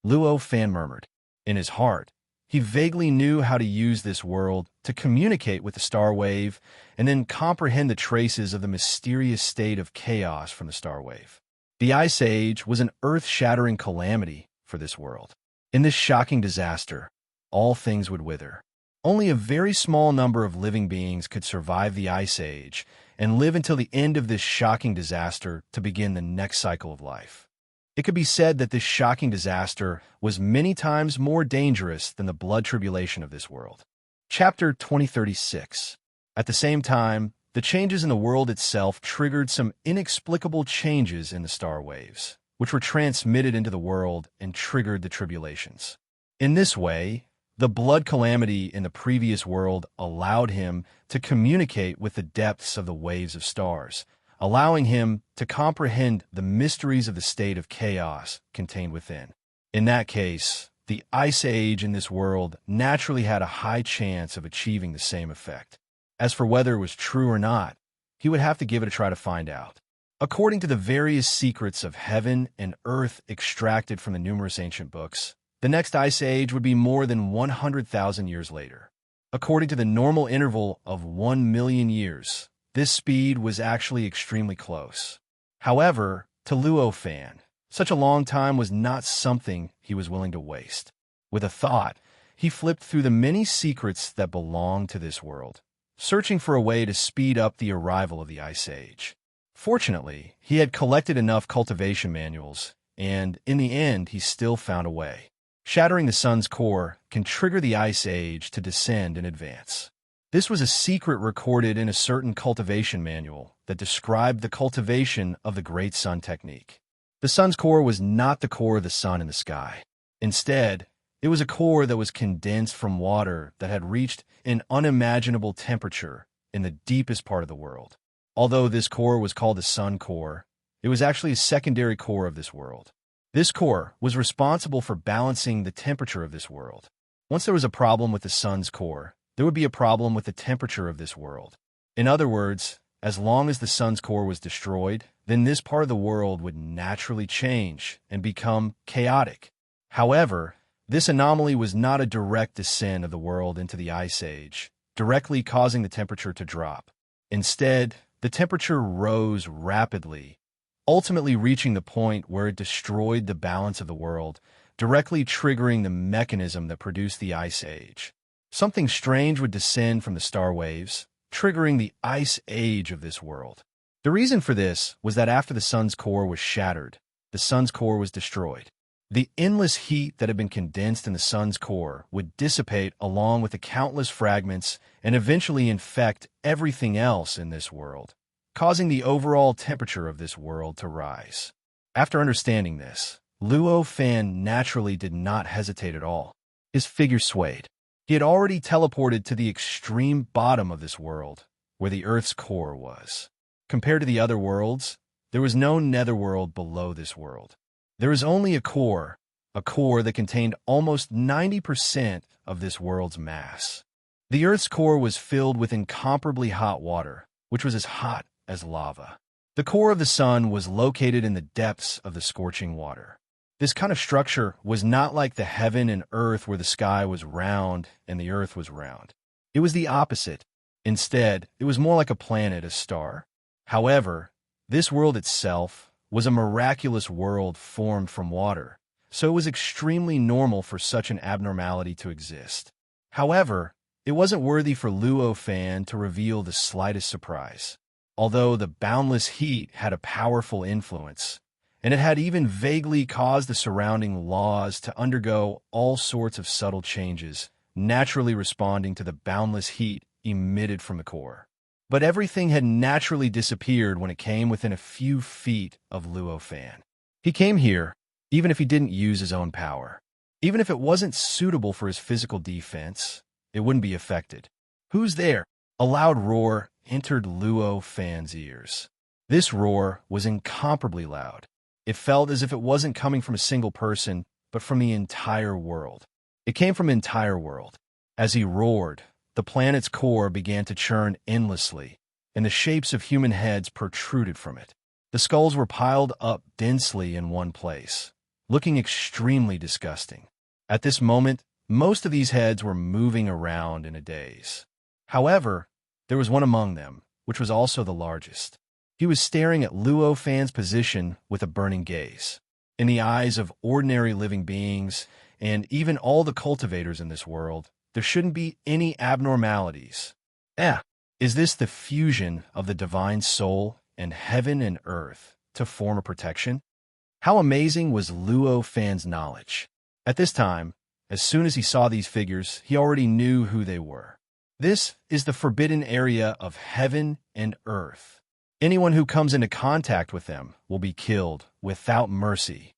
Luo Fan murmured. In his heart, he vaguely knew how to use this world to communicate with the star wave and then comprehend the traces of the mysterious state of chaos from the star wave. The Ice Age was an earth-shattering calamity for this world. In this shocking disaster, all things would wither. Only a very small number of living beings could survive the Ice Age and live until the end of this shocking disaster to begin the next cycle of life. It could be said that this shocking disaster was many times more dangerous than the blood tribulation of this world. Chapter 2036. At the same time, the changes in the world itself triggered some inexplicable changes in the star waves, which were transmitted into the world and triggered the tribulations. In this way, the blood calamity in the previous world allowed him to communicate with the depths of the waves of stars, allowing him to comprehend the mysteries of the state of chaos contained within. In that case, the Ice Age in this world naturally had a high chance of achieving the same effect. As for whether it was true or not, he would have to give it a try to find out. According to the various secrets of heaven and earth extracted from the numerous ancient books, the next Ice Age would be more than 100,000 years later. According to the normal interval of 1 million years, this speed was actually extremely close. However, to Luo Fan, such a long time was not something he was willing to waste. With a thought, he flipped through the many secrets that belonged to this world, searching for a way to speed up the arrival of the Ice Age. Fortunately, he had collected enough cultivation manuals, and in the end, he still found a way. Shattering the sun's core can trigger the Ice Age to descend in advance. This was a secret recorded in a certain cultivation manual that described the cultivation of the Great Sun technique. The sun's core was not the core of the sun in the sky. Instead, it was a core that was condensed from water that had reached an unimaginable temperature in the deepest part of the world. Although this core was called the sun core, it was actually a secondary core of this world. This core was responsible for balancing the temperature of this world. Once there was a problem with the sun's core, there would be a problem with the temperature of this world. In other words, as long as the sun's core was destroyed, then this part of the world would naturally change and become chaotic. However, this anomaly was not a direct descent of the world into the Ice Age, directly causing the temperature to drop. Instead, the temperature rose rapidly, ultimately reaching the point where it destroyed the balance of the world, directly triggering the mechanism that produced the Ice Age. Something strange would descend from the star waves, triggering the Ice Age of this world. The reason for this was that after the sun's core was shattered, the sun's core was destroyed. The endless heat that had been condensed in the sun's core would dissipate along with the countless fragments and eventually infect everything else in this world, causing the overall temperature of this world to rise. After understanding this, Luo Fan naturally did not hesitate at all. His figure swayed. He had already teleported to the extreme bottom of this world, where the Earth's core was. Compared to the other worlds, there was no netherworld below this world. There was only a core that contained almost 90% of this world's mass. The Earth's core was filled with incomparably hot water, which was as hot as lava. The core of the sun was located in the depths of the scorching water. This kind of structure was not like the heaven and earth where the sky was round and the earth was round. It was the opposite. Instead, it was more like a planet, a star. However, this world itself was a miraculous world formed from water, so it was extremely normal for such an abnormality to exist. However, it wasn't worthy for Luo Fan to reveal the slightest surprise. Although the boundless heat had a powerful influence, and it had even vaguely caused the surrounding laws to undergo all sorts of subtle changes, naturally responding to the boundless heat emitted from the core. But everything had naturally disappeared when it came within a few feet of Luo Fan. He came here, even if he didn't use his own power. Even if it wasn't suitable for his physical defense, it wouldn't be affected. "Who's there?" A loud roar entered Luo Fan's ears. This roar was incomparably loud. It felt as if it wasn't coming from a single person, but from the entire world. It came from the entire world. As he roared, the planet's core began to churn endlessly, and the shapes of human heads protruded from it. The skulls were piled up densely in one place, looking extremely disgusting. At this moment, most of these heads were moving around in a daze. However, there was one among them, which was also the largest. He was staring at Luo Fan's position with a burning gaze. In the eyes of ordinary living beings, and even all the cultivators in this world, there shouldn't be any abnormalities. Is this the fusion of the divine soul and heaven and earth to form a protection? How amazing was Luo Fan's knowledge? At this time, as soon as he saw these figures, he already knew who they were. This is the forbidden area of heaven and earth. Anyone who comes into contact with them will be killed without mercy.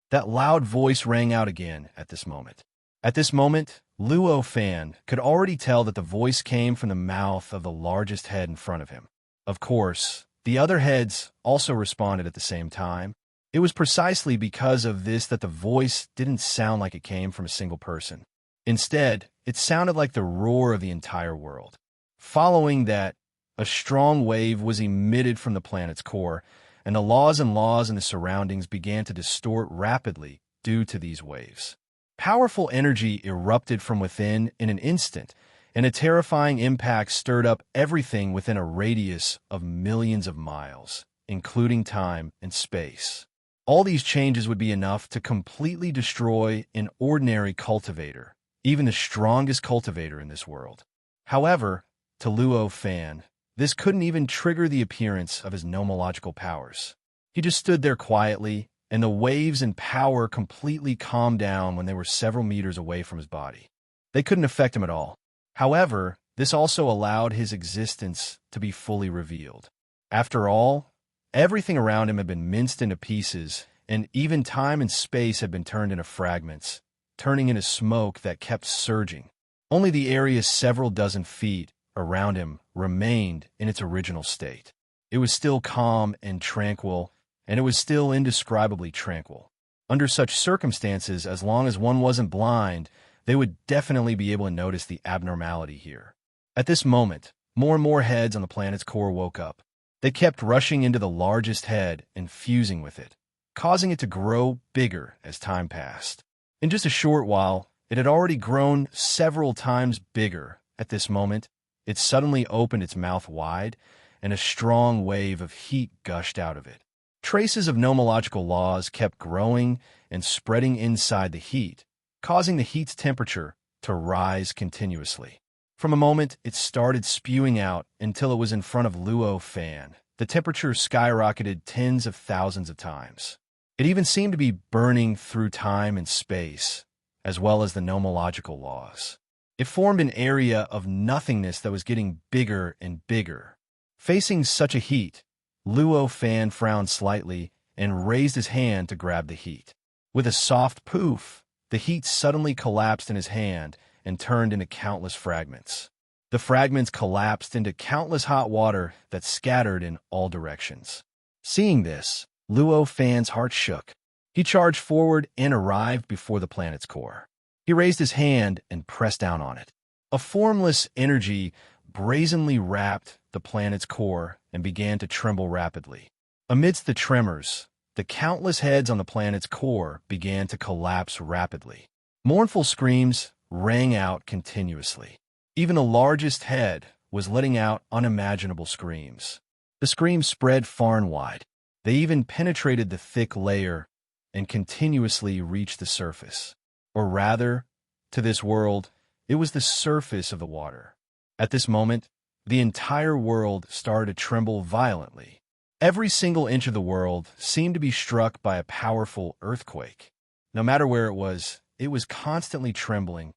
That loud voice rang out again at this moment. At this moment, Luo Fan could already tell that the voice came from the mouth of the largest head in front of him. Of course, the other heads also responded at the same time. It was precisely because of this that the voice didn't sound like it came from a single person. Instead, it sounded like the roar of the entire world. Following that, a strong wave was emitted from the planet's core, and the laws in the surroundings began to distort rapidly due to these waves. Powerful energy erupted from within in an instant, and a terrifying impact stirred up everything within a radius of millions of miles, including time and space. All these changes would be enough to completely destroy an ordinary cultivator, even the strongest cultivator in this world. However, to Luo Fan, this couldn't even trigger the appearance of his nomological powers. He just stood there quietly, and the waves and power completely calmed down when they were several meters away from his body. They couldn't affect him at all. However, this also allowed his existence to be fully revealed. After all, everything around him had been minced into pieces, and even time and space had been turned into fragments, turning into smoke that kept surging. Only the area several dozen feet around him remained in its original state. It was still calm and tranquil, and it was still indescribably tranquil. Under such circumstances, as long as one wasn't blind, they would definitely be able to notice the abnormality here. At this moment, more and more heads on the planet's core woke up. They kept rushing into the largest head and fusing with it, causing it to grow bigger as time passed. In just a short while, it had already grown several times bigger. At this moment, it suddenly opened its mouth wide, and a strong wave of heat gushed out of it. Traces of nomological laws kept growing and spreading inside the heat, causing the heat's temperature to rise continuously. From a moment, it started spewing out until it was in front of Luo Fan, the temperature skyrocketed tens of thousands of times. It even seemed to be burning through time and space, as well as the nomological laws. It formed an area of nothingness that was getting bigger and bigger. Facing such a heat, Luo Fan frowned slightly and raised his hand to grab the heat. With a soft poof, the heat suddenly collapsed in his hand and turned into countless fragments. The fragments collapsed into countless hot water that scattered in all directions. Seeing this, Luo Fan's heart shook. He charged forward and arrived before the planet's core. He raised his hand and pressed down on it. A formless energy brazenly wrapped the planet's core and began to tremble rapidly. Amidst the tremors, the countless heads on the planet's core began to collapse rapidly. Mournful screams rang out continuously. Even the largest head was letting out unimaginable screams. The screams spread far and wide. They even penetrated the thick layer and continuously reached the surface. Or rather, to this world, it was the surface of the water. At this moment, the entire world started to tremble violently. Every single inch of the world seemed to be struck by a powerful earthquake. No matter where it was constantly trembling.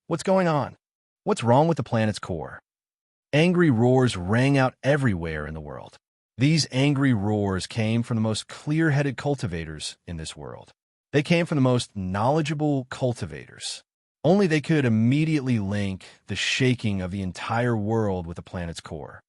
What's going on? What's wrong with the planet's core? Angry roars rang out everywhere in the world. These angry roars came from the most clear-headed cultivators in this world. They came from the most knowledgeable cultivators. Only they could immediately link the shaking of the entire world with the planet's core.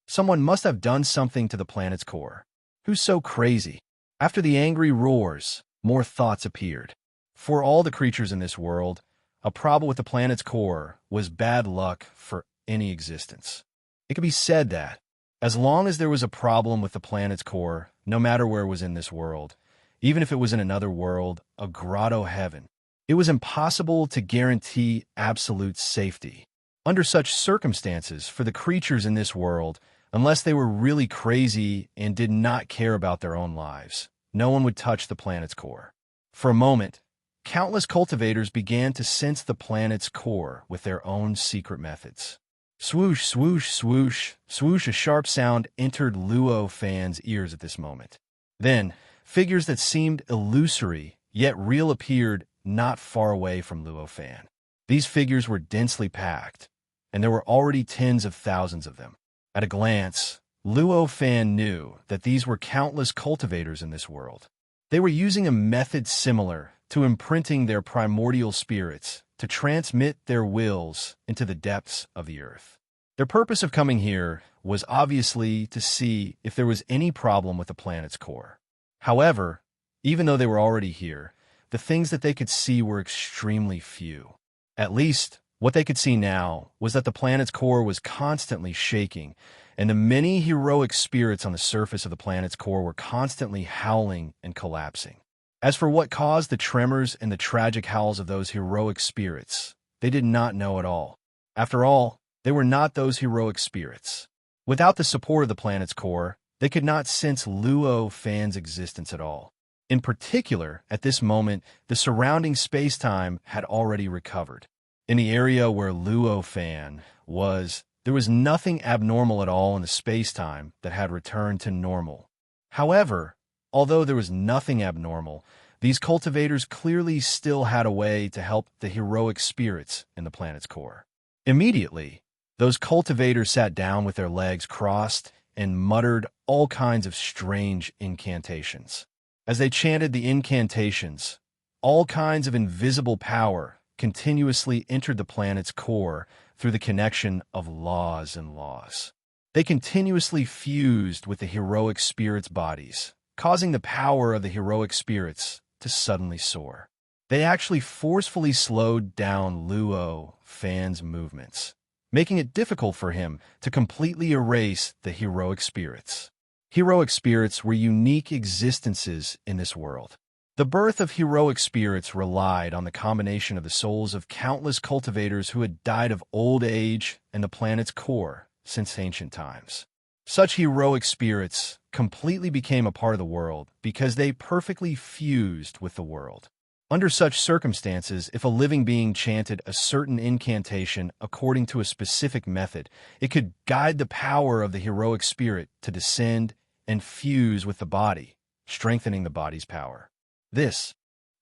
Someone must have done something to the planet's core. Who's so crazy? After the angry roars, more thoughts appeared. For all the creatures in this world, a problem with the planet's core was bad luck for any existence. It could be said that, as long as there was a problem with the planet's core, no matter where it was in this world, even if it was in another world, a grotto heaven, it was impossible to guarantee absolute safety. Under such circumstances, for the creatures in this world, unless they were really crazy and did not care about their own lives, no one would touch the planet's core. For a moment, countless cultivators began to sense the planet's core with their own secret methods. Swoosh, swoosh, swoosh, swoosh, a sharp sound entered Luo Fan's ears at this moment. Then, figures that seemed illusory, yet real appeared not far away from Luo Fan. These figures were densely packed, and there were already tens of thousands of them. At a glance, Luo Fan knew that these were countless cultivators in this world. They were using a method similar to imprinting their primordial spirits to transmit their wills into the depths of the earth. Their purpose of coming here was obviously to see if there was any problem with the planet's core. However, even though they were already here, the things that they could see were extremely few. At least, what they could see now was that the planet's core was constantly shaking, and the many heroic spirits on the surface of the planet's core were constantly howling and collapsing. As for what caused the tremors and the tragic howls of those heroic spirits, they did not know at all. After all, they were not those heroic spirits. Without the support of the planet's core, they could not sense Luo Fan's existence at all. In particular, at this moment, the surrounding space-time had already recovered. In the area where Luo Fan was, there was nothing abnormal at all in the space-time that had returned to normal. However, although there was nothing abnormal, these cultivators clearly still had a way to help the heroic spirits in the planet's core. Immediately, those cultivators sat down with their legs crossed and muttered all kinds of strange incantations. As they chanted the incantations, all kinds of invisible power continuously entered the planet's core through the connection of laws and laws. They continuously fused with the heroic spirits' bodies, causing the power of the heroic spirits to suddenly soar. They actually forcefully slowed down Luo Fan's movements, making it difficult for him to completely erase the heroic spirits. Heroic spirits were unique existences in this world. The birth of heroic spirits relied on the combination of the souls of countless cultivators who had died of old age and the planet's core since ancient times. Such heroic spirits completely became a part of the world because they perfectly fused with the world. Under such circumstances, if a living being chanted a certain incantation according to a specific method, it could guide the power of the heroic spirit to descend and fuse with the body, strengthening the body's power. This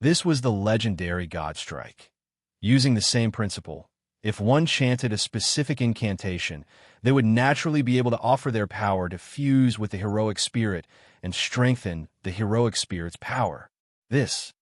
was the legendary God Strike. Using the same principle, if one chanted a specific incantation, they would naturally be able to offer their power to fuse with the heroic spirit and strengthen the heroic spirit's power. This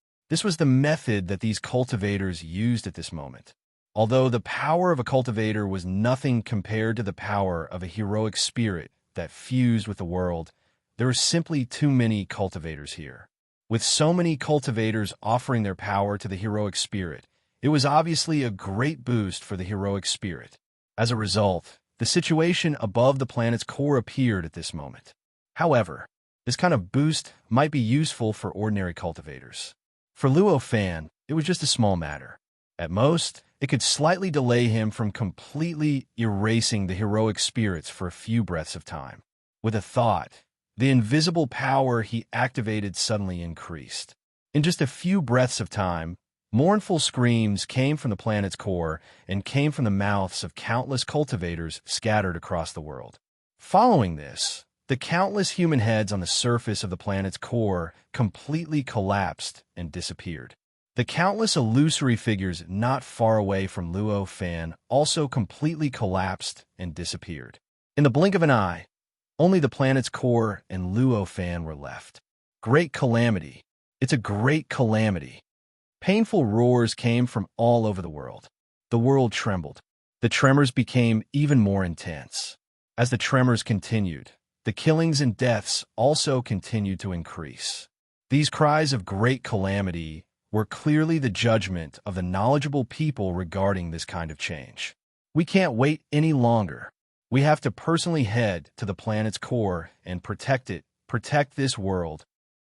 was the method that these cultivators used at this moment. Although the power of a cultivator was nothing compared to the power of a heroic spirit that fused with the world, there were simply too many cultivators here. With so many cultivators offering their power to the heroic spirit, it was obviously a great boost for the heroic spirit. As a result, the situation above the planet's core appeared at this moment. However, this kind of boost might be useful for ordinary cultivators. For Luo Fan, it was just a small matter. At most, it could slightly delay him from completely erasing the heroic spirits for a few breaths of time. With a thought, the invisible power he activated suddenly increased. In just a few breaths of time, mournful screams came from the planet's core and came from the mouths of countless cultivators scattered across the world. Following this, the countless human heads on the surface of the planet's core completely collapsed and disappeared. The countless illusory figures not far away from Luo Fan also completely collapsed and disappeared. In the blink of an eye, only the planet's core and Luo Fan were left. Great calamity. It's a great calamity. Painful roars came from all over the world. The world trembled. The tremors became even more intense. As the tremors continued, the killings and deaths also continued to increase. These cries of great calamity were clearly the judgment of the knowledgeable people regarding this kind of change. We can't wait any longer. We have to personally head to the planet's core and protect it, protect this world.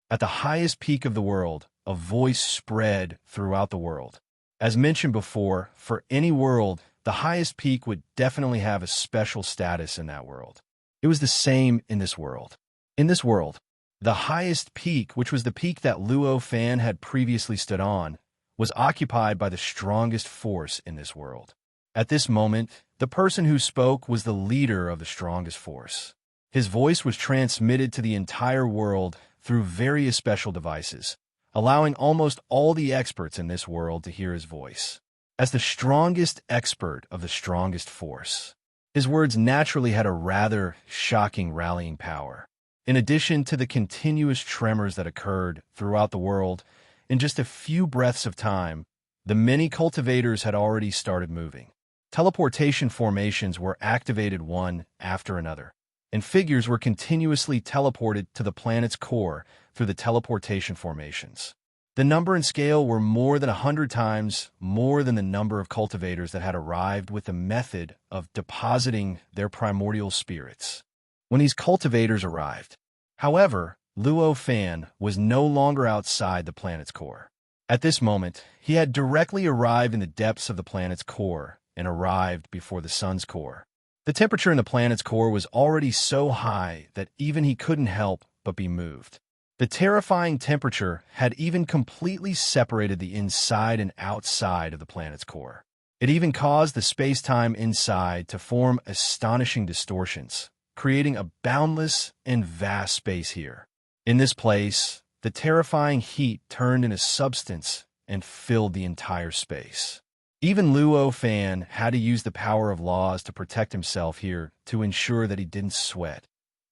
At the highest peak of the world, a voice spread throughout the world. As mentioned before, for any world, the highest peak would definitely have a special status in that world. It was the same in this world. In this world, the highest peak, which was the peak that Luo Fan had previously stood on, was occupied by the strongest force in this world. At this moment, the person who spoke was the leader of the strongest force. His voice was transmitted to the entire world through various special devices, allowing almost all the experts in this world to hear his voice. As the strongest expert of the strongest force, his words naturally had a rather shocking rallying power. In addition to the continuous tremors that occurred throughout the world, in just a few breaths of time, the many cultivators had already started moving. Teleportation formations were activated one after another, and figures were continuously teleported to the planet's core through the teleportation formations. The number and scale were more than 100 times more than the number of cultivators that had arrived with the method of depositing their primordial spirits. When these cultivators arrived, however, Luo Fan was no longer outside the planet's core. At this moment, he had directly arrived in the depths of the planet's core and arrived before the sun's core. The temperature in the planet's core was already so high that even he couldn't help but be moved. The terrifying temperature had even completely separated the inside and outside of the planet's core. It even caused the space-time inside to form astonishing distortions, creating a boundless and vast space here. In this place, the terrifying heat turned into substance and filled the entire space. Even Luo Fan had to use the power of laws to protect himself here to ensure that he didn't sweat.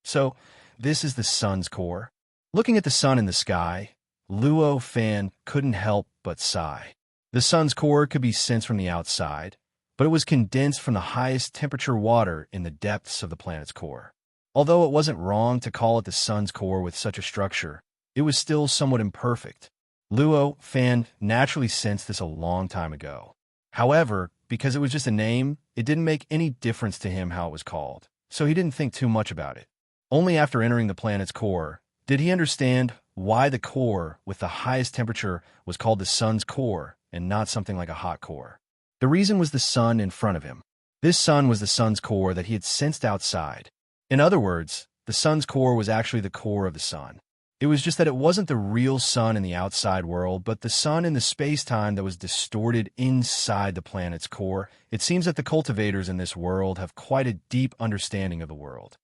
So, this is the sun's core. Looking at the sun in the sky, Luo Fan couldn't help but sigh. The sun's core could be sensed from the outside, but it was condensed from the highest temperature water in the depths of the planet's core. Although it wasn't wrong to call it the sun's core with such a structure, it was still somewhat imperfect. Luo Fan naturally sensed this a long time ago. However, because it was just a name, it didn't make any difference to him how it was called, so he didn't think too much about it. Only after entering the planet's core did he understand why the core with the highest temperature was called the sun's core and not something like a hot core. The reason was the sun in front of him. This sun was the sun's core that he had sensed outside. In other words, the sun's core was actually the core of the sun. It was just that it wasn't the real sun in the outside world, but the sun in the space-time that was distorted inside the planet's core. It seems that the cultivators in this world have quite a deep understanding of the world.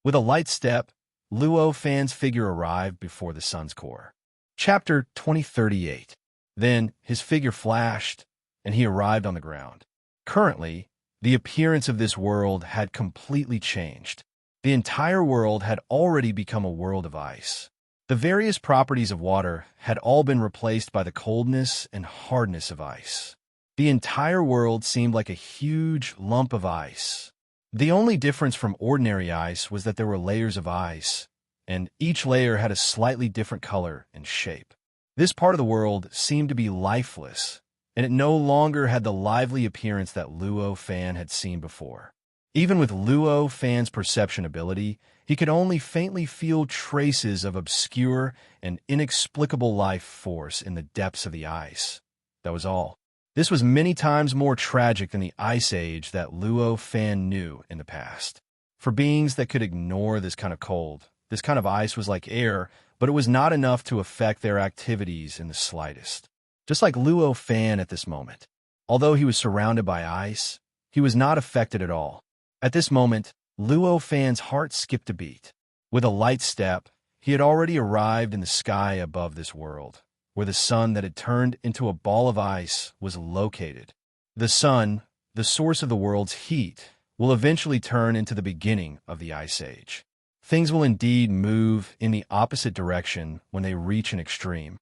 With a light step, Luo Fan's figure arrived before the sun's core. Chapter 2038. Then his figure flashed, and he arrived on the ground. Currently, the appearance of this world had completely changed. The entire world had already become a world of ice. The various properties of water had all been replaced by the coldness and hardness of ice. The entire world seemed like a huge lump of ice. The only difference from ordinary ice was that there were layers of ice, and each layer had a slightly different color and shape. This part of the world seemed to be lifeless, and it no longer had the lively appearance that Luo Fan had seen before. Even with Luo Fan's perception ability, he could only faintly feel traces of obscure and inexplicable life force in the depths of the ice. That was all. This was many times more tragic than the Ice Age that Luo Fan knew in the past. For beings that could ignore this kind of cold, this kind of ice was like air, but it was not enough to affect their activities in the slightest. Just like Luo Fan at this moment. Although he was surrounded by ice, he was not affected at all. At this moment, Luo Fan's heart skipped a beat. With a light step, he had already arrived in the sky above this world, where the sun that had turned into a ball of ice was located. The sun, the source of the world's heat, will eventually turn into the beginning of the Ice Age. Things will indeed move in the opposite direction when they reach an extreme.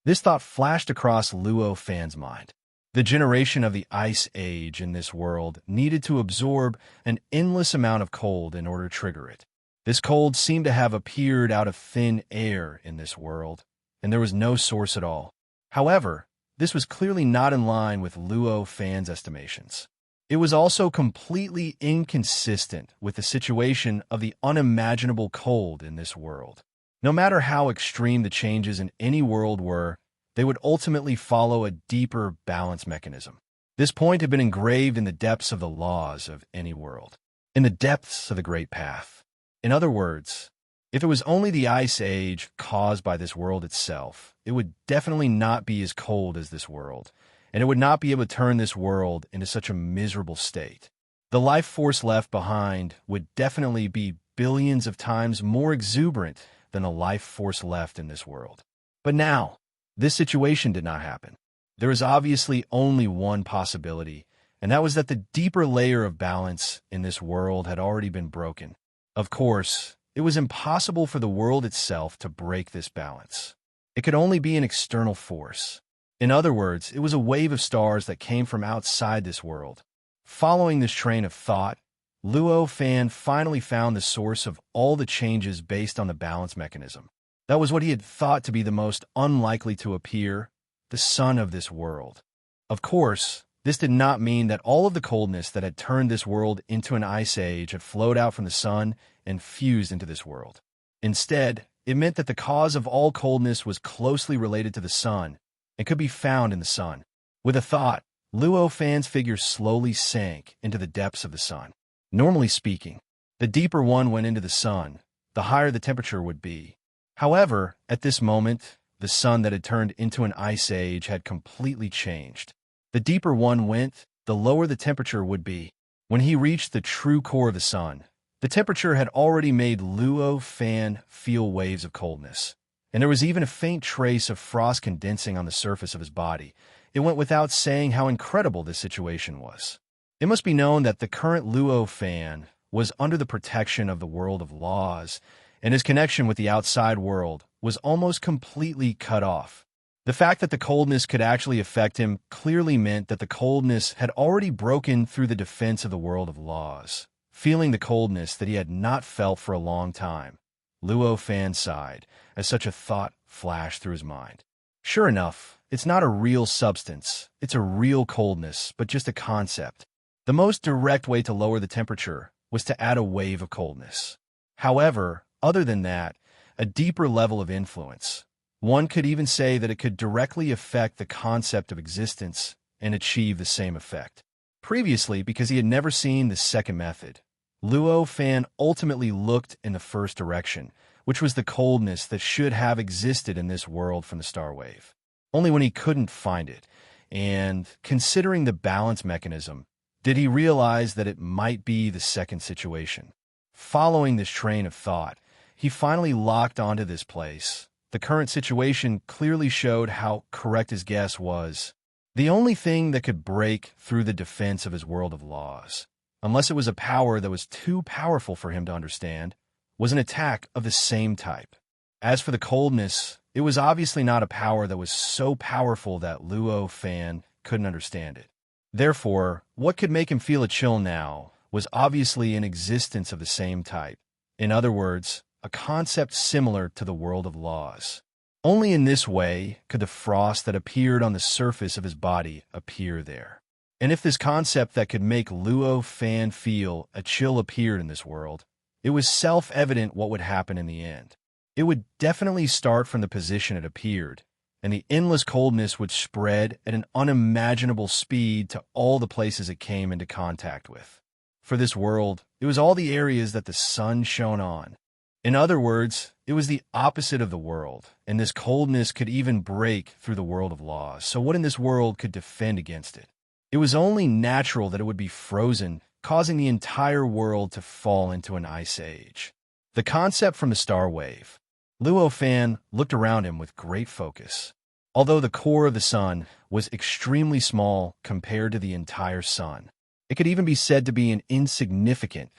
This thought flashed across Luo Fan's mind. The generation of the Ice Age in this world needed to absorb an endless amount of cold in order to trigger it. This cold seemed to have appeared out of thin air in this world, and there was no source at all. However, this was clearly not in line with Luo Fan's estimations. It was also completely inconsistent with the situation of the unimaginable cold in this world. No matter how extreme the changes in any world were, they would ultimately follow a deeper balance mechanism. This point had been engraved in the depths of the laws of any world, in the depths of the Great Path. In other words, if it was only the Ice Age caused by this world itself, it would definitely not be as cold as this world, and it would not be able to turn this world into such a miserable state. The life force left behind would definitely be billions of times more exuberant than the life force left in this world. But now, this situation did not happen. There is obviously only one possibility, and that was that the deeper layer of balance in this world had already been broken. Of course, it was impossible for the world itself to break this balance. It could only be an external force. In other words, it was a wave of stars that came from outside this world. Following this train of thought, Luo Fan finally found the source of all the changes based on the balance mechanism. That was what he had thought to be the most unlikely to appear, the sun of this world. Of course, this did not mean that all of the coldness that had turned this world into an ice age had flowed out from the sun and fused into this world. Instead, it meant that the cause of all coldness was closely related to the sun and could be found in the sun. With a thought, Luo Fan's figure slowly sank into the depths of the sun. Normally speaking, the deeper one went into the sun, the higher the temperature would be. However, at this moment, the sun that had turned into an ice age had completely changed. The deeper one went, the lower the temperature would be. When he reached the true core of the sun, the temperature had already made Luo Fan feel waves of coldness, and there was even a faint trace of frost condensing on the surface of his body. It went without saying how incredible this situation was. It must be known that the current Luo Fan was under the protection of the world of laws, and his connection with the outside world was almost completely cut off. The fact that the coldness could actually affect him clearly meant that the coldness had already broken through the defense of the world of laws. Feeling the coldness that he had not felt for a long time, Luo Fan sighed as such a thought flashed through his mind. Sure enough, it's not a real substance, it's a real coldness, but just a concept. The most direct way to lower the temperature was to add a wave of coldness. However, other than that, a deeper level of influence. One could even say that it could directly affect the concept of existence and achieve the same effect. Previously, because he had never seen the second method, Luo Fan ultimately looked in the first direction, which was the coldness that should have existed in this world from the star wave. Only when he couldn't find it, and considering the balance mechanism, did he realize that it might be the second situation. Following this train of thought, he finally locked onto this place. The current situation clearly showed how correct his guess was. The only thing that could break through the defense of his world of laws, unless it was a power that was too powerful for him to understand, was an attack of the same type. As for the coldness, it was obviously not a power that was so powerful that Luo Fan couldn't understand it. Therefore, what could make him feel a chill now was obviously an existence of the same type. In other words, a concept similar to the world of laws. Only in this way could the frost that appeared on the surface of his body appear there. And if this concept that could make Luo Fan feel a chill appeared in this world, it was self-evident what would happen in the end. It would definitely start from the position it appeared, and the endless coldness would spread at an unimaginable speed to all the places it came into contact with. For this world, it was all the areas that the sun shone on. In other words, it was the opposite of the world, and this coldness could even break through the world of laws, so what in this world could defend against it? It was only natural that it would be frozen, causing the entire world to fall into an ice age. The concept from the star wave. Luo Fan looked around him with great focus. Although the core of the sun was extremely small compared to the entire sun, it could even be said to be an insignificant.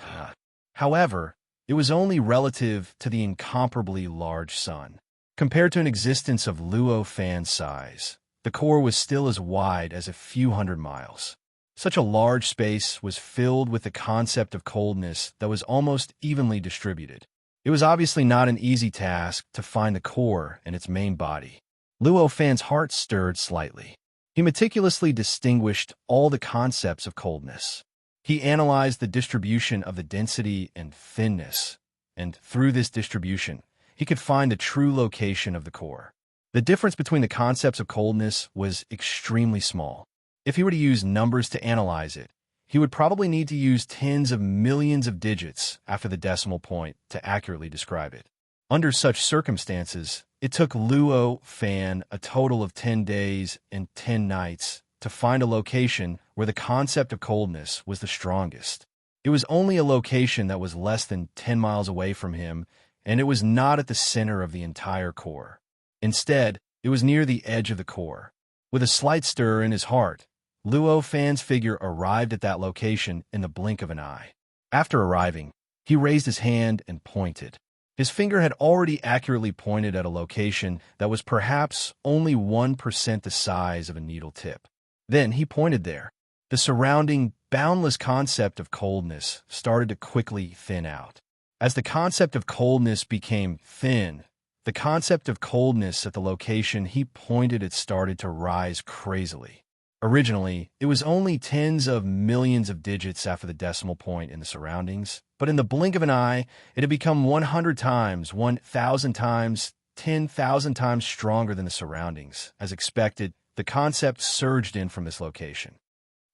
However, it was only relative to the incomparably large sun. Compared to an existence of Luo Fan's size, the core was still as wide as a few hundred miles. Such a large space was filled with the concept of coldness that was almost evenly distributed. It was obviously not an easy task to find the core and its main body. Luo Fan's heart stirred slightly. He meticulously distinguished all the concepts of coldness. He analyzed the distribution of the density and thinness, and through this distribution, he could find the true location of the core. The difference between the concepts of coldness was extremely small. If he were to use numbers to analyze it, he would probably need to use tens of millions of digits after the decimal point to accurately describe it. Under such circumstances, it took Luo Fan a total of 10 days and 10 nights to find a location where the concept of coldness was the strongest. It was only a location that was less than 10 miles away from him, and it was not at the center of the entire core. Instead, it was near the edge of the core. With a slight stir in his heart, Luo Fan's figure arrived at that location in the blink of an eye. After arriving, he raised his hand and pointed. His finger had already accurately pointed at a location that was perhaps only 1% the size of a needle tip. Then he pointed there. The surrounding, boundless concept of coldness started to quickly thin out. As the concept of coldness became thin, the concept of coldness at the location he pointed at started to rise crazily. Originally, it was only tens of millions of digits after the decimal point in the surroundings, but in the blink of an eye, it had become 100 times, 1,000 times, 10,000 times stronger than the surroundings. As expected, the concept surged in from this location.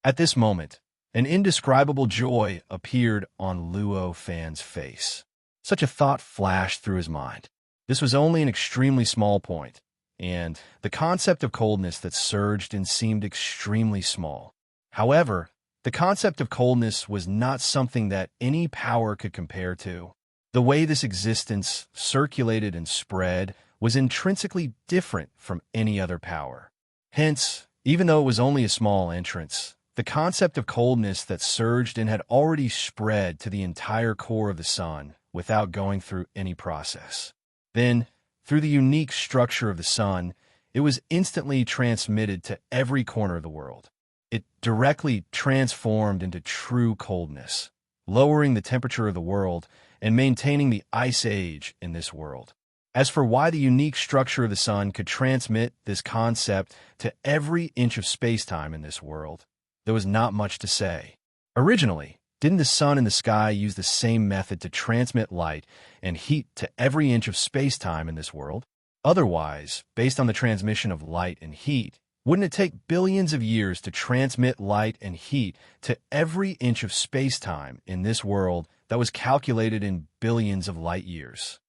At this moment, an indescribable joy appeared on Luo Fan's face. Such a thought flashed through his mind. This was only an extremely small point, and the concept of coldness that surged in seemed extremely small. However, the concept of coldness was not something that any power could compare to. The way this existence circulated and spread was intrinsically different from any other power. Hence, even though it was only a small entrance, the concept of coldness that surged in had already spread to the entire core of the sun without going through any process. Then, through the unique structure of the sun, it was instantly transmitted to every corner of the world. It directly transformed into true coldness, lowering the temperature of the world and maintaining the ice age in this world. As for why the unique structure of the sun could transmit this concept to every inch of space-time in this world, there was not much to say. Originally, didn't the sun and the sky use the same method to transmit light and heat to every inch of space-time in this world? Otherwise, based on the transmission of light and heat, wouldn't it take billions of years to transmit light and heat to every inch of space-time in this world that was calculated in billions of light years?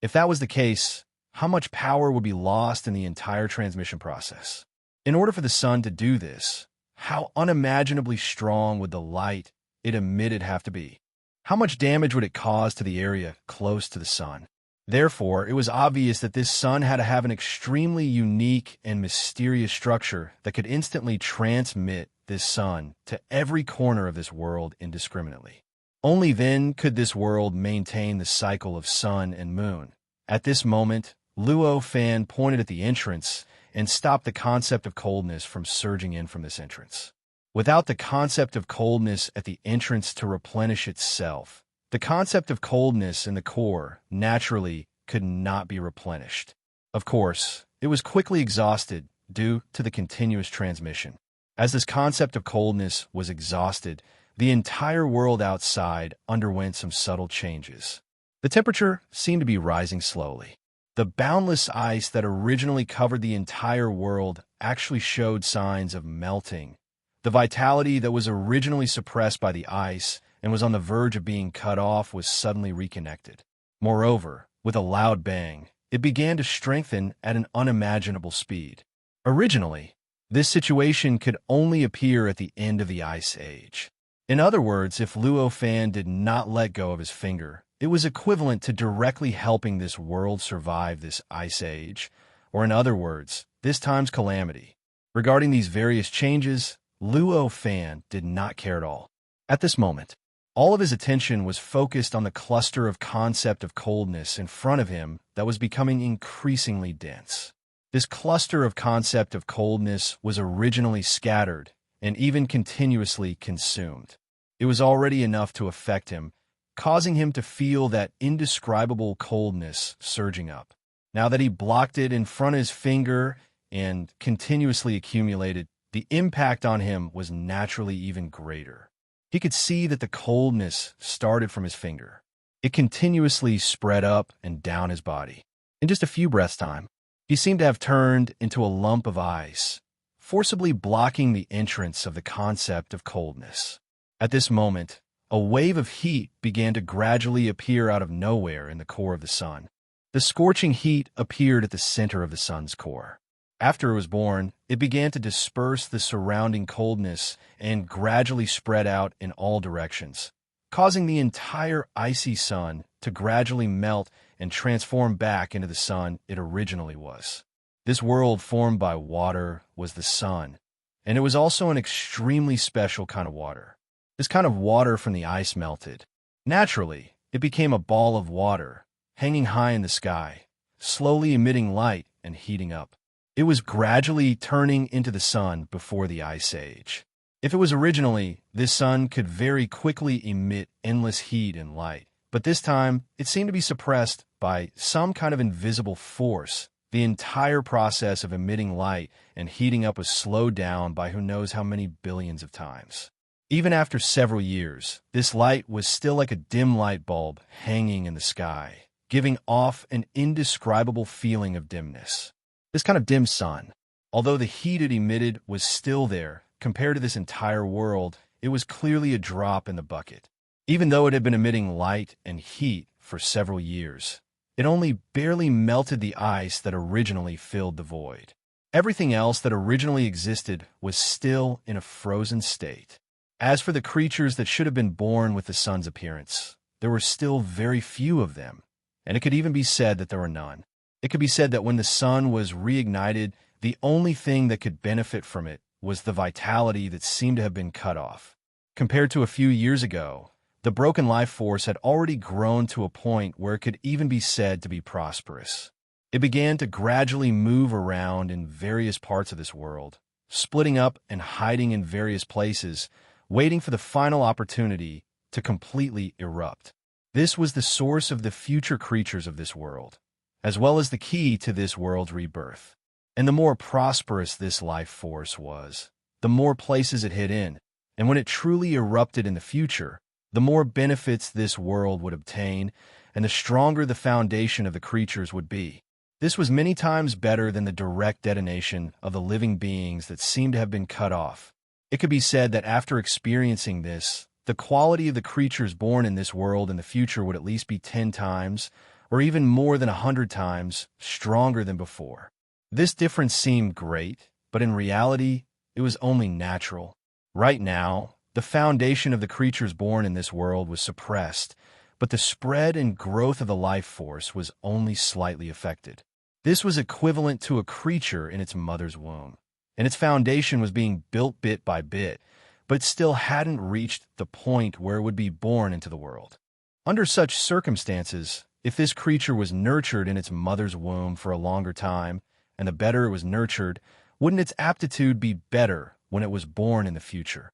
If that was the case, how much power would be lost in the entire transmission process? In order for the sun to do this, how unimaginably strong would the light it emitted have to be? How much damage would it cause to the area close to the sun? Therefore, it was obvious that this sun had to have an extremely unique and mysterious structure that could instantly transmit this sun to every corner of this world indiscriminately. Only then could this world maintain the cycle of sun and moon. At this moment, Luo Fan pointed at the entrance and stopped the concept of coldness from surging in from this entrance. Without the concept of coldness at the entrance to replenish itself, the concept of coldness in the core naturally could not be replenished. Of course, it was quickly exhausted due to the continuous transmission. As this concept of coldness was exhausted, the entire world outside underwent some subtle changes. The temperature seemed to be rising slowly. The boundless ice that originally covered the entire world actually showed signs of melting. The vitality that was originally suppressed by the ice and was on the verge of being cut off was suddenly reconnected. Moreover, with a loud bang, it began to strengthen at an unimaginable speed. Originally, this situation could only appear at the end of the Ice Age. In other words, if Luo Fan did not let go of his finger, it was equivalent to directly helping this world survive this Ice Age, or in other words, this time's calamity. Regarding these various changes, Luo Fan did not care at all. At this moment, all of his attention was focused on the cluster of concept of coldness in front of him that was becoming increasingly dense. This cluster of concept of coldness was originally scattered and even continuously consumed. It was already enough to affect him, causing him to feel that indescribable coldness surging up. Now that he blocked it in front of his finger and continuously accumulated, the impact on him was naturally even greater. He could see that the coldness started from his finger. It continuously spread up and down his body. In just a few breaths' time, he seemed to have turned into a lump of ice, forcibly blocking the entrance of the concept of coldness. At this moment, a wave of heat began to gradually appear out of nowhere in the core of the sun. The scorching heat appeared at the center of the sun's core. After it was born, it began to disperse the surrounding coldness and gradually spread out in all directions, causing the entire icy sun to gradually melt and transform back into the sun it originally was. This world formed by water was the sun, and it was also an extremely special kind of water. This kind of water from the ice melted. Naturally, it became a ball of water, hanging high in the sky, slowly emitting light and heating up. It was gradually turning into the sun before the Ice Age. If it was originally, this sun could very quickly emit endless heat and light, but this time it seemed to be suppressed by some kind of invisible force. The entire process of emitting light and heating up was slowed down by who knows how many billions of times. Even after several years, this light was still like a dim light bulb hanging in the sky, giving off an indescribable feeling of dimness. This kind of dim sun, although the heat it emitted was still there, compared to this entire world, it was clearly a drop in the bucket. Even though it had been emitting light and heat for several years, it only barely melted the ice that originally filled the void. Everything else that originally existed was still in a frozen state. As for the creatures that should have been born with the sun's appearance, there were still very few of them, and it could even be said that there were none. It could be said that when the sun was reignited, the only thing that could benefit from it was the vitality that seemed to have been cut off. Compared to a few years ago, the broken life force had already grown to a point where it could even be said to be prosperous. It began to gradually move around in various parts of this world, splitting up and hiding in various places, waiting for the final opportunity to completely erupt. This was the source of the future creatures of this world, as well as the key to this world's rebirth. And the more prosperous this life force was, the more places it hid in, and when it truly erupted in the future, the more benefits this world would obtain, and the stronger the foundation of the creatures would be. This was many times better than the direct detonation of the living beings that seemed to have been cut off. It could be said that after experiencing this, the quality of the creatures born in this world in the future would at least be 10 times, or even more than 100 times stronger than before. This difference seemed great, but in reality, it was only natural. Right now, the foundation of the creatures born in this world was suppressed, but the spread and growth of the life force was only slightly affected. This was equivalent to a creature in its mother's womb, and its foundation was being built bit by bit, but still hadn't reached the point where it would be born into the world. Under such circumstances, if this creature was nurtured in its mother's womb for a longer time, and the better it was nurtured, wouldn't its aptitude be better when it was born in the future?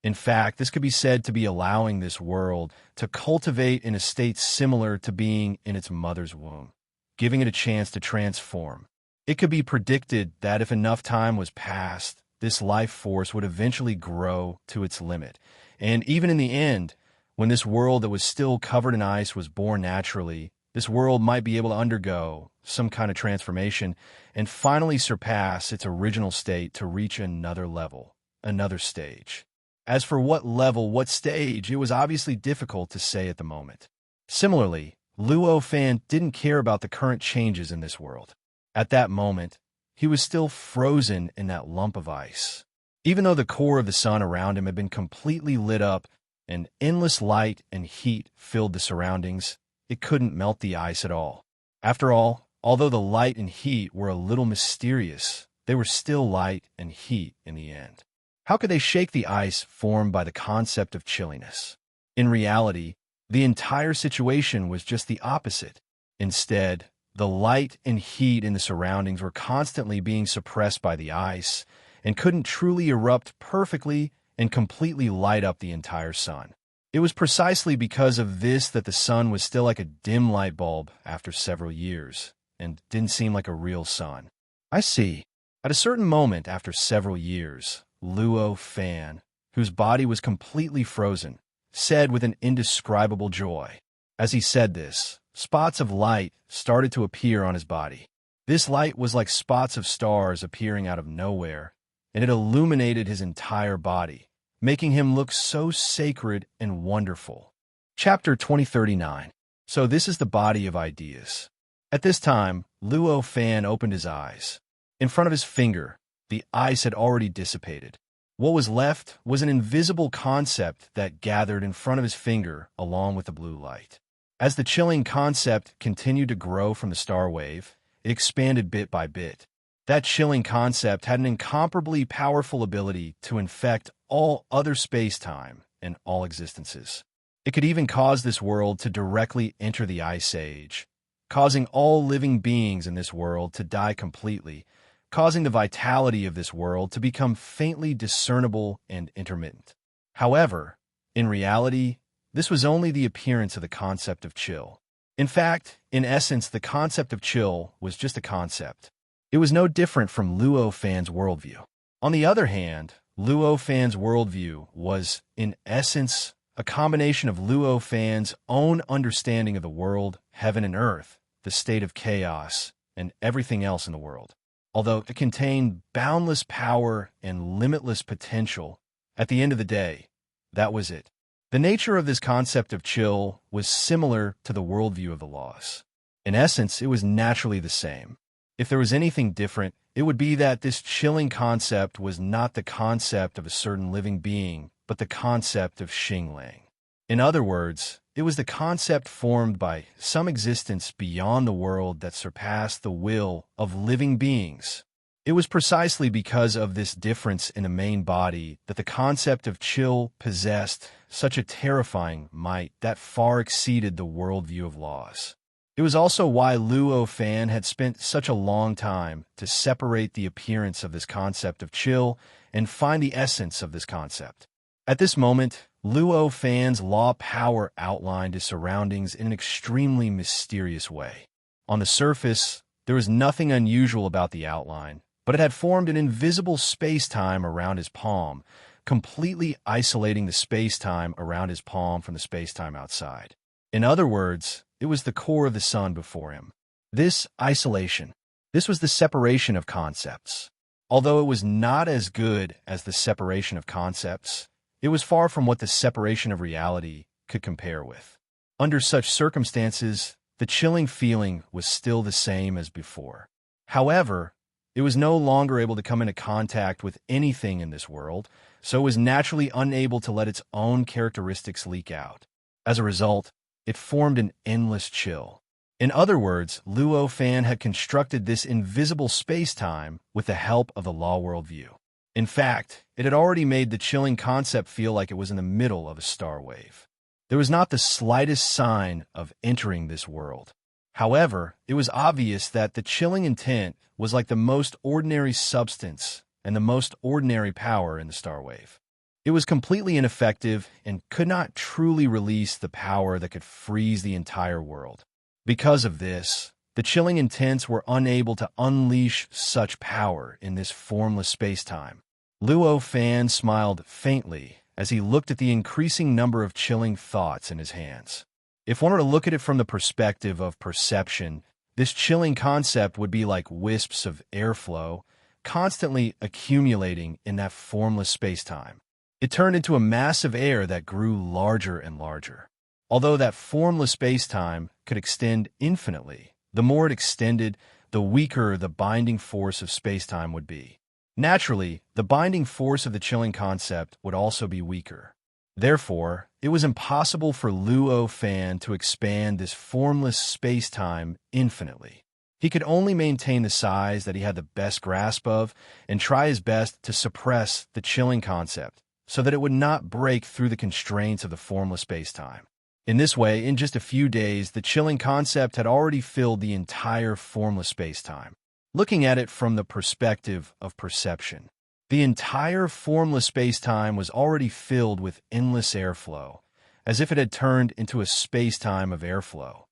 In fact, this could be said to be allowing this world to cultivate in a state similar to being in its mother's womb, giving it a chance to transform. It could be predicted that if enough time was passed, this life force would eventually grow to its limit. And even in the end, when this world that was still covered in ice was born naturally, this world might be able to undergo some kind of transformation and finally surpass its original state to reach another level, another stage. As for what level, what stage, it was obviously difficult to say at the moment. Similarly, Luo Fan didn't care about the current changes in this world. At that moment, he was still frozen in that lump of ice. Even though the core of the sun around him had been completely lit up and endless light and heat filled the surroundings, it couldn't melt the ice at all. After all, although the light and heat were a little mysterious, they were still light and heat in the end. How could they shake the ice formed by the concept of chilliness? In reality, the entire situation was just the opposite. Instead, the light and heat in the surroundings were constantly being suppressed by the ice and couldn't truly erupt perfectly and completely light up the entire sun. It was precisely because of this that the sun was still like a dim light bulb after several years, and didn't seem like a real sun. I see. At a certain moment after several years, Luo Fan, whose body was completely frozen, said with an indescribable joy. As he said this, spots of light started to appear on his body. This light was like spots of stars appearing out of nowhere, and it illuminated his entire body, making him look so sacred and wonderful. Chapter 2039. So this is the body of ideas. At this time, Luo Fan opened his eyes. In front of his finger, the ice had already dissipated. What was left was an invisible concept that gathered in front of his finger along with the blue light. As the chilling concept continued to grow from the star wave, it expanded bit by bit. That chilling concept had an incomparably powerful ability to infect all other space-time and all existences. It could even cause this world to directly enter the Ice Age, causing all living beings in this world to die completely, causing the vitality of this world to become faintly discernible and intermittent. However, in reality, this was only the appearance of the concept of chill. In fact, in essence, the concept of chill was just a concept. It was no different from Luo Fan's worldview. On the other hand, Luo Fan's worldview was, in essence, a combination of Luo Fan's own understanding of the world, heaven and earth, the state of chaos, and everything else in the world. Although it contained boundless power and limitless potential, at the end of the day, that was it. The nature of this concept of chill was similar to the worldview of the laws. In essence, it was naturally the same. If there was anything different, it would be that this chilling concept was not the concept of a certain living being, but the concept of Xinglang. In other words, it was the concept formed by some existence beyond the world that surpassed the will of living beings. It was precisely because of this difference in the main body that the concept of chill possessed such a terrifying might that far exceeded the worldview of laws. It was also why Luo Fan had spent such a long time to separate the appearance of this concept of chill and find the essence of this concept. At this moment, Luo Fan's law power outlined his surroundings in an extremely mysterious way. On the surface, there was nothing unusual about the outline, but it had formed an invisible space-time around his palm, completely isolating the space-time around his palm from the space-time outside. In other words, it was the core of the sun before him. This isolation, this was the separation of concepts. Although it was not as good as the separation of concepts, it was far from what the separation of reality could compare with. Under such circumstances, the chilling feeling was still the same as before. However, it was no longer able to come into contact with anything in this world, so it was naturally unable to let its own characteristics leak out. As a result, it formed an endless chill. In other words, Luo Fan had constructed this invisible space-time with the help of the law worldview. In fact, it had already made the chilling concept feel like it was in the middle of a star wave. There was not the slightest sign of entering this world. However, it was obvious that the chilling intent was like the most ordinary substance and the most ordinary power in the star wave. It was completely ineffective and could not truly release the power that could freeze the entire world. Because of this, the chilling intents were unable to unleash such power in this formless space-time. Luo Fan smiled faintly as he looked at the increasing number of chilling thoughts in his hands. If one were to look at it from the perspective of perception, this chilling concept would be like wisps of airflow, constantly accumulating in that formless space-time. It turned into a mass of air that grew larger and larger. Although that formless space-time could extend infinitely, the more it extended, the weaker the binding force of space-time would be. Naturally, the binding force of the chilling concept would also be weaker. Therefore, it was impossible for Luo Fan to expand this formless space-time infinitely. He could only maintain the size that he had the best grasp of and try his best to suppress the chilling concept so that it would not break through the constraints of the formless space-time. In this way, in just a few days, the chilling concept had already filled the entire formless space-time. Looking at it from the perspective of perception, the entire formless space-time was already filled with endless airflow, as if it had turned into a space-time of airflow.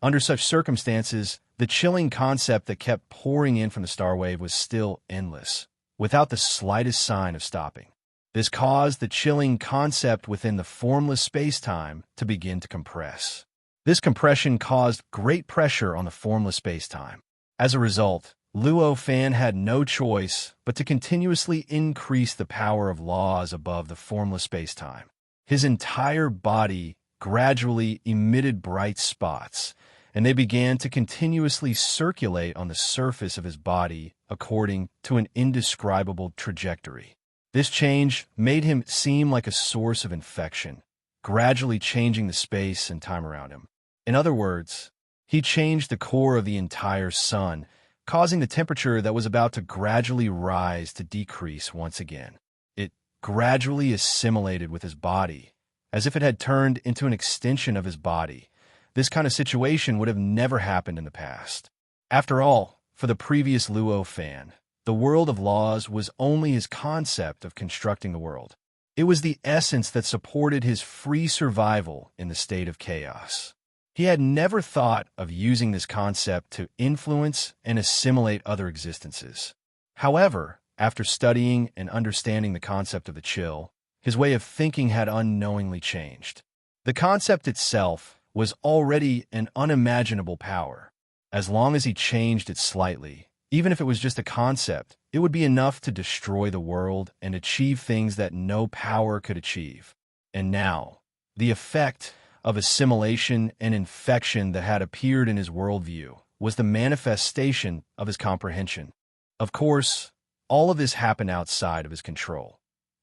Under such circumstances, the chilling concept that kept pouring in from the star wave was still endless, without the slightest sign of stopping. This caused the chilling concept within the formless space-time to begin to compress. This compression caused great pressure on the formless space-time. As a result, Luo Fan had no choice but to continuously increase the power of laws above the formless space-time. His entire body gradually emitted bright spots, and they began to continuously circulate on the surface of his body according to an indescribable trajectory. This change made him seem like a source of infection, gradually changing the space and time around him. In other words, he changed the core of the entire sun, causing the temperature that was about to gradually rise to decrease once again. It gradually assimilated with his body, as if it had turned into an extension of his body. This kind of situation would have never happened in the past. After all, for the previous Luo Fan, the world of laws was only his concept of constructing the world. It was the essence that supported his free survival in the state of chaos. He had never thought of using this concept to influence and assimilate other existences. However, after studying and understanding the concept of the chill, his way of thinking had unknowingly changed. The concept itself was already an unimaginable power. As long as he changed it slightly, even if it was just a concept, it would be enough to destroy the world and achieve things that no power could achieve. And now, the effect of assimilation and infection that had appeared in his worldview was the manifestation of his comprehension. Of course, all of this happened outside of his control.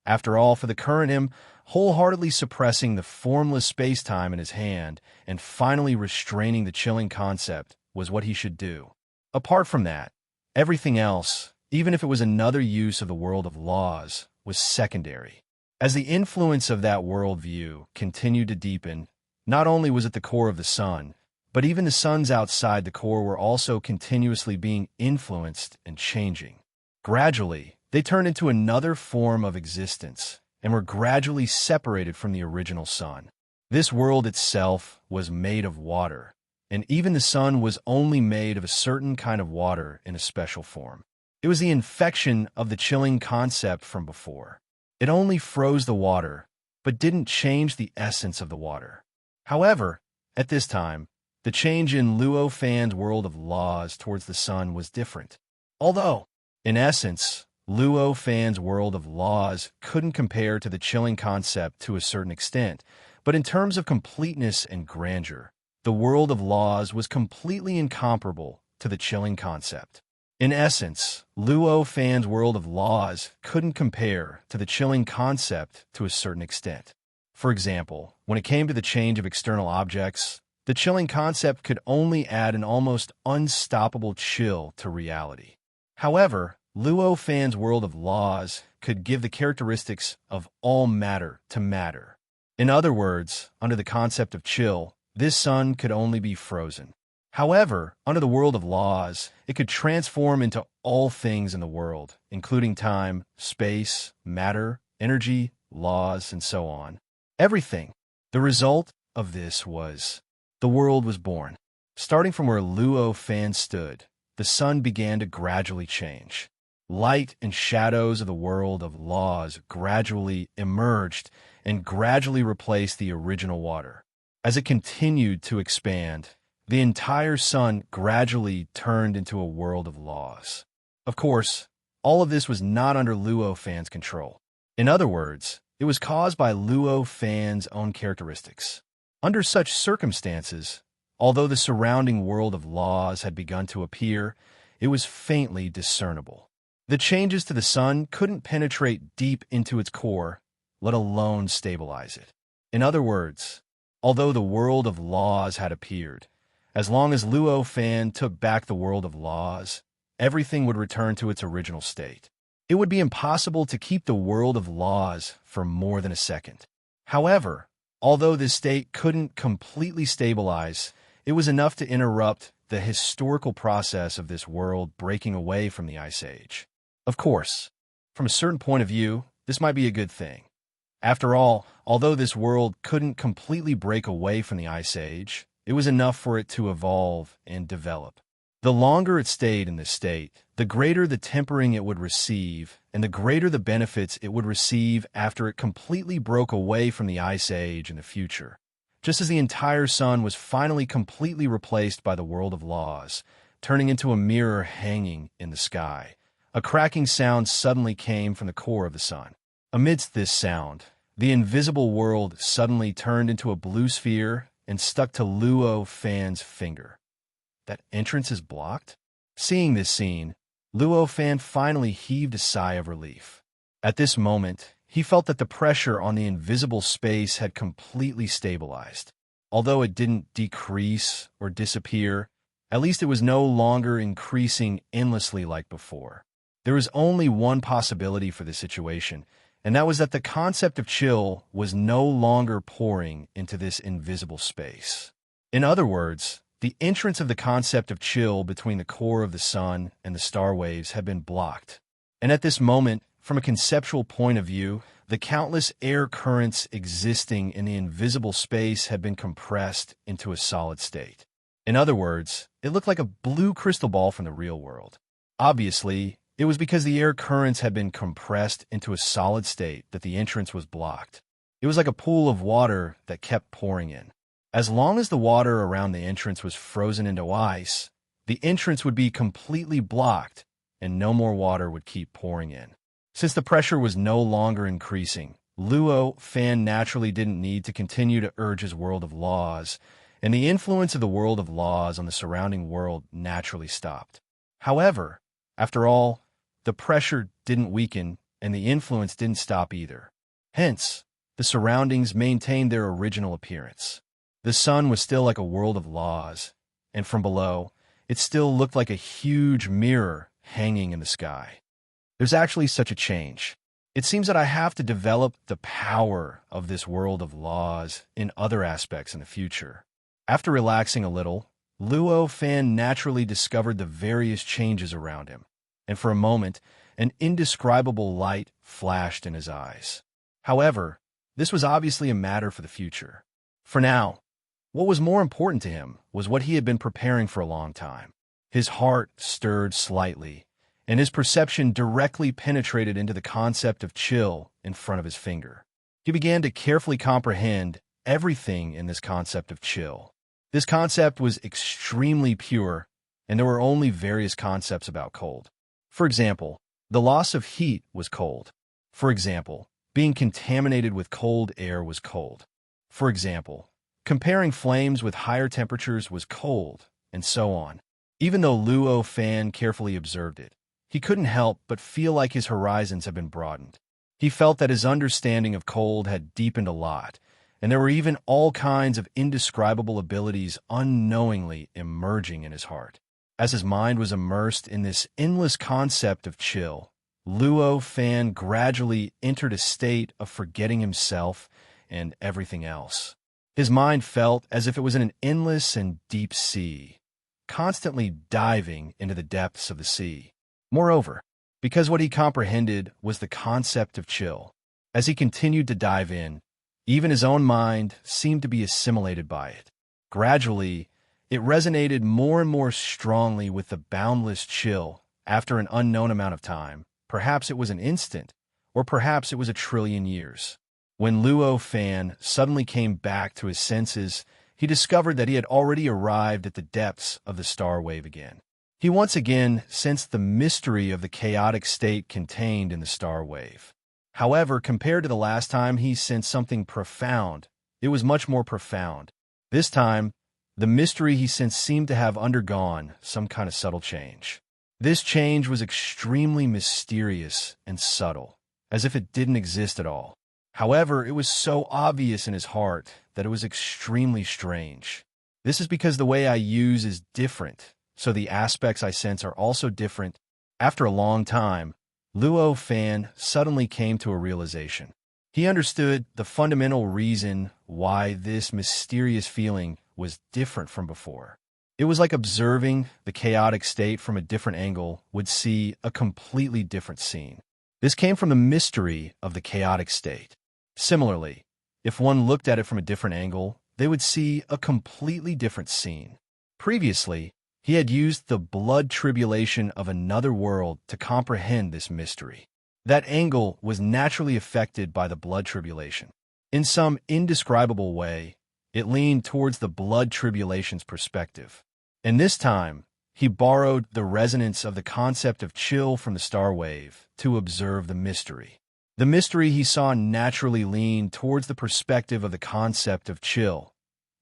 After all, for the current him, wholeheartedly suppressing the formless space-time in his hand and finally restraining the chilling concept was what he should do. Apart from that, everything else, even if it was another use of the world of laws, was secondary. As the influence of that worldview continued to deepen, not only was it the core of the sun, but even the suns outside the core were also continuously being influenced and changing. Gradually, they turned into another form of existence and were gradually separated from the original sun. This world itself was made of water, and even the sun was only made of a certain kind of water in a special form. It was the infection of the chilling concept from before. It only froze the water, but didn't change the essence of the water. However, at this time, the change in Luo Fan's world of laws towards the sun was different. Although, in essence, Luo Fan's world of laws couldn't compare to the chilling concept to a certain extent, but in terms of completeness and grandeur, the world of laws was completely incomparable to the chilling concept. In essence, Luo Fan's world of laws couldn't compare to the chilling concept to a certain extent. For example, when it came to the change of external objects, the chilling concept could only add an almost unstoppable chill to reality. However, Luo Fan's world of laws could give the characteristics of all matter to matter. In other words, under the concept of chill, this sun could only be frozen. However, under the world of laws, it could transform into all things in the world, including time, space, matter, energy, laws, and so on. Everything. The result of this was the world was born. Starting from where Luo Fan stood, the sun began to gradually change. Light and shadows of the world of laws gradually emerged and gradually replaced the original water. As it continued to expand, the entire sun gradually turned into a world of laws. Of course, all of this was not under Luo Fan's control. In other words, it was caused by Luo Fan's own characteristics. Under such circumstances, although the surrounding world of laws had begun to appear, it was faintly discernible. The changes to the sun couldn't penetrate deep into its core, let alone stabilize it. In other words, although the world of laws had appeared, as long as Luo Fan took back the world of laws, everything would return to its original state. It would be impossible to keep the world of laws for more than a second. However, although this state couldn't completely stabilize, it was enough to interrupt the historical process of this world breaking away from the Ice Age. Of course, from a certain point of view, this might be a good thing. After all, although this world couldn't completely break away from the Ice Age, it was enough for it to evolve and develop. The longer it stayed in this state, the greater the tempering it would receive, and the greater the benefits it would receive after it completely broke away from the Ice Age in the future. Just as the entire sun was finally completely replaced by the world of laws, turning into a mirror hanging in the sky, a cracking sound suddenly came from the core of the sun. Amidst this sound, the invisible world suddenly turned into a blue sphere and stuck to Luo Fan's finger. That entrance is blocked? Seeing this scene, Luo Fan finally heaved a sigh of relief. At this moment, he felt that the pressure on the invisible space had completely stabilized. Although it didn't decrease or disappear, at least it was no longer increasing endlessly like before. There was only one possibility for this situation, and that was that the concept of chill was no longer pouring into this invisible space. In other words, the entrance of the concept of chill between the core of the sun and the star waves had been blocked. And at this moment, from a conceptual point of view, the countless air currents existing in the invisible space had been compressed into a solid state. In other words, it looked like a blue crystal ball from the real world. Obviously, it was because the air currents had been compressed into a solid state that the entrance was blocked. It was like a pool of water that kept pouring in. As long as the water around the entrance was frozen into ice, the entrance would be completely blocked and no more water would keep pouring in. Since the pressure was no longer increasing, Luo Fan naturally didn't need to continue to urge his world of laws, and the influence of the world of laws on the surrounding world naturally stopped. However, after all, the pressure didn't weaken and the influence didn't stop either. Hence, the surroundings maintained their original appearance. The sun was still like a world of laws, and from below, it still looked like a huge mirror hanging in the sky. There's actually such a change. It seems that I have to develop the power of this world of laws in other aspects in the future. After relaxing a little, Luo Fan naturally discovered the various changes around him, and for a moment, an indescribable light flashed in his eyes. However, this was obviously a matter for the future. For now, what was more important to him was what he had been preparing for a long time. His heart stirred slightly, and his perception directly penetrated into the concept of chill in front of his finger. He began to carefully comprehend everything in this concept of chill. This concept was extremely pure, and there were only various concepts about cold. For example, the loss of heat was cold. For example, being contaminated with cold air was cold. For example, Comparing flames with higher temperatures was cold, and so on. Even though Luo Fan carefully observed it, he couldn't help but feel like his horizons had been broadened. He felt that his understanding of cold had deepened a lot, and there were even all kinds of indescribable abilities unknowingly emerging in his heart. As his mind was immersed in this endless concept of chill, Luo Fan gradually entered a state of forgetting himself and everything else. His mind felt as if it was in an endless and deep sea, constantly diving into the depths of the sea. Moreover, because what he comprehended was the concept of chill, as he continued to dive in, even his own mind seemed to be assimilated by it. Gradually, it resonated more and more strongly with the boundless chill after an unknown amount of time. Perhaps it was an instant, or perhaps it was a trillion years. When Luo Fan suddenly came back to his senses, he discovered that he had already arrived at the depths of the star wave again. He once again sensed the mystery of the chaotic state contained in the star wave. However, compared to the last time he sensed something profound, it was much more profound. This time, the mystery he sensed seemed to have undergone some kind of subtle change. This change was extremely mysterious and subtle, as if it didn't exist at all. However, it was so obvious in his heart that it was extremely strange. This is because the way I use is different, so the aspects I sense are also different. After a long time, Luo Fan suddenly came to a realization. He understood the fundamental reason why this mysterious feeling was different from before. It was like observing the chaotic state from a different angle would see a completely different scene. This came from the mystery of the chaotic state. Similarly, if one looked at it from a different angle, they would see a completely different scene. Previously, he had used the blood tribulation of another world to comprehend this mystery. That angle was naturally affected by the blood tribulation. In some indescribable way, it leaned towards the blood tribulation's perspective. And this time, he borrowed the resonance of the concept of chill from the star wave to observe the mystery. The mystery he saw naturally leaned towards the perspective of the concept of chill.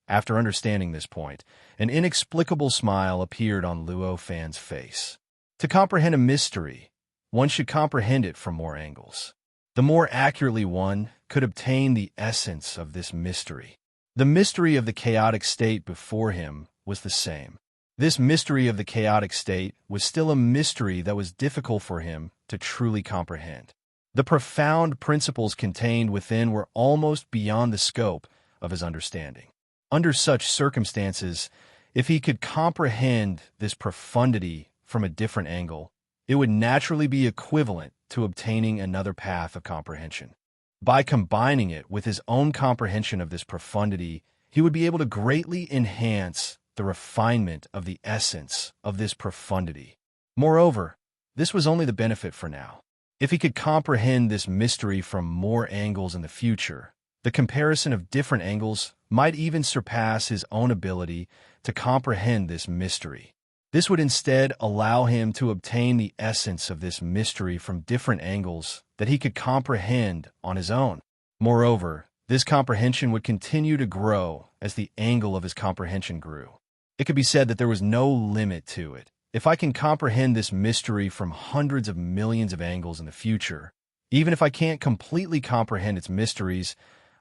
After understanding this point, an inexplicable smile appeared on Luo Fan's face. To comprehend a mystery, one should comprehend it from more angles. The more accurately one could obtain the essence of this mystery. The mystery of the chaotic state before him was the same. This mystery of the chaotic state was still a mystery that was difficult for him to truly comprehend. The profound principles contained within were almost beyond the scope of his understanding. Under such circumstances, if he could comprehend this profundity from a different angle, it would naturally be equivalent to obtaining another path of comprehension. By combining it with his own comprehension of this profundity, he would be able to greatly enhance the refinement of the essence of this profundity. Moreover, this was only the benefit for now. If he could comprehend this mystery from more angles in the future, the comparison of different angles might even surpass his own ability to comprehend this mystery. This would instead allow him to obtain the essence of this mystery from different angles that he could comprehend on his own. Moreover, this comprehension would continue to grow as the angle of his comprehension grew. It could be said that there was no limit to it. If I can comprehend this mystery from hundreds of millions of angles in the future, even if I can't completely comprehend its mysteries,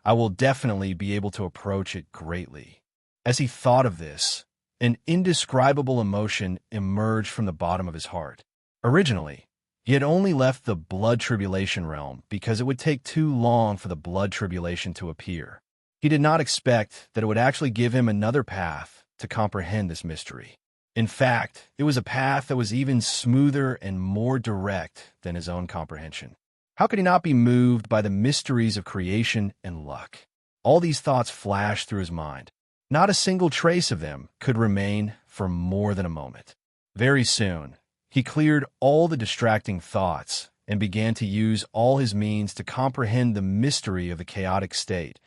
I will definitely be able to approach it greatly. As he thought of this, an indescribable emotion emerged from the bottom of his heart. Originally, he had only left the blood tribulation realm because it would take too long for the blood tribulation to appear. He did not expect that it would actually give him another path to comprehend this mystery. In fact, it was a path that was even smoother and more direct than his own comprehension. How could he not be moved by the mysteries of creation and luck? All these thoughts flashed through his mind. Not a single trace of them could remain for more than a moment. Very soon, he cleared all the distracting thoughts and began to use all his means to comprehend the mystery of the chaotic state.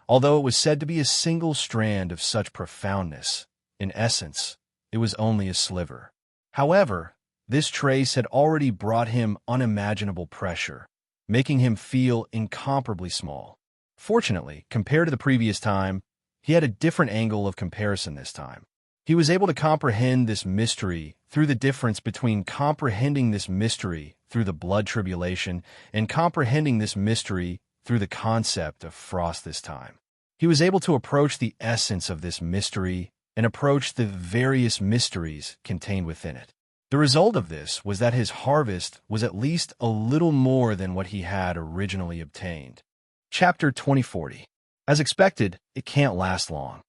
Although it was said to be a single strand of such profoundness, in essence, it was only a sliver. However, this trace had already brought him unimaginable pressure, making him feel incomparably small. Fortunately, compared to the previous time, he had a different angle of comparison this time. He was able to comprehend this mystery through the difference between comprehending this mystery through the blood tribulation and comprehending this mystery through the concept of frost this time. He was able to approach the essence of this mystery and approach the various mysteries contained within it. The result of this was that his harvest was at least a little more than what he had originally obtained. Chapter 2040. As expected, it can't last long.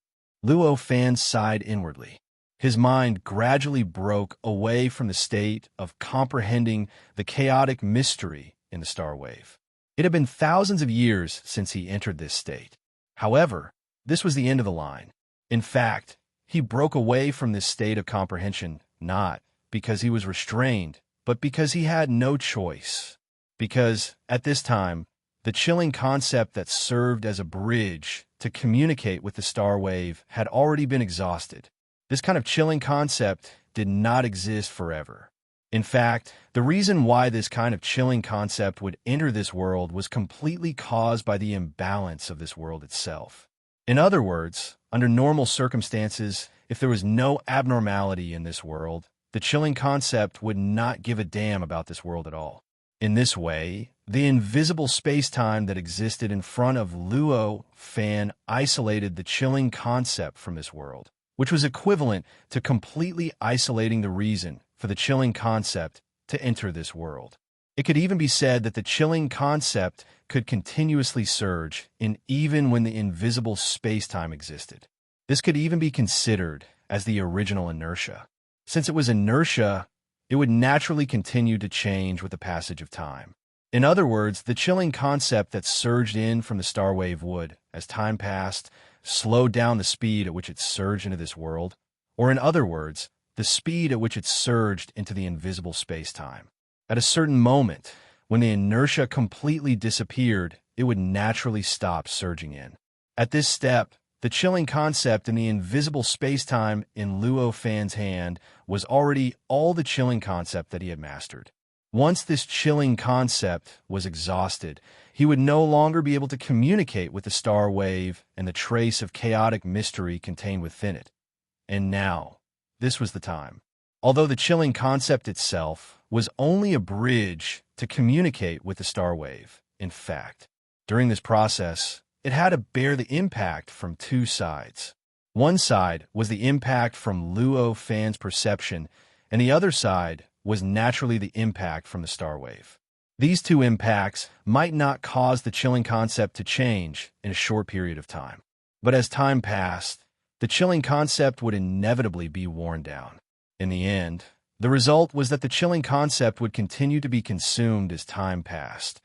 Luo Fan sighed inwardly. His mind gradually broke away from the state of comprehending the chaotic mystery in the star wave. It had been thousands of years since he entered this state. However, this was the end of the line. In fact, he broke away from this state of comprehension not because he was restrained, but because he had no choice. Because, at this time, the chilling concept that served as a bridge to communicate with the star wave had already been exhausted. This kind of chilling concept did not exist forever. In fact, the reason why this kind of chilling concept would enter this world was completely caused by the imbalance of this world itself. In other words, under normal circumstances, if there was no abnormality in this world, the chilling concept would not give a damn about this world at all. In this way, the invisible space-time that existed in front of Luo Fan isolated the chilling concept from this world, which was equivalent to completely isolating the reason for the chilling concept to enter this world. It could even be said that the chilling concept could continuously surge in even when the invisible space-time existed. This could even be considered as the original inertia. Since it was inertia, it would naturally continue to change with the passage of time. In other words, the chilling concept that surged in from the star wave would, as time passed, slow down the speed at which it surged into this world, or in other words, the speed at which it surged into the invisible space-time. At a certain moment, when the inertia completely disappeared, it would naturally stop surging in. At this step, the chilling concept in the invisible space-time in Luo Fan's hand was already all the chilling concept that he had mastered. Once this chilling concept was exhausted, he would no longer be able to communicate with the star wave and the trace of chaotic mystery contained within it. And now, this was the time. Although the chilling concept itself was only a bridge to communicate with the star wave, in fact, during this process, it had to bear the impact from two sides. One side was the impact from Luo Fan's perception, and the other side was naturally the impact from the star wave. These two impacts might not cause the chilling concept to change in a short period of time. But as time passed, the chilling concept would inevitably be worn down. In the end, the result was that the chilling concept would continue to be consumed as time passed.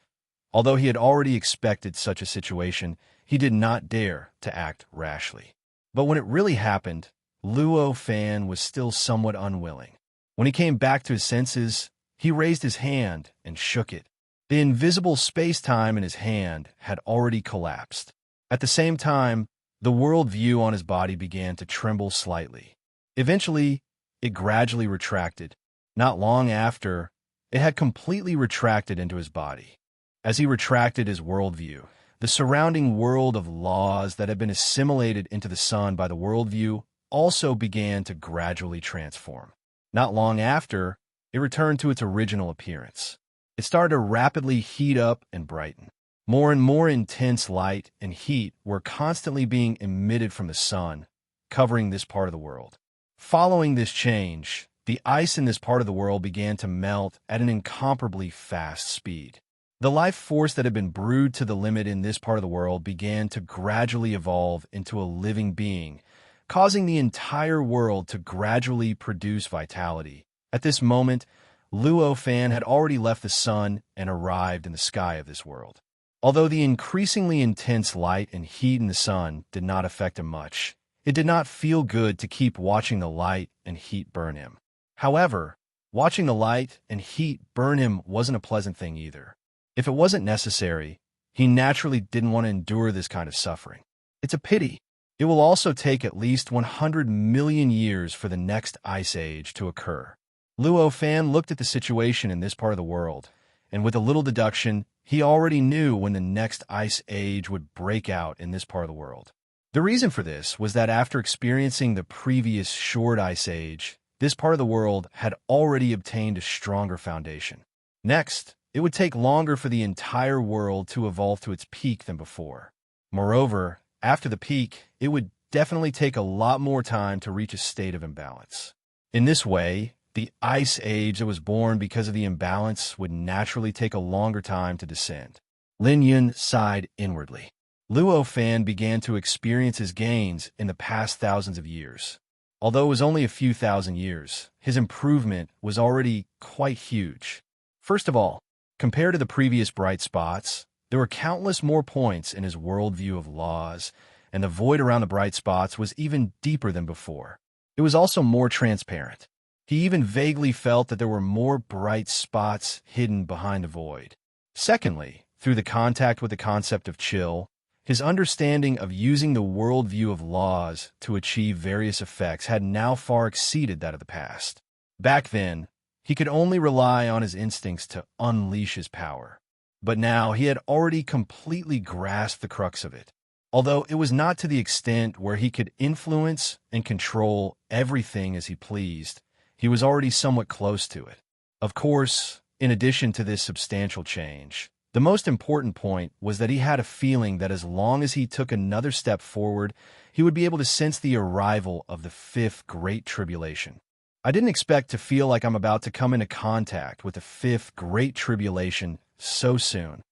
Although he had already expected such a situation, he did not dare to act rashly. But when it really happened, Luo Fan was still somewhat unwilling. When he came back to his senses, he raised his hand and shook it. The invisible space-time in his hand had already collapsed. At the same time, the world view on his body began to tremble slightly. Eventually, it gradually retracted. Not long after, it had completely retracted into his body. As he retracted his worldview, the surrounding world of laws that had been assimilated into the sun by the worldview also began to gradually transform. Not long after, it returned to its original appearance. It started to rapidly heat up and brighten. More and more intense light and heat were constantly being emitted from the sun, covering this part of the world. Following this change, the ice in this part of the world began to melt at an incomparably fast speed. The life force that had been brewed to the limit in this part of the world began to gradually evolve into a living being, causing the entire world to gradually produce vitality. At this moment, Luo Fan had already left the sun and arrived in the sky of this world. Although the increasingly intense light and heat in the sun did not affect him much, it did not feel good to keep watching the light and heat burn him. However, watching the light and heat burn him wasn't a pleasant thing either. If it wasn't necessary, he naturally didn't want to endure this kind of suffering. It's a pity. It will also take at least 100 million years for the next ice age to occur. Luo Fan looked at the situation in this part of the world, and with a little deduction, he already knew when the next ice age would break out in this part of the world. The reason for this was that after experiencing the previous short ice age, this part of the world had already obtained a stronger foundation. Next, it would take longer for the entire world to evolve to its peak than before. Moreover, after the peak, it would definitely take a lot more time to reach a state of imbalance. In this way, the ice age that was born because of the imbalance would naturally take a longer time to descend. Lin Yun sighed inwardly. Luo Fan began to experience his gains in the past thousands of years. Although it was only a few thousand years, his improvement was already quite huge. First of all, compared to the previous bright spots, there were countless more points in his worldview of laws, and the void around the bright spots was even deeper than before. It was also more transparent. He even vaguely felt that there were more bright spots hidden behind the void. Secondly, through the contact with the concept of chill, his understanding of using the worldview of laws to achieve various effects had now far exceeded that of the past. Back then, he could only rely on his instincts to unleash his power. But now he had already completely grasped the crux of it. Although it was not to the extent where he could influence and control everything as he pleased, he was already somewhat close to it. Of course, in addition to this substantial change, the most important point was that he had a feeling that as long as he took another step forward, he would be able to sense the arrival of the fifth Great Tribulation. I didn't expect to feel like I'm about to come into contact with the fifth Great Tribulation so soon.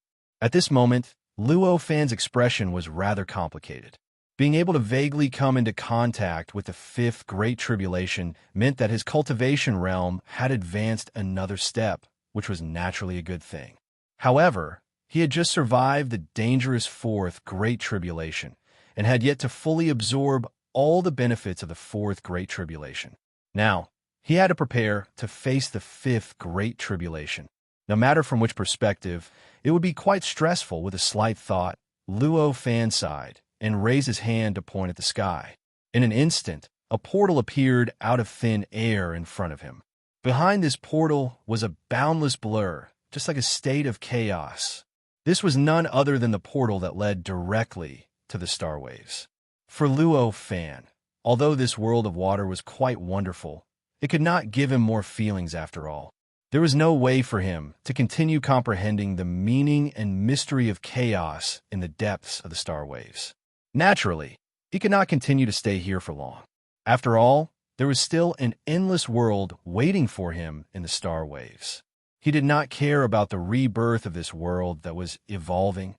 At this moment, Luo Fan's expression was rather complicated. Being able to vaguely come into contact with the fifth Great Tribulation meant that his cultivation realm had advanced another step, which was naturally a good thing. However, he had just survived the dangerous fourth Great Tribulation and had yet to fully absorb all the benefits of the fourth Great Tribulation. Now, he had to prepare to face the fifth Great Tribulation. No matter from which perspective, it would be quite stressful. With a slight thought, Luo Fan sighed and raised his hand to point at the sky. In an instant, a portal appeared out of thin air in front of him. Behind this portal was a boundless blur, just like a state of chaos. This was none other than the portal that led directly to the star waves. For Luo Fan, although this world of water was quite wonderful, it could not give him more feelings after all. There was no way for him to continue comprehending the meaning and mystery of chaos in the depths of the star waves. Naturally, he could not continue to stay here for long. After all, there was still an endless world waiting for him in the star waves. He did not care about the rebirth of this world that was evolving,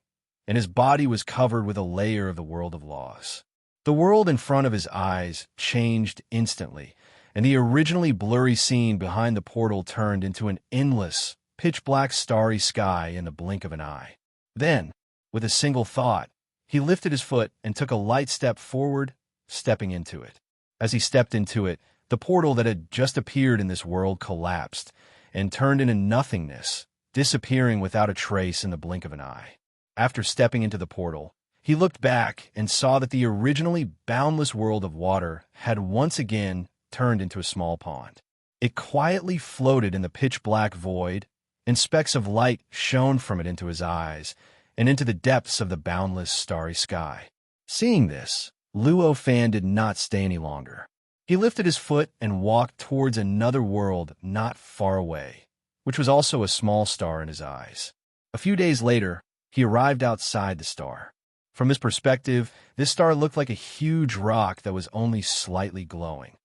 and his body was covered with a layer of the world of laws. The world in front of his eyes changed instantly, and the originally blurry scene behind the portal turned into an endless, pitch-black starry sky in the blink of an eye. Then, with a single thought, he lifted his foot and took a light step forward, stepping into it. As he stepped into it, the portal that had just appeared in this world collapsed and turned into nothingness, disappearing without a trace in the blink of an eye. After stepping into the portal, he looked back and saw that the originally boundless world of water had once again turned into a small pond. It quietly floated in the pitch-black void, and specks of light shone from it into his eyes and into the depths of the boundless starry sky. Seeing this, Luo Fan did not stay any longer. He lifted his foot and walked towards another world not far away, which was also a small star in his eyes. A few days later, he arrived outside the star. From his perspective, this star looked like a huge rock that was only slightly glowing.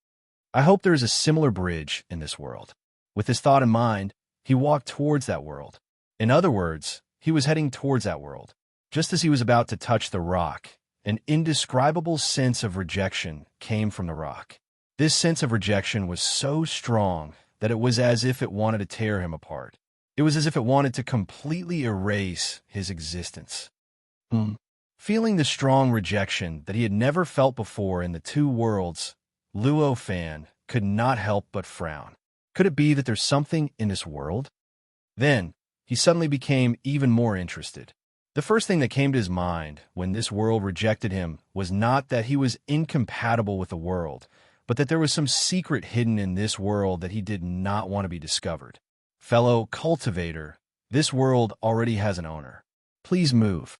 I hope there is a similar bridge in this world. With this thought in mind, he walked towards that world. In other words, he was heading towards that world. Just as he was about to touch the rock, an indescribable sense of rejection came from the rock. This sense of rejection was so strong that it was as if it wanted to tear him apart. It was as if it wanted to completely erase his existence. Feeling the strong rejection that he had never felt before in the two worlds, Luo Fan could not help but frown. Could it be that there's something in this world? Then, he suddenly became even more interested. The first thing that came to his mind when this world rejected him was not that he was incompatible with the world, but that there was some secret hidden in this world that he did not want to be discovered. Fellow cultivator, this world already has an owner. Please move.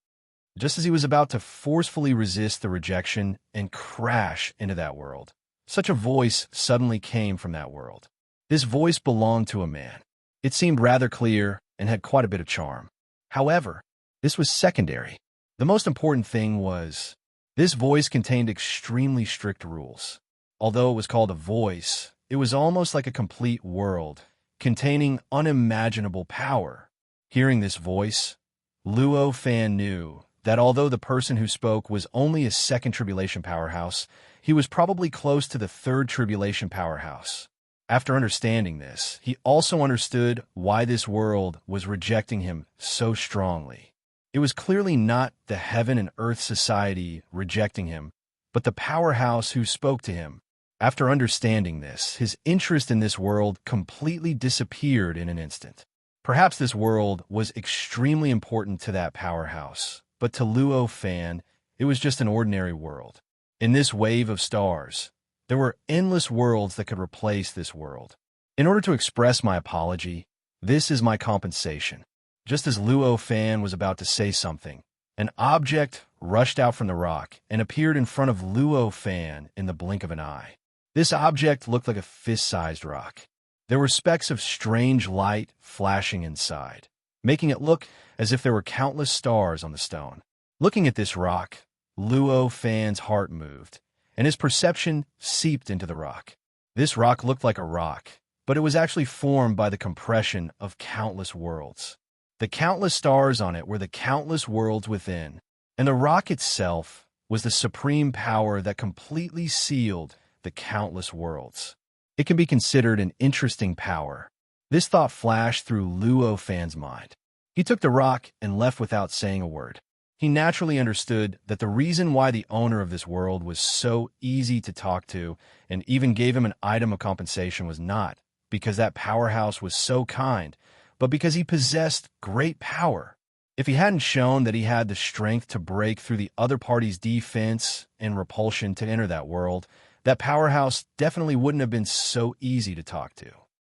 just as he was about to forcefully resist the rejection and crash into that world. Such a voice suddenly came from that world. This voice belonged to a man. It seemed rather clear and had quite a bit of charm. However, this was secondary. The most important thing was, this voice contained extremely strict rules. Although it was called a voice, it was almost like a complete world, containing unimaginable power. Hearing this voice, Luo Fan knew that although the person who spoke was only a second tribulation powerhouse, he was probably close to the third tribulation powerhouse. After understanding this, he also understood why this world was rejecting him so strongly. It was clearly not the heaven and earth society rejecting him, but the powerhouse who spoke to him. After understanding this, his interest in this world completely disappeared in an instant. Perhaps this world was extremely important to that powerhouse, but to Luo Fan, it was just an ordinary world. In this wave of stars, there were endless worlds that could replace this world. In order to express my apology, this is my compensation. Just as Luo Fan was about to say something, an object rushed out from the rock and appeared in front of Luo Fan in the blink of an eye. This object looked like a fist-sized rock. There were specks of strange light flashing inside, making it look as if there were countless stars on the stone. Looking at this rock, Luo Fan's heart moved, and his perception seeped into the rock. This rock looked like a rock, but it was actually formed by the compression of countless worlds. The countless stars on it were the countless worlds within, and the rock itself was the supreme power that completely sealed the countless worlds. It can be considered an interesting power. This thought flashed through Luo Fan's mind. He took the rock and left without saying a word. He naturally understood that the reason why the owner of this world was so easy to talk to and even gave him an item of compensation was not because that powerhouse was so kind, but because he possessed great power. If he hadn't shown that he had the strength to break through the other party's defense and repulsion to enter that world, that powerhouse definitely wouldn't have been so easy to talk to.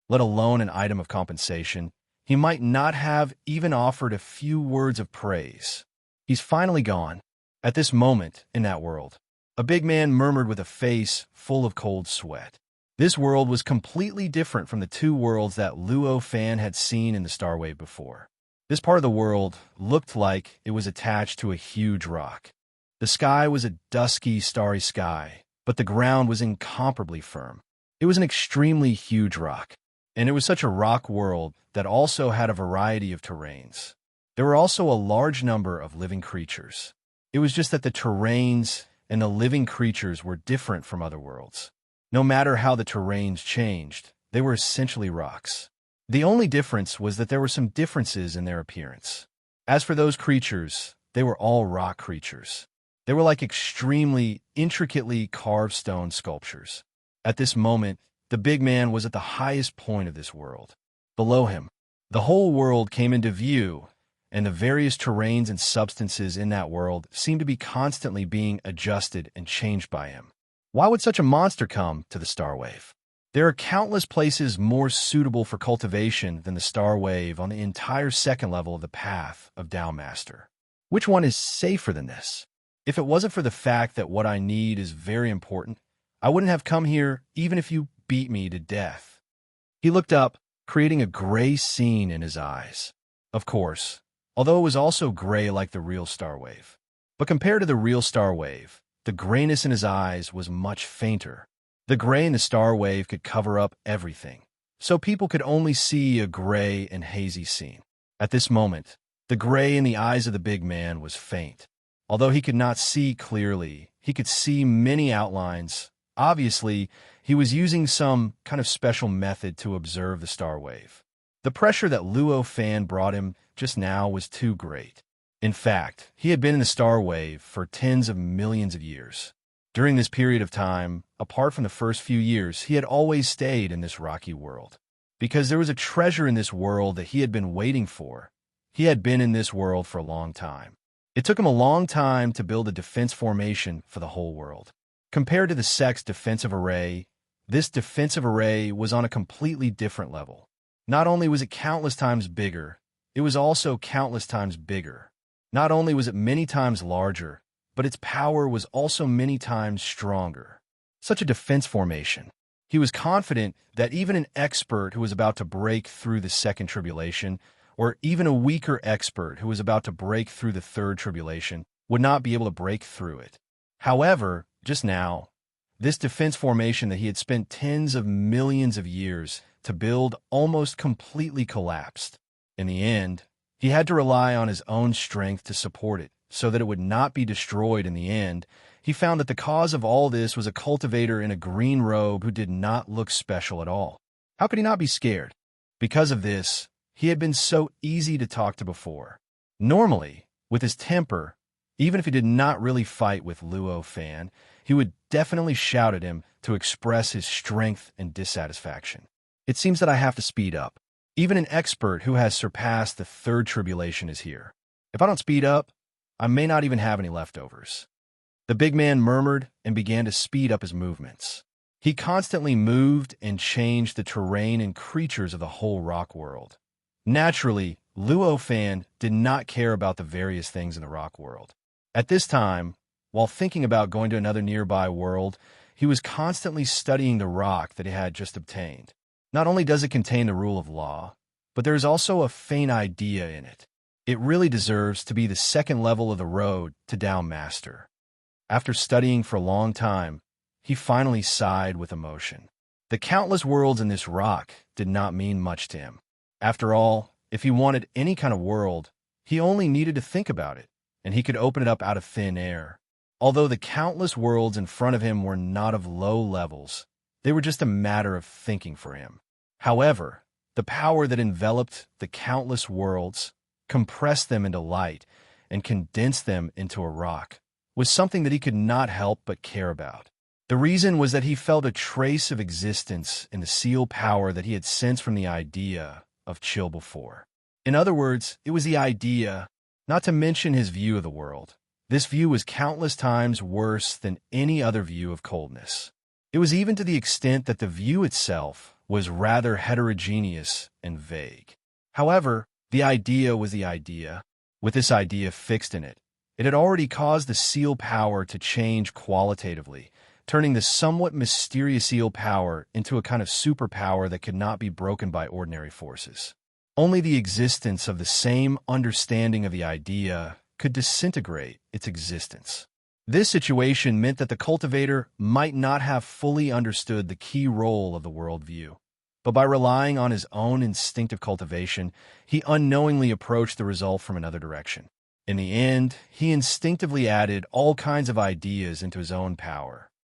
Let alone an item of compensation, he might not have even offered a few words of praise. He's finally gone. At this moment in that world, a big man murmured with a face full of cold sweat. This world was completely different from the two worlds that Luo Fan had seen in the Star Wave before. This part of the world looked like it was attached to a huge rock. The sky was a dusky, starry sky, but the ground was incomparably firm. It was an extremely huge rock, and it was such a rock world that also had a variety of terrains. There were also a large number of living creatures. It was just that the terrains and the living creatures were different from other worlds. No matter how the terrains changed, they were essentially rocks. The only difference was that there were some differences in their appearance. As for those creatures, they were all rock creatures. They were like extremely intricately carved stone sculptures. At this moment, the big man was at the highest point of this world. Below him, the whole world came into view, and the various terrains and substances in that world seemed to be constantly being adjusted and changed by him. Why would such a monster come to the Star Wave? There are countless places more suitable for cultivation than the Star Wave on the entire second level of the path of Tao Master. Which one is safer than this? If it wasn't for the fact that what I need is very important, I wouldn't have come here even if you beat me to death. He looked up, creating a gray scene in his eyes. Of course, although it was also gray like the real Star Wave. But compared to the real Star Wave, the grayness in his eyes was much fainter. The gray in the Star Wave could cover up everything, so people could only see a gray and hazy scene. At this moment, the gray in the eyes of the big man was faint. Although he could not see clearly, he could see many outlines. Obviously, he was using some kind of special method to observe the Star Wave. The pressure that Luo Fan brought him just now was too great. In fact, he had been in the Star Wave for tens of millions of years. During this period of time, apart from the first few years, he had always stayed in this rocky world. Because there was a treasure in this world that he had been waiting for. He had been in this world for a long time. It took him a long time to build a defense formation for the whole world. Compared to the Sect's defensive array, this defensive array was on a completely different level. Not only was it countless times bigger, it was also countless times bigger. Not only was it many times larger, but its power was also many times stronger. Such a defense formation. He was confident that even an expert who was about to break through the second tribulation, or even a weaker expert who was about to break through the third tribulation, would not be able to break through it. However, just now, this defense formation that he had spent tens of millions of years to build almost completely collapsed. In the end, he had to rely on his own strength to support it, so that it would not be destroyed in the end. He found that the cause of all this was a cultivator in a green robe who did not look special at all. How could he not be scared? Because of this, he had been so easy to talk to before. Normally, with his temper, even if he did not really fight with Luo Fan, he would definitely shout at him to express his strength and dissatisfaction. It seems that I have to speed up. Even an expert who has surpassed the third tribulation is here. If I don't speed up, I may not even have any leftovers. The big man murmured and began to speed up his movements. He constantly moved and changed the terrain and creatures of the whole rock world. Naturally, Luo Fan did not care about the various things in the rock world. At this time, while thinking about going to another nearby world, he was constantly studying the rock that he had just obtained. Not only does it contain the rule of law, but there is also a faint idea in it. It really deserves to be the second level of the road to Tao Master. After studying for a long time, he finally sighed with emotion. The countless worlds in this rock did not mean much to him. After all, if he wanted any kind of world, he only needed to think about it, and he could open it up out of thin air. Although the countless worlds in front of him were not of low levels, they were just a matter of thinking for him. However, the power that enveloped the countless worlds, compressed them into light, and condensed them into a rock, was something that he could not help but care about. The reason was that he felt a trace of existence in the seal power that he had sensed from the idea of chill before. In other words, it was the idea, not to mention his view of the world. This view was countless times worse than any other view of coldness. It was even to the extent that the view itself was rather heterogeneous and vague. However, the idea was the idea. With this idea fixed in it, it had already caused the seal power to change qualitatively, turning the somewhat mysterious seal power into a kind of superpower that could not be broken by ordinary forces. Only the existence of the same understanding of the idea could disintegrate its existence. This situation meant that the cultivator might not have fully understood the key role of the worldview, but by relying on his own instinctive cultivation, he unknowingly approached the result from another direction. In the end, he instinctively added all kinds of ideas into his own power.